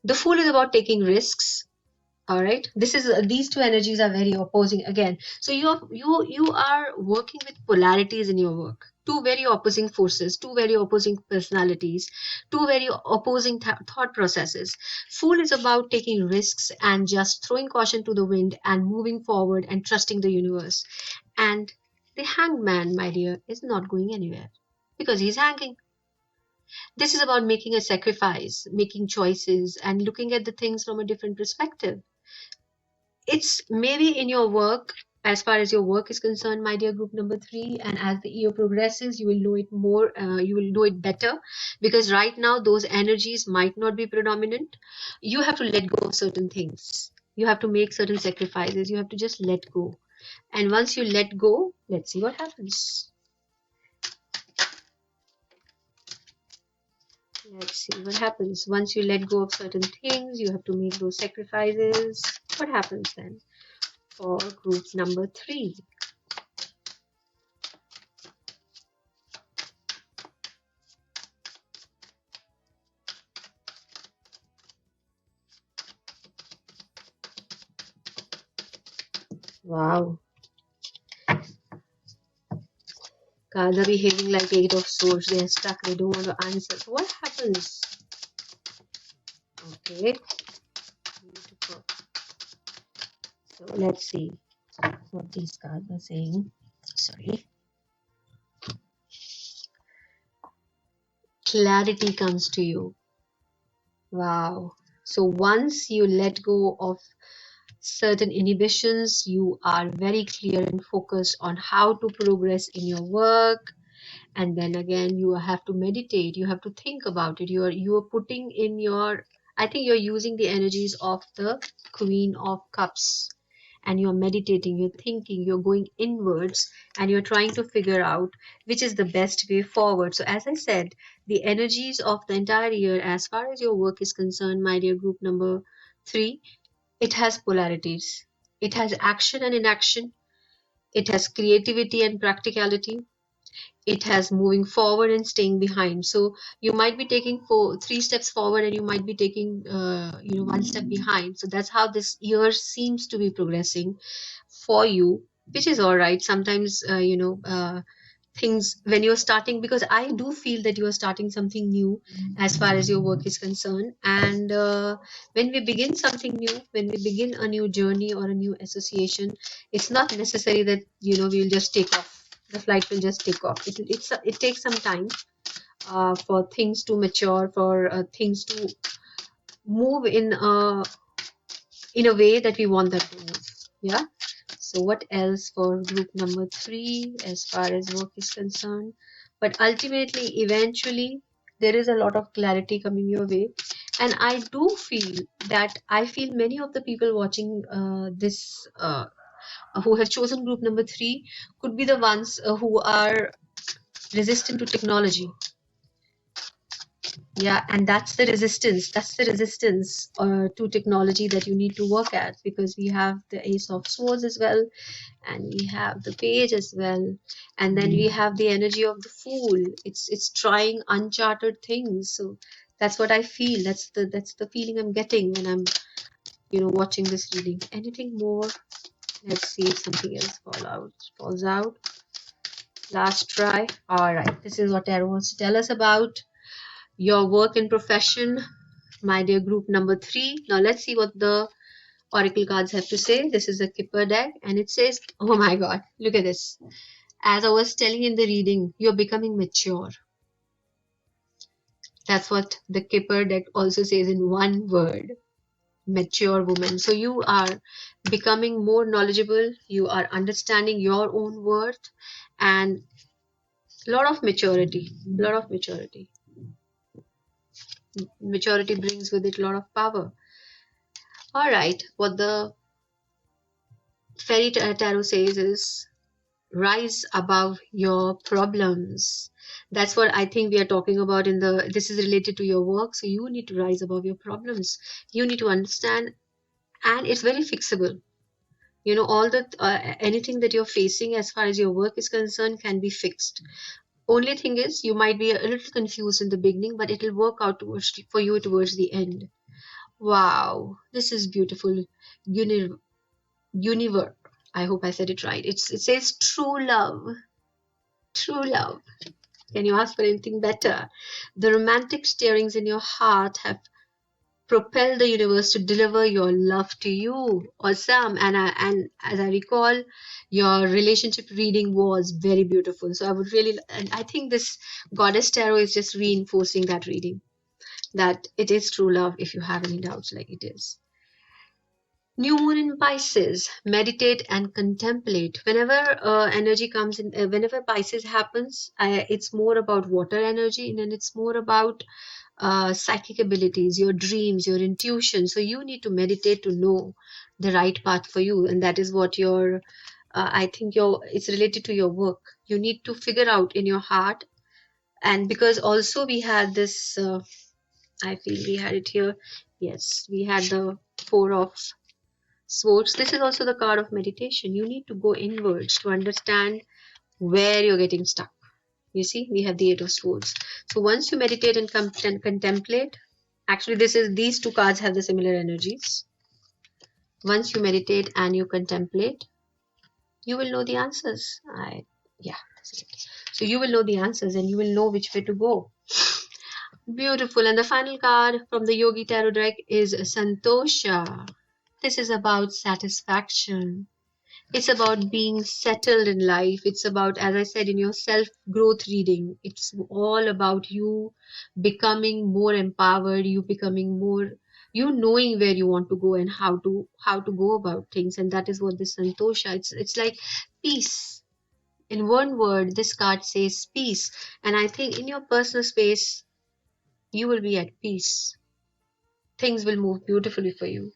the Fool is about taking risks. All right, this is these two energies are very opposing again. So you are working with polarities in your work, two very opposing forces, two very opposing personalities, two very opposing thought processes. Fool is about taking risks and just throwing caution to the wind and moving forward and trusting the universe. And the Hangman, my dear, is not going anywhere because he's hanging. This is about making a sacrifice, making choices, and looking at the things from a different perspective. It's maybe in your work, as far as your work is concerned, my dear group number 3, and as the year progresses, you will know it more, you will know it better, because right now those energies might not be predominant. You have to let go of certain things. You have to make certain sacrifices. You have to just let go. And once you let go, let's see what happens. Let's see what happens. Once you let go of certain things, you have to make those sacrifices. What happens then for group number 3? Wow. Cards are behaving like Eight of Swords. They're stuck. They don't want to answer. So what happens? Okay. Beautiful. So let's see what these cards are saying. Sorry. Clarity comes to you. Wow. So once you let go of certain inhibitions, you are very clear and focused on how to progress in your work. And then again, you have to meditate, you have to think about it. You are putting in your, I think you're using the energies of the Queen of Cups, and you're meditating, you're thinking, you're going inwards, and you're trying to figure out which is the best way forward. So as I said, the energies of the entire year, as far as your work is concerned, my dear group number 3, it has polarities. It has action and inaction. It has creativity and practicality. It has moving forward and staying behind. So you might be taking 3 steps forward, and you might be taking 1 step behind. So that's how this year seems to be progressing for you, which is all right. Sometimes things, when you're starting, because I do feel that you are starting something new as far as your work is concerned. And when we begin something new, when we begin a new journey or a new association, it's not necessary that we'll just take off, the flight will just take off. It takes some time. for things to mature, for things to move in a way that we want them to move. Yeah. So what else for group number 3 as far as work is concerned? But ultimately, eventually, there is a lot of clarity coming your way. And I do feel that I feel many of the people watching this who have chosen group number 3 could be the ones who are resistant to technology. Yeah, and that's the resistance to technology that you need to work at, because we have the Ace of Swords as well, and we have the Page as well, and then we have the energy of the Fool. It's trying uncharted things. So that's what I feel. That's the feeling I'm getting when I'm watching this reading. Anything more? Let's see if something else falls out. Last try. All right, this is what Tarot wants to tell us about your work and profession, my dear group number 3. Now let's see what the oracle cards have to say. This is a Kipper deck, and it says, oh my god, look at this. As I was telling in the reading, you're becoming mature. That's what the Kipper deck also says in one word: mature woman. So you are becoming more knowledgeable, you are understanding your own worth, and a lot of maturity. Maturity brings with it a lot of power. All right, what the fairy tarot says is, rise above your problems. That's what I think we are talking about in the, this is related to your work. So you need to rise above your problems. You need to understand, and it's very fixable. All the anything that you're facing as far as your work is concerned can be fixed. Only thing is, you might be a little confused in the beginning, but it'll work out for you towards the end. Wow, this is beautiful. Universe. I hope I said it right. It says true love. True love. Can you ask for anything better? The romantic stirrings in your heart have propelled the universe to deliver your love to you. Awesome. And as I recall, your relationship reading was very beautiful. So I would really, and I think this Goddess Tarot is just reinforcing that reading, that it is true love if you have any doubts, like it is. New moon in Pisces, meditate and contemplate. Whenever energy comes in, whenever Pisces happens, it's more about water energy, and then it's more about psychic abilities, your dreams, your intuition. So you need to meditate to know the right path for you, and that is what I think it's related to your work. You need to figure out in your heart, and because also we had this, I feel we had it here. Yes, we had the Four of Swords. This is also the card of meditation. You need to go inwards to understand where you're getting stuck. You see, we have the Eight of Swords. So once you meditate and contemplate, actually these two cards have the similar energies. Once you meditate and you contemplate, you will know the answers. Yeah. So you will know the answers, and you will know which way to go. Beautiful. And the final card from the Yogi Tarot deck is Santosha. This is about satisfaction. It's about being settled in life. It's about, as I said, in your self-growth reading, it's all about you becoming more empowered, you becoming more, you knowing where you want to go and how to go about things. And that is what this Santosha, it's like peace. In one word, this card says peace. And I think in your personal space, you will be at peace. Things will move beautifully for you.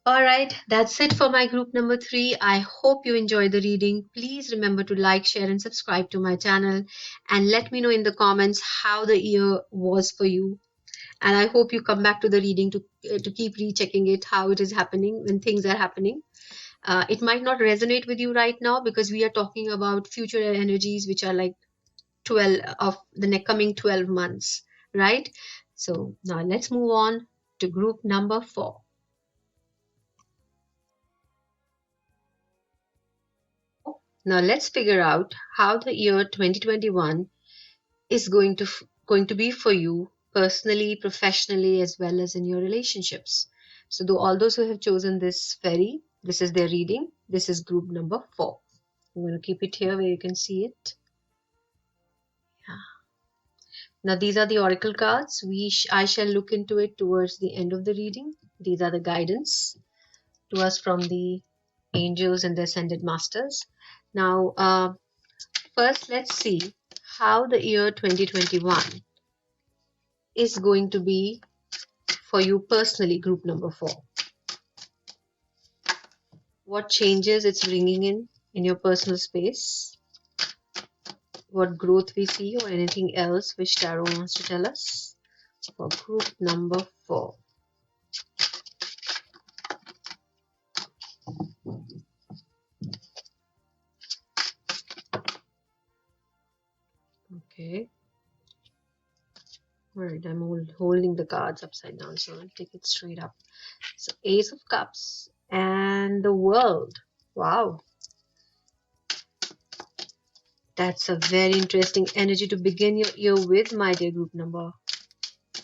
All right, that's it for my group number 3. I hope you enjoyed the reading. Please remember to like, share, and subscribe to my channel. And let me know in the comments how the year was for you. And I hope you come back to the reading to keep rechecking it, how it is happening when things are happening. It might not resonate with you right now because we are talking about future energies, which are like 12 of the coming 12 months, right? So now let's move on to group number 4. Now let's figure out how the year 2021 is going to be for you personally, professionally, as well as in your relationships. So all those who have chosen this fairy, this is their reading. This is group number 4. I'm going to keep it here where you can see it. Yeah. Now these are the oracle cards. I shall look into it towards the end of the reading. These are the guidance to us from the angels and the ascended masters. Now, first let's see how the year 2021 is going to be for you personally, group number 4. What changes it's bringing in your personal space, what growth we see, or anything else which tarot wants to tell us for group number 4. Okay. Alright, I'm holding the cards upside down, so I'll take it straight up. So Ace of Cups and the World. Wow. That's a very interesting energy to begin your year with, my dear group number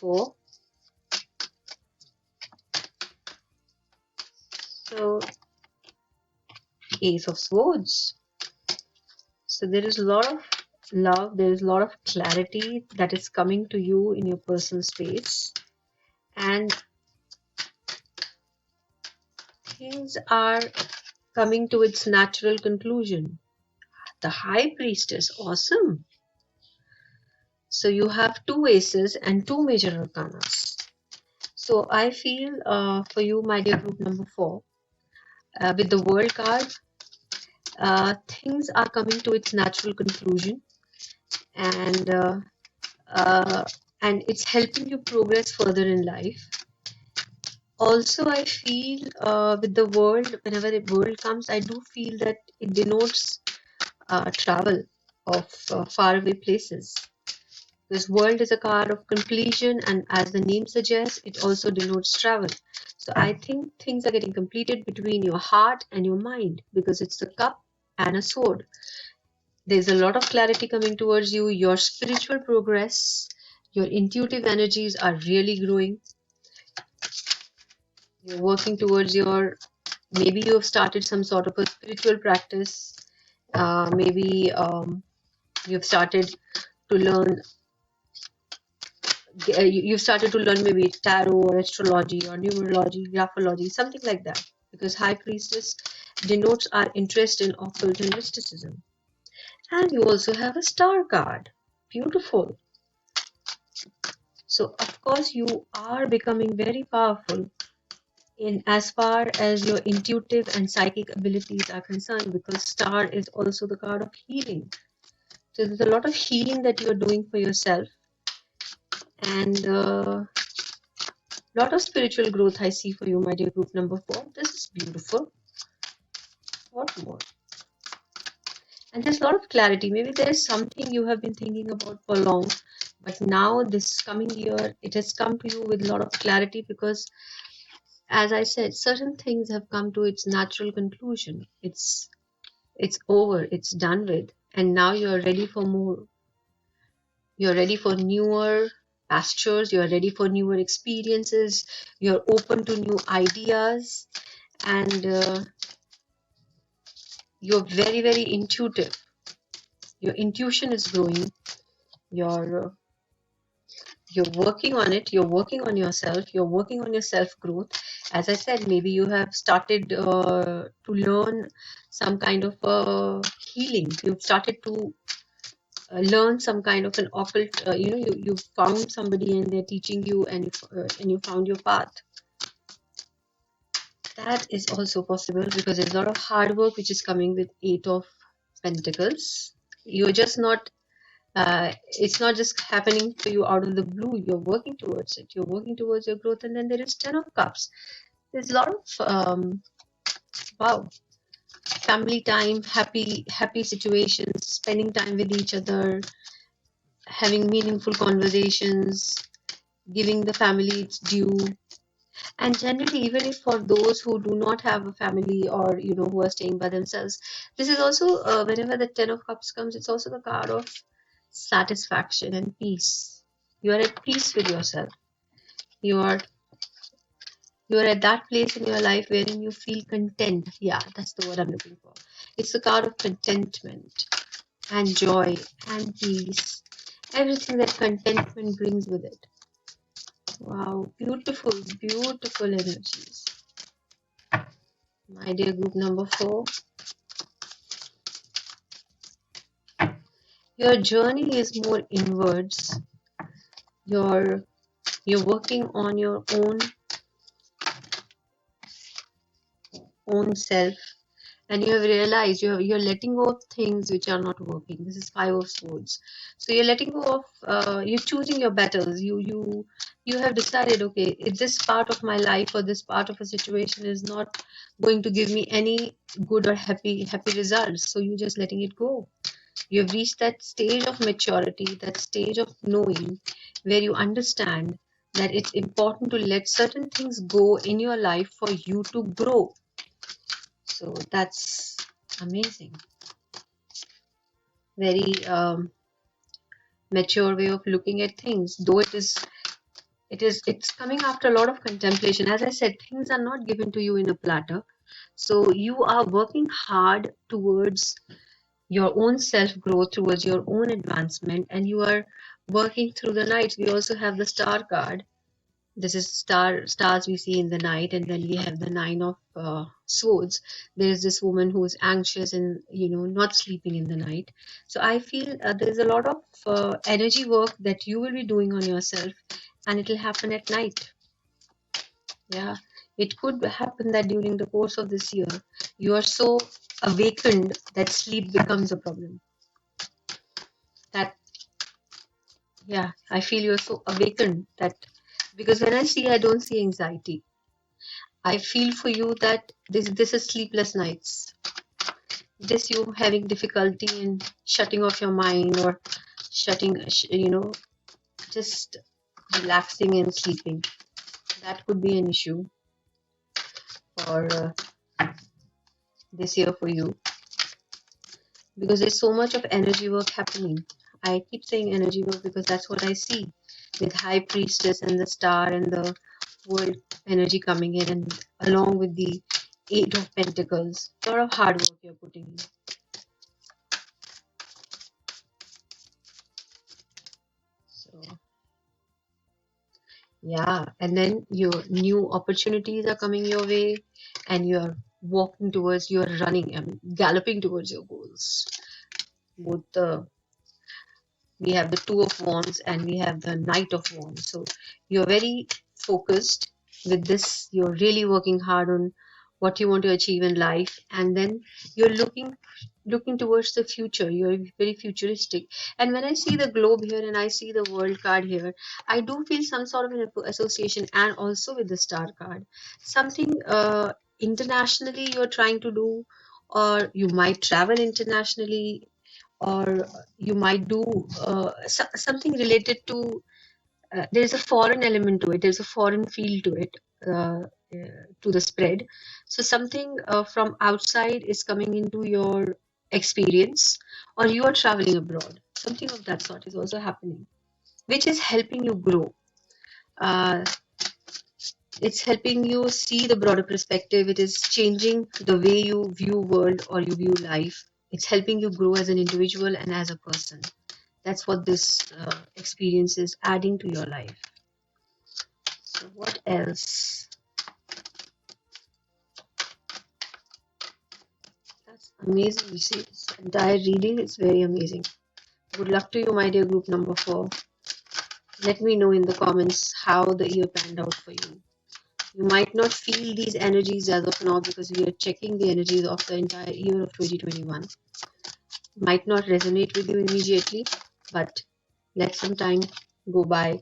4. So Ace of Swords. So there is a lot of love, there is a lot of clarity that is coming to you in your personal space, and things are coming to its natural conclusion. The High Priestess, awesome. So you have 2 aces and 2 major arcanas. So I feel for you, my dear group number 4, with the World card, things are coming to its natural conclusion, and it's helping you progress further in life. Also, I feel with the World, whenever the World comes, I do feel that it denotes travel of faraway places. This World is a card of completion, and as the name suggests, it also denotes travel. So I think things are getting completed between your heart and your mind, because it's a cup and a sword. There's a lot of clarity coming towards you. Your spiritual progress, your intuitive energies are really growing. You're working towards maybe you have started some sort of a spiritual practice. Maybe you've started to learn you've started to learn maybe tarot or astrology or numerology, graphology, something like that, because High Priestess denotes our interest in occult and mysticism. And you also have a Star card. Beautiful. So of course you are becoming very powerful in as far as your intuitive and psychic abilities are concerned, because Star is also the card of healing. So there's a lot of healing that you're doing for yourself, and lot of spiritual growth I see for you, my dear group number 4. This is beautiful. What more? And there's a lot of clarity. Maybe there is something you have been thinking about for long, but now this coming year, it has come to you with a lot of clarity, because as I said, certain things have come to its natural conclusion. It's over, it's done with, and now you're ready for more. You're ready for newer pastures, you're ready for newer experiences, you're open to new ideas, and you're very, very intuitive. Your intuition is growing. You're working on it. You're working on yourself. You're working on your self-growth. As I said, maybe you have started to learn some kind of healing. You've started to learn some kind of an occult, you found somebody and they're teaching you, and you found your path. That is also possible, because there's a lot of hard work which is coming with 8 of Pentacles. You're just not it's not just happening for you out of the blue. You're working towards it. You're working towards your growth. And then there is 10 of Cups. There's a lot of wow, family time, happy situations, spending time with each other, having meaningful conversations, giving the family its due. And generally, even if for those who do not have a family, or who are staying by themselves, this is also whenever the 10 of Cups comes, it's also the card of satisfaction and peace. You are at peace with yourself. You are at that place in your life wherein you feel content. Yeah, that's the word I'm looking for. It's the card of contentment and joy and peace everything that contentment brings with it. Wow, beautiful, beautiful energies. My dear group number 4, your journey is more inwards. You're you're working on your own self, and you have realized you're letting go of things which are not working. This is 5 of swords. So you're letting go of you're choosing your battles. You have decided, okay, if this part of my life or this part of a situation is not going to give me any good or happy results, so you're just letting it go. You have reached that stage of maturity, that stage of knowing, where you understand that it's important to let certain things go in your life for you to grow. So that's amazing. Very mature way of looking at things. Though it's coming after a lot of contemplation. As I said, things are not given to you in a platter. So you are working hard towards your own self growth, towards your own advancement, and you are working through the night. We also have the star card. This is stars we see in the night, and then we have the 9 of swords. There is this woman who is anxious and not sleeping in the night. So I feel there is a lot of energy work that you will be doing on yourself, and it will happen at night. Yeah, it could happen that during the course of this year you are so awakened that sleep becomes a problem. That Yeah, I feel you're so awakened that, because when I see, I don't see anxiety. I feel for you that this is sleepless nights. This you having difficulty in shutting off your mind, or just relaxing and sleeping. That could be an issue for this year for you, because there's so much of energy work happening. I keep saying energy work because that's what I see with High Priestess and the Star and the World energy coming in, and along with the 8 of Pentacles. A lot of hard work you're putting in. So yeah, and then your new opportunities are coming your way, and you're walking towards, you're running, galloping towards your goals. Both the We have the 2 of Wands and we have the Knight of Wands. So you're very focused with this. You're really working hard on what you want to achieve in life, and then you're looking towards the future. You're very futuristic. And when I see the globe here and I see the world card here, I do feel some sort of an association, and also with the star card. Something internationally you're trying to do, or you might travel internationally, or you might do something related to, there's a foreign element to it, there's a foreign feel to it, to the spread. So something from outside is coming into your experience, or you are traveling abroad. Something of that sort is also happening, which is helping you grow. uh, it's helping you see the broader perspective. It is changing the way you view world or you view life. It's helping you grow as an individual and as a person. That's what this experience is adding to your life. So what else? That's amazing. You see, this entire reading is very amazing. Good luck to you, my dear group number 4. Let me know in the comments how the year panned out for you. You might not feel these energies as of now, because we are checking the energies of the entire year of 2021. Might not resonate with you immediately, but let some time go by.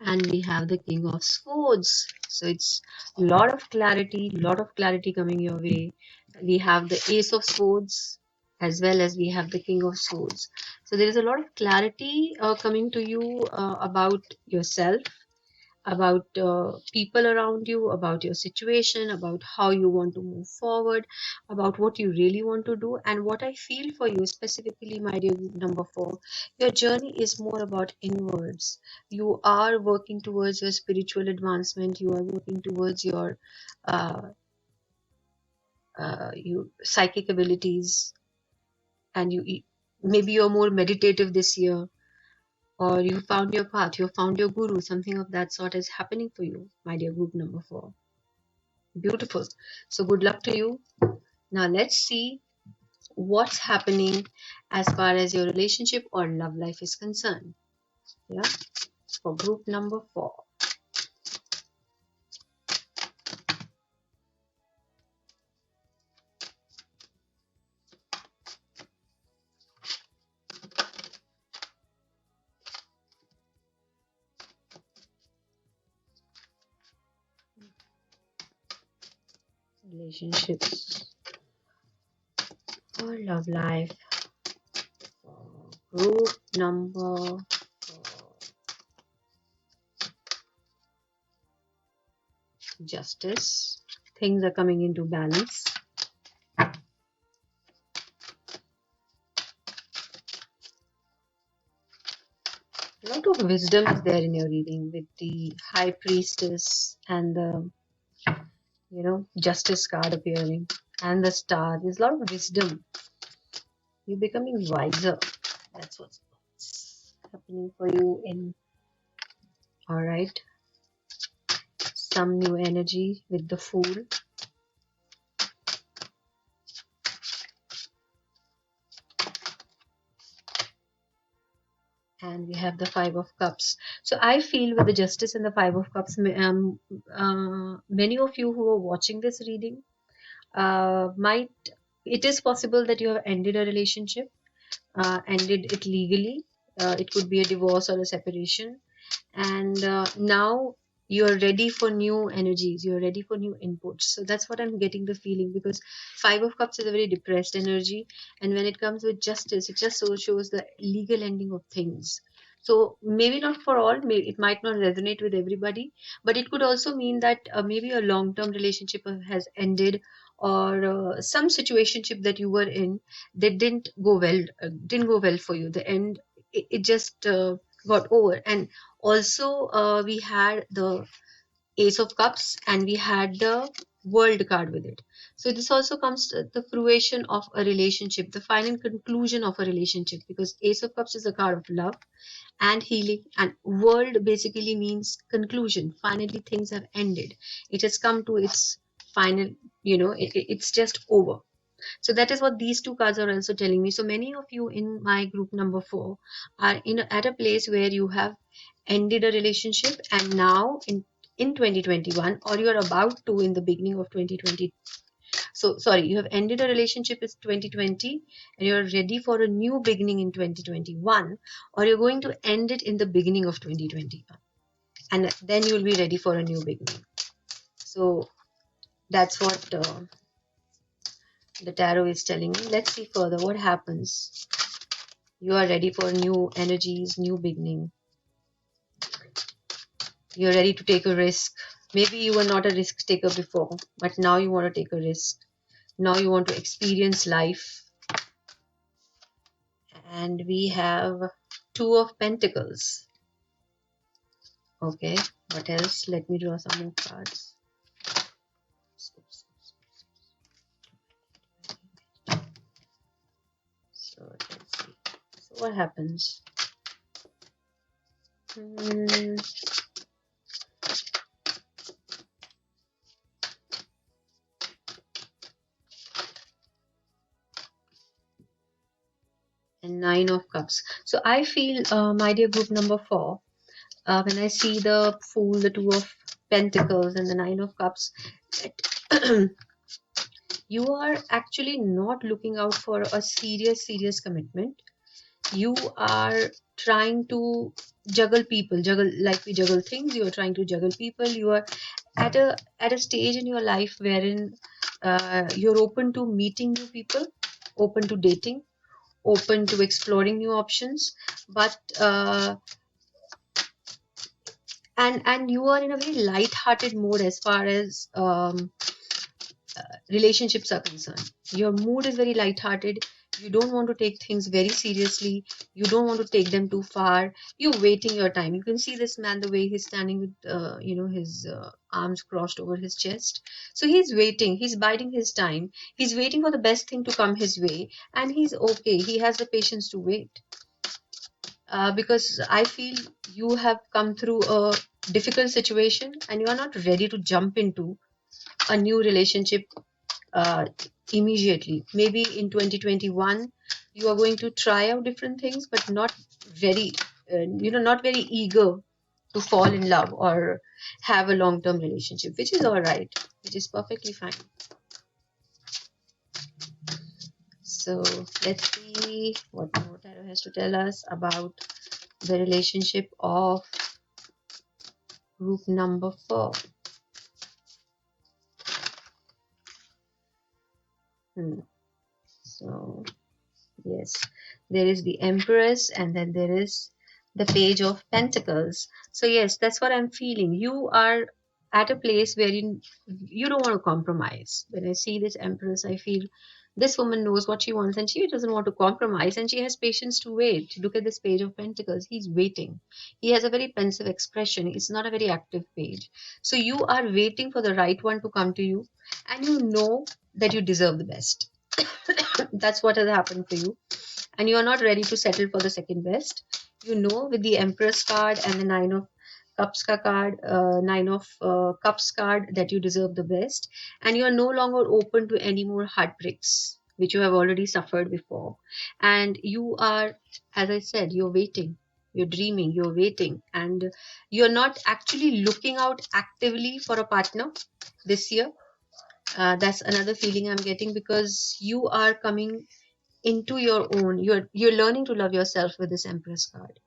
And we have the King of Swords. So it's a lot of clarity coming your way. We have the Ace of Swords, as well as we have the King of Swords. So there is a lot of clarity coming to you about yourself, about people around you, about your situation, about how you want to move forward, about what you really want to do. And what I feel for you specifically, my dear number 4, your journey is more about inwards. You are working towards your spiritual advancement. You are working towards your uh, psychic abilities, and maybe you're more meditative this year, or you found your path, you found your guru, something of that sort is happening for you, my dear group number 4. Beautiful. So good luck to you. Now let's see what's happening as far as your relationship or love life is concerned. Yeah, for group number 4. Relationships or love life for group number 4. Justice. Things are coming into balance. A lot of wisdom is there in your reading with the High Priestess and the, Justice card appearing and the Star. There's a lot of wisdom. You're becoming wiser. That's what's happening for you in, all right, some new energy with the Fool. And we have the Five of Cups. So I feel with the Justice and the Five of Cups, many of you who are watching this reading might, it is possible that you have ended a relationship, ended it legally. It could be a divorce or a separation. And now you're ready for new energies, you're ready for new inputs. So that's what I'm getting the feeling, because Five of Cups is a very depressed energy, and when it comes with Justice, it just so shows the legal ending of things. So maybe not for all, maybe it might not resonate with everybody, but it could also mean that maybe a long-term relationship has ended, or some situationship that you were in that didn't go well for you. The end, it just got over. And also we had the Ace of Cups and we had the World card with it. So this also comes to the fruition of a relationship, the final conclusion of a relationship, because Ace of Cups is a card of love and healing, and World basically means conclusion. Finally things have ended, it has come to its final, it's just over. So that is what these two cards are also telling me. So many of you in my group number 4 are at a place where you have ended a relationship, and now in 2021, or you are about to in the beginning of 2020. So sorry, you have ended a relationship in 2020 and you're ready for a new beginning in 2021, or you're going to end it in the beginning of 2021, and then you'll be ready for a new beginning. So that's what the tarot is telling me. Let's see further what happens. You are ready for new energies, new beginning. You're ready to take a risk. Maybe you were not a risk taker before, but now you want to take a risk. Now you want to experience life. And we have Two of Pentacles. Okay, what else? Let me draw some more cards. So let's see. So what happens? And Nine of Cups. So I feel, my dear group number 4, when I see the Fool, the Two of Pentacles, and the Nine of Cups, you are actually not looking out for a serious commitment. You are trying to juggle people, like we juggle things. You are trying to juggle people. You are at a stage in your life wherein you're open to meeting new people, open to dating, open to exploring new options, but and you are in a very light-hearted mode as far as relationships are concerned. Your mood is very light-hearted. You don't want to take things very seriously. You don't want to take them too far. You're waiting your time. You can see this man, the way he's standing with his arms crossed over his chest. So he's waiting, he's biding his time, he's waiting for the best thing to come his way, and he's okay, he has the patience to wait. because I feel you have come through a difficult situation and you are not ready to jump into a new relationship uh, immediately. Maybe in 2021, you are going to try out different things, but not very, not very eager to fall in love or have a long-term relationship, which is all right, which is perfectly fine. So let's see what more tarot has to tell us about the relationship of group number 4. So yes, there is the Empress and then there is the Page of Pentacles. So yes, that's what I'm feeling. You are at a place wherein you don't want to compromise. When I see this Empress, I feel this woman knows what she wants and she doesn't want to compromise and she has patience to wait. Look at this Page of Pentacles. He's waiting. He has a very pensive expression. It's not a very active page. So you are waiting for the right one to come to you and you know that you deserve the best. That's what has happened for you, and you are not ready to settle for the second best. You know, with the Empress card and the Nine of Cups card, that you deserve the best, and you are no longer open to any more heartbreaks which you have already suffered before. And you are, as I said, you're waiting, you're dreaming, you're waiting, and you're not actually looking out actively for a partner this year. That's another feeling I'm getting, because you are coming into your own. You're learning to love yourself with this Empress card.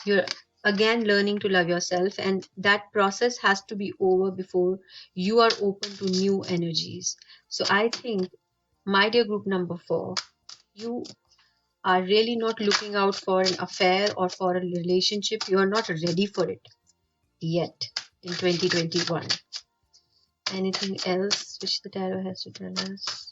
You're again learning to love yourself, and that process has to be over before you are open to new energies. So I think, my dear group number 4, you are really not looking out for an affair or for a relationship. You are not ready for it yet in 2021. Anything else which the tarot has to tell us?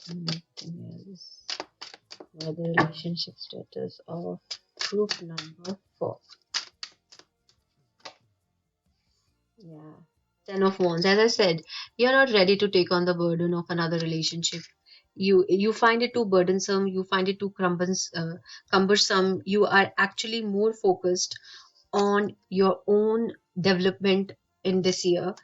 Anything else? The relationship status of group number 4. Yeah. 10 of Wands. As I said, you're not ready to take on the burden of another relationship. You find it too burdensome. You find it too cumbersome. You are actually more focused on your own development in this year,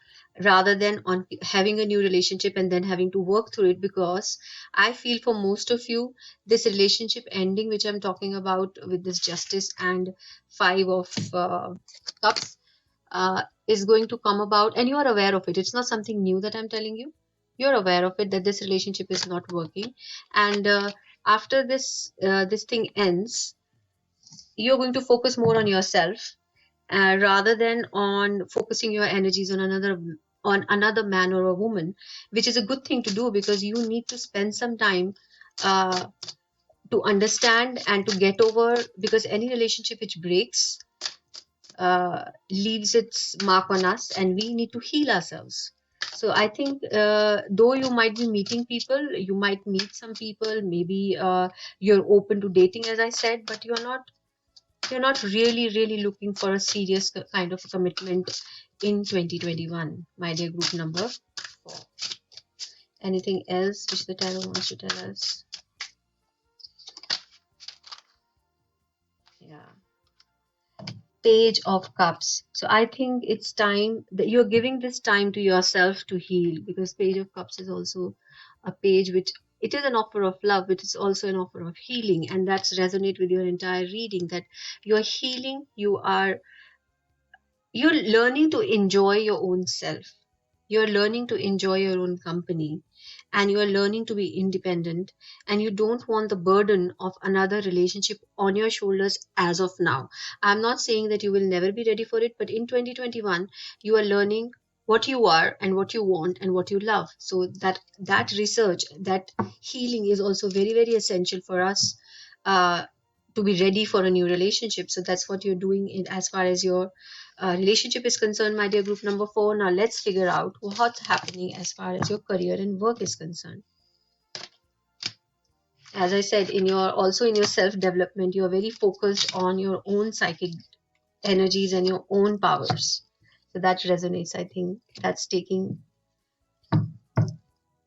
rather than on having a new relationship and then having to work through it. Because I feel for most of you, this relationship ending which I'm talking about with this Justice and Five of Cups is going to come about, and you are aware of it. It's not something new that I'm telling you. You're aware of it, that this relationship is not working, and after this thing ends, you're going to focus more on yourself, rather than on focusing your energies on another man or a woman, which is a good thing to do, because you need to spend some time uh, to understand and to get over, because any relationship which breaks leaves its mark on us, and we need to heal ourselves. So I think, though you might be meeting people, you might meet some people, maybe you're open to dating, as I said, but you're not really looking for a serious kind of commitment in 2021, my dear group number 4. Anything else which the tarot wants to tell us? Yeah. Page of Cups. So I think it's time that you're giving this time to yourself to heal, because Page of Cups is also a page which, it is an offer of love, but it's also an offer of healing, and that's resonate with your entire reading, that you're healing, you're learning to enjoy your own self. You're learning to enjoy your own company, and you're learning to be independent, and you don't want the burden of another relationship on your shoulders as of now. I'm not saying that you will never be ready for it, but in 2021, you are learning what you are and what you want and what you love. So that research, that healing is also very essential for us to be ready for a new relationship. So that's what you're doing in as far as your relationship is concerned, my dear group number 4. Now let's figure out what's happening as far as your career and work is concerned. As I said, in your self development, you're very focused on your own psychic energies and your own powers. So that resonates. I think that's taking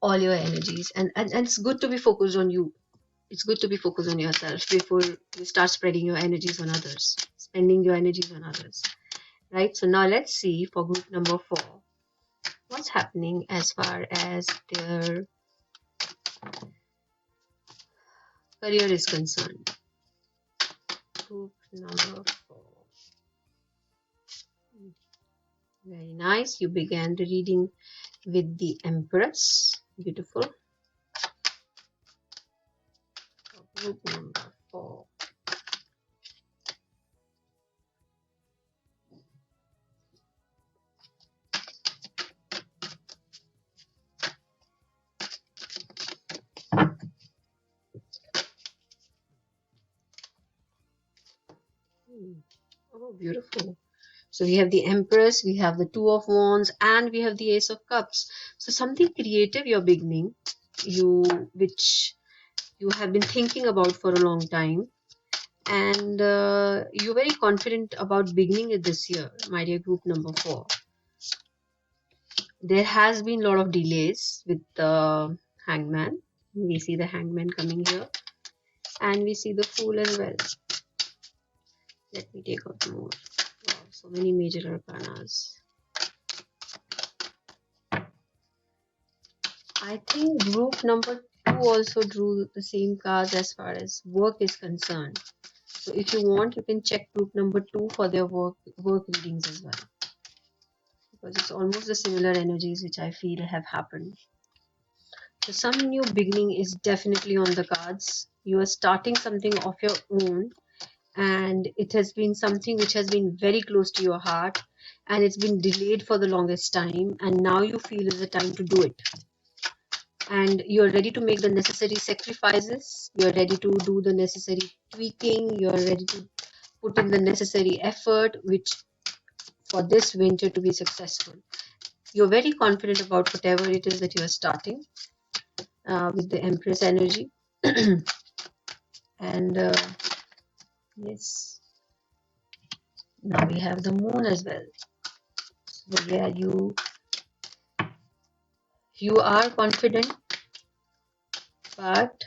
all your energies, and it's good to be focused on you. It's good to be focused on yourself before you start spreading your energies on others, spending your energies on others, right? So now let's see for group number 4 what's happening as far as their career is concerned. Group number 4. Very nice. You began the reading with the Empress. Beautiful. Group number 4. Oh, beautiful. So we have the Empress, we have the Two of Wands, and we have the Ace of Cups. So something creative you're beginning, which you have been thinking about for a long time, and you're very confident about beginning it this year, my dear group number 4. There has been a lot of delays with the Hangman. We see the Hangman coming here, and we see the Fool as well. Let me take out more. Wow, so many major arcanas. I think group number 2 also drew the same cards as far as work is concerned. So if you want, you can check group number 2 for their work readings as well, because it's almost the similar energies which I feel have happened. So some new beginning is definitely on the cards. You are starting something of your own, and it has been something which has been very close to your heart, and it's been delayed for the longest time, and now you feel is the time to do it. And you're ready to make the necessary sacrifices, you're ready to do the necessary tweaking, you're ready to put in the necessary effort which for this venture to be successful. You're very confident about whatever it is that you are starting with the Empress energy. And yes, now we have the Moon as well. So yeah, you are confident, but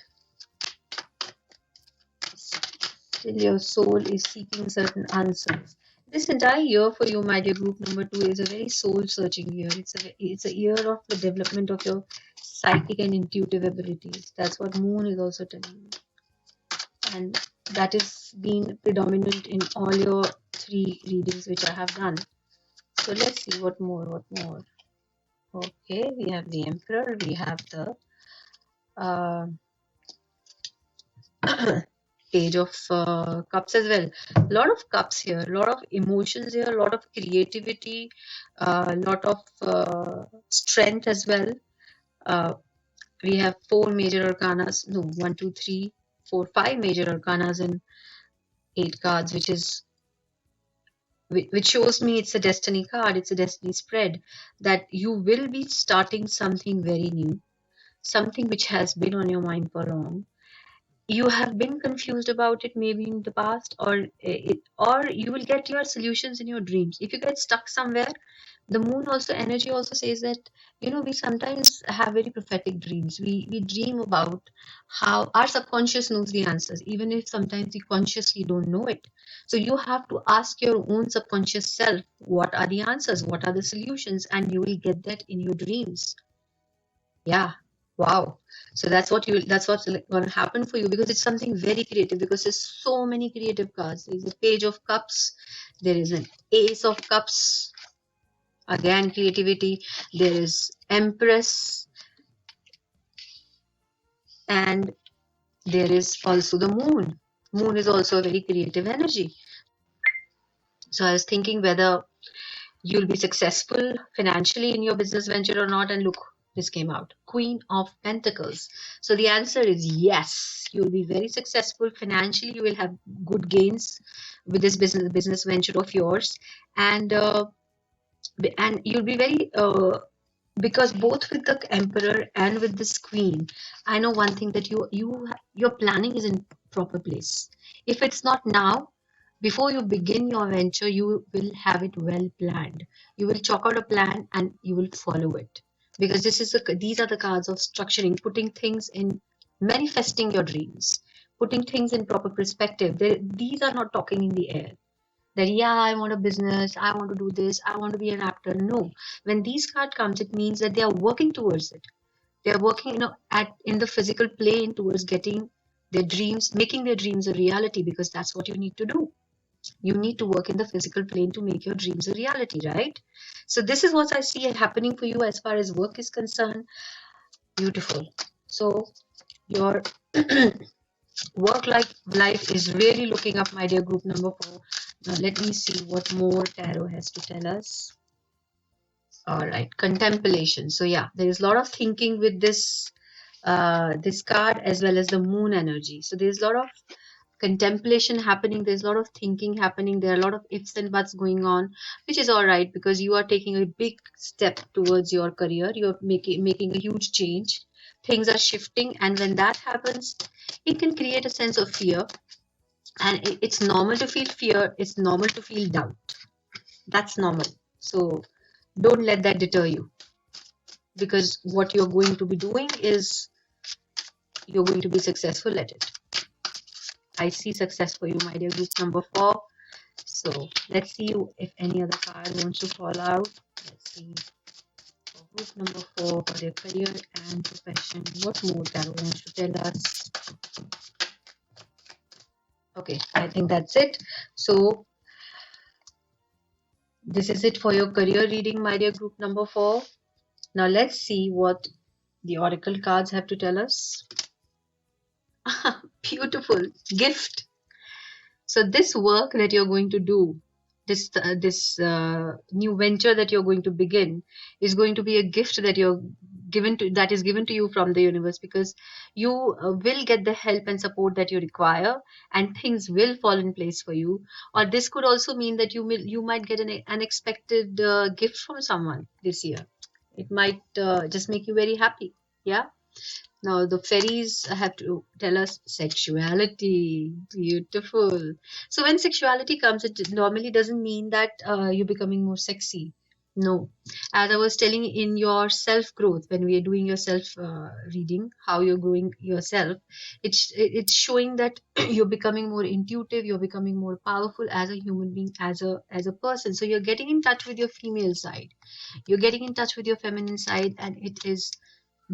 still your soul is seeking certain answers. This entire year for you, my dear group number 2, is a very soul-searching year. It's a year of the development of your psychic and intuitive abilities. That's what Moon is also telling me. And that is being predominant in all your 3 readings which I have done. So let's see what more. Okay, we have the Emperor, we have the Page of Cups as well. A lot of cups here, a lot of emotions here, a lot of creativity, a lot of strength as well. We have 4 major arcanas, no, 1, 2, 3, 4, 5 major arcanas and 8 cards, which shows me it's a destiny card, it's a destiny spread, that you will be starting something very new, something which has been on your mind for long. You have been confused about it maybe in the past, or you will get your solutions in your dreams. If you get stuck somewhere, the Moon also energy also says that we sometimes have very prophetic dreams. We dream about how our subconscious knows the answers, even if sometimes we consciously don't know it. So you have to ask your own subconscious self, what are the answers, what are the solutions, and you will get that in your dreams. Yeah. Wow. So that's what's going to happen for you, because it's something very creative, because there's so many creative cards. There's a Page of Cups, there is an Ace of Cups, again creativity, there is Empress, and there is also the Moon. Moon is also a very creative energy. So I was thinking whether you'll be successful financially in your business venture or not, and look, this came out, Queen of Pentacles. So the answer is yes, you'll be very successful financially. You will have good gains with this business venture of yours, and you'll be very because both with the Emperor and with this Queen, I know one thing, that your planning is in proper place. If it's not now, Before you begin your venture, you will have it well planned. You will chalk out a plan and you will follow it. Because these are the cards of structuring, putting things in, manifesting your dreams, putting things in proper perspective. These are not talking in the air. That, yeah, I want a business, I want to do this, I want to be an actor. No. When these card comes, it means that they are working towards it. They are working, in the physical plane towards getting their dreams, making their dreams a reality, because that's what you need to do. You need to work in the physical plane to make your dreams a reality, right? So this is what I see happening for you as far as work is concerned. Beautiful. So your life is really looking up, my dear group number 4. Now let me see what more tarot has to tell us. All right, contemplation. So yeah, there is a lot of thinking with this card, as well as the moon energy. So there's a lot of contemplation happening, there's a lot of thinking happening, there are a lot of ifs and buts going on, which is all right, because you are taking a big step towards your career. You're making a huge change. Things are shifting, and when that happens, it can create a sense of fear. And it's normal to feel fear, it's normal to feel doubt. That's normal. So don't let that deter you, because what you're going to be doing is you're going to be successful at it. I see success for you, my dear group number 4. So let's see if any other card wants to fall out. Let's see for group number 4 for their career and profession. What more tarot wants to tell us? Okay, I think that's it. So this is it for your career reading, my dear group number 4. Now let's see what the oracle cards have to tell us. Beautiful gift. So this work that you're going to do, this new venture that you're going to begin, is going to be a gift that is given to you from the universe, because you will get the help and support that you require, and things will fall in place for you. Or this could also mean that you might get an unexpected gift from someone this year. It might just make you very happy. Yeah. Now the fairies have to tell us sexuality. Beautiful. So when sexuality comes, it normally doesn't mean that you're becoming more sexy. No. As I was telling, in your self growth, when we are doing your self reading, how you're growing yourself, it's showing that you're becoming more intuitive, you're becoming more powerful as a human being, as a person. So you're getting in touch with your female side, you're getting in touch with your feminine side, and it is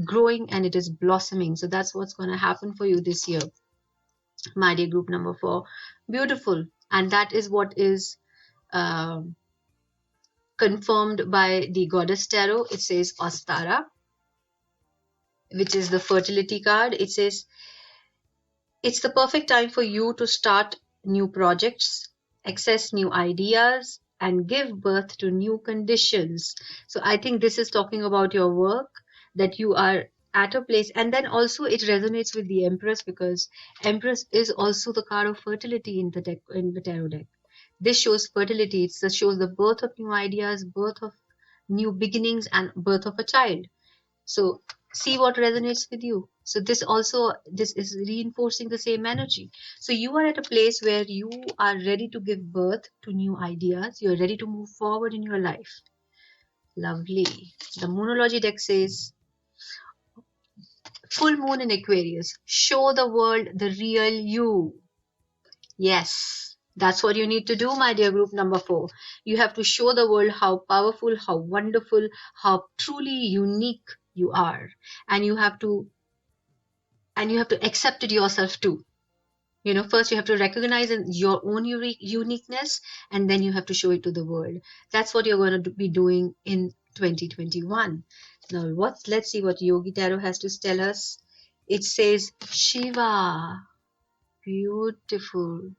growing and it is blossoming. So that's what's going to happen for you this year, my dear group number 4. Beautiful. And that is what is confirmed by the goddess tarot. It says Ostara, which is the fertility card. It says it's the perfect time for you to start new projects, access new ideas, and give birth to new conditions. So I think this is talking about your work, that you are at a place. And then also it resonates with the Empress, because Empress is also the card of fertility in the deck, in the tarot deck. This shows fertility. It shows the birth of new ideas, birth of new beginnings, and birth of a child. So see what resonates with you. So this is reinforcing the same energy. So you are at a place where you are ready to give birth to new ideas. You're ready to move forward in your life. Lovely. The Moonology deck says, full moon in Aquarius. Show the world the real you. Yes, that's what you need to do, my dear group number 4. You have to show the world how powerful, how wonderful, how truly unique you are. And you have to accept it yourself too. First you have to recognize your own uniqueness, and then you have to show it to the world. That's what you're going to be doing in 2021. Now let's see what Yogi Tarot has to tell us. It says Shiva. Beautiful.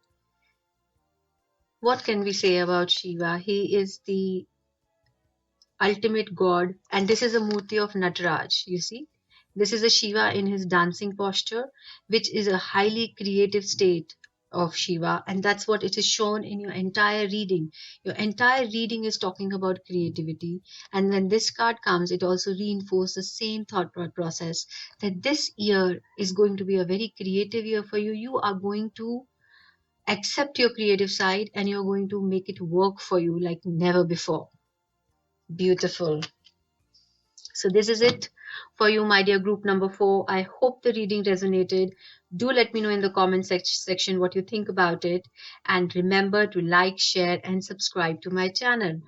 What can we say about Shiva? He is the ultimate god, and this is a murti of Nataraj. You see, this is a Shiva in his dancing posture, which is a highly creative state of Shiva, and that's what it is shown in your entire reading. Your entire reading is talking about creativity, and when this card comes, it also reinforces the same thought process, that this year is going to be a very creative year for you. You are going to Accept your creative side and you're going to make it work for you like never before. Beautiful. So this is it for you, my dear group number 4. I hope the reading resonated. Do let me know in the comment section what you think about it. And remember to like, share, and subscribe to my channel.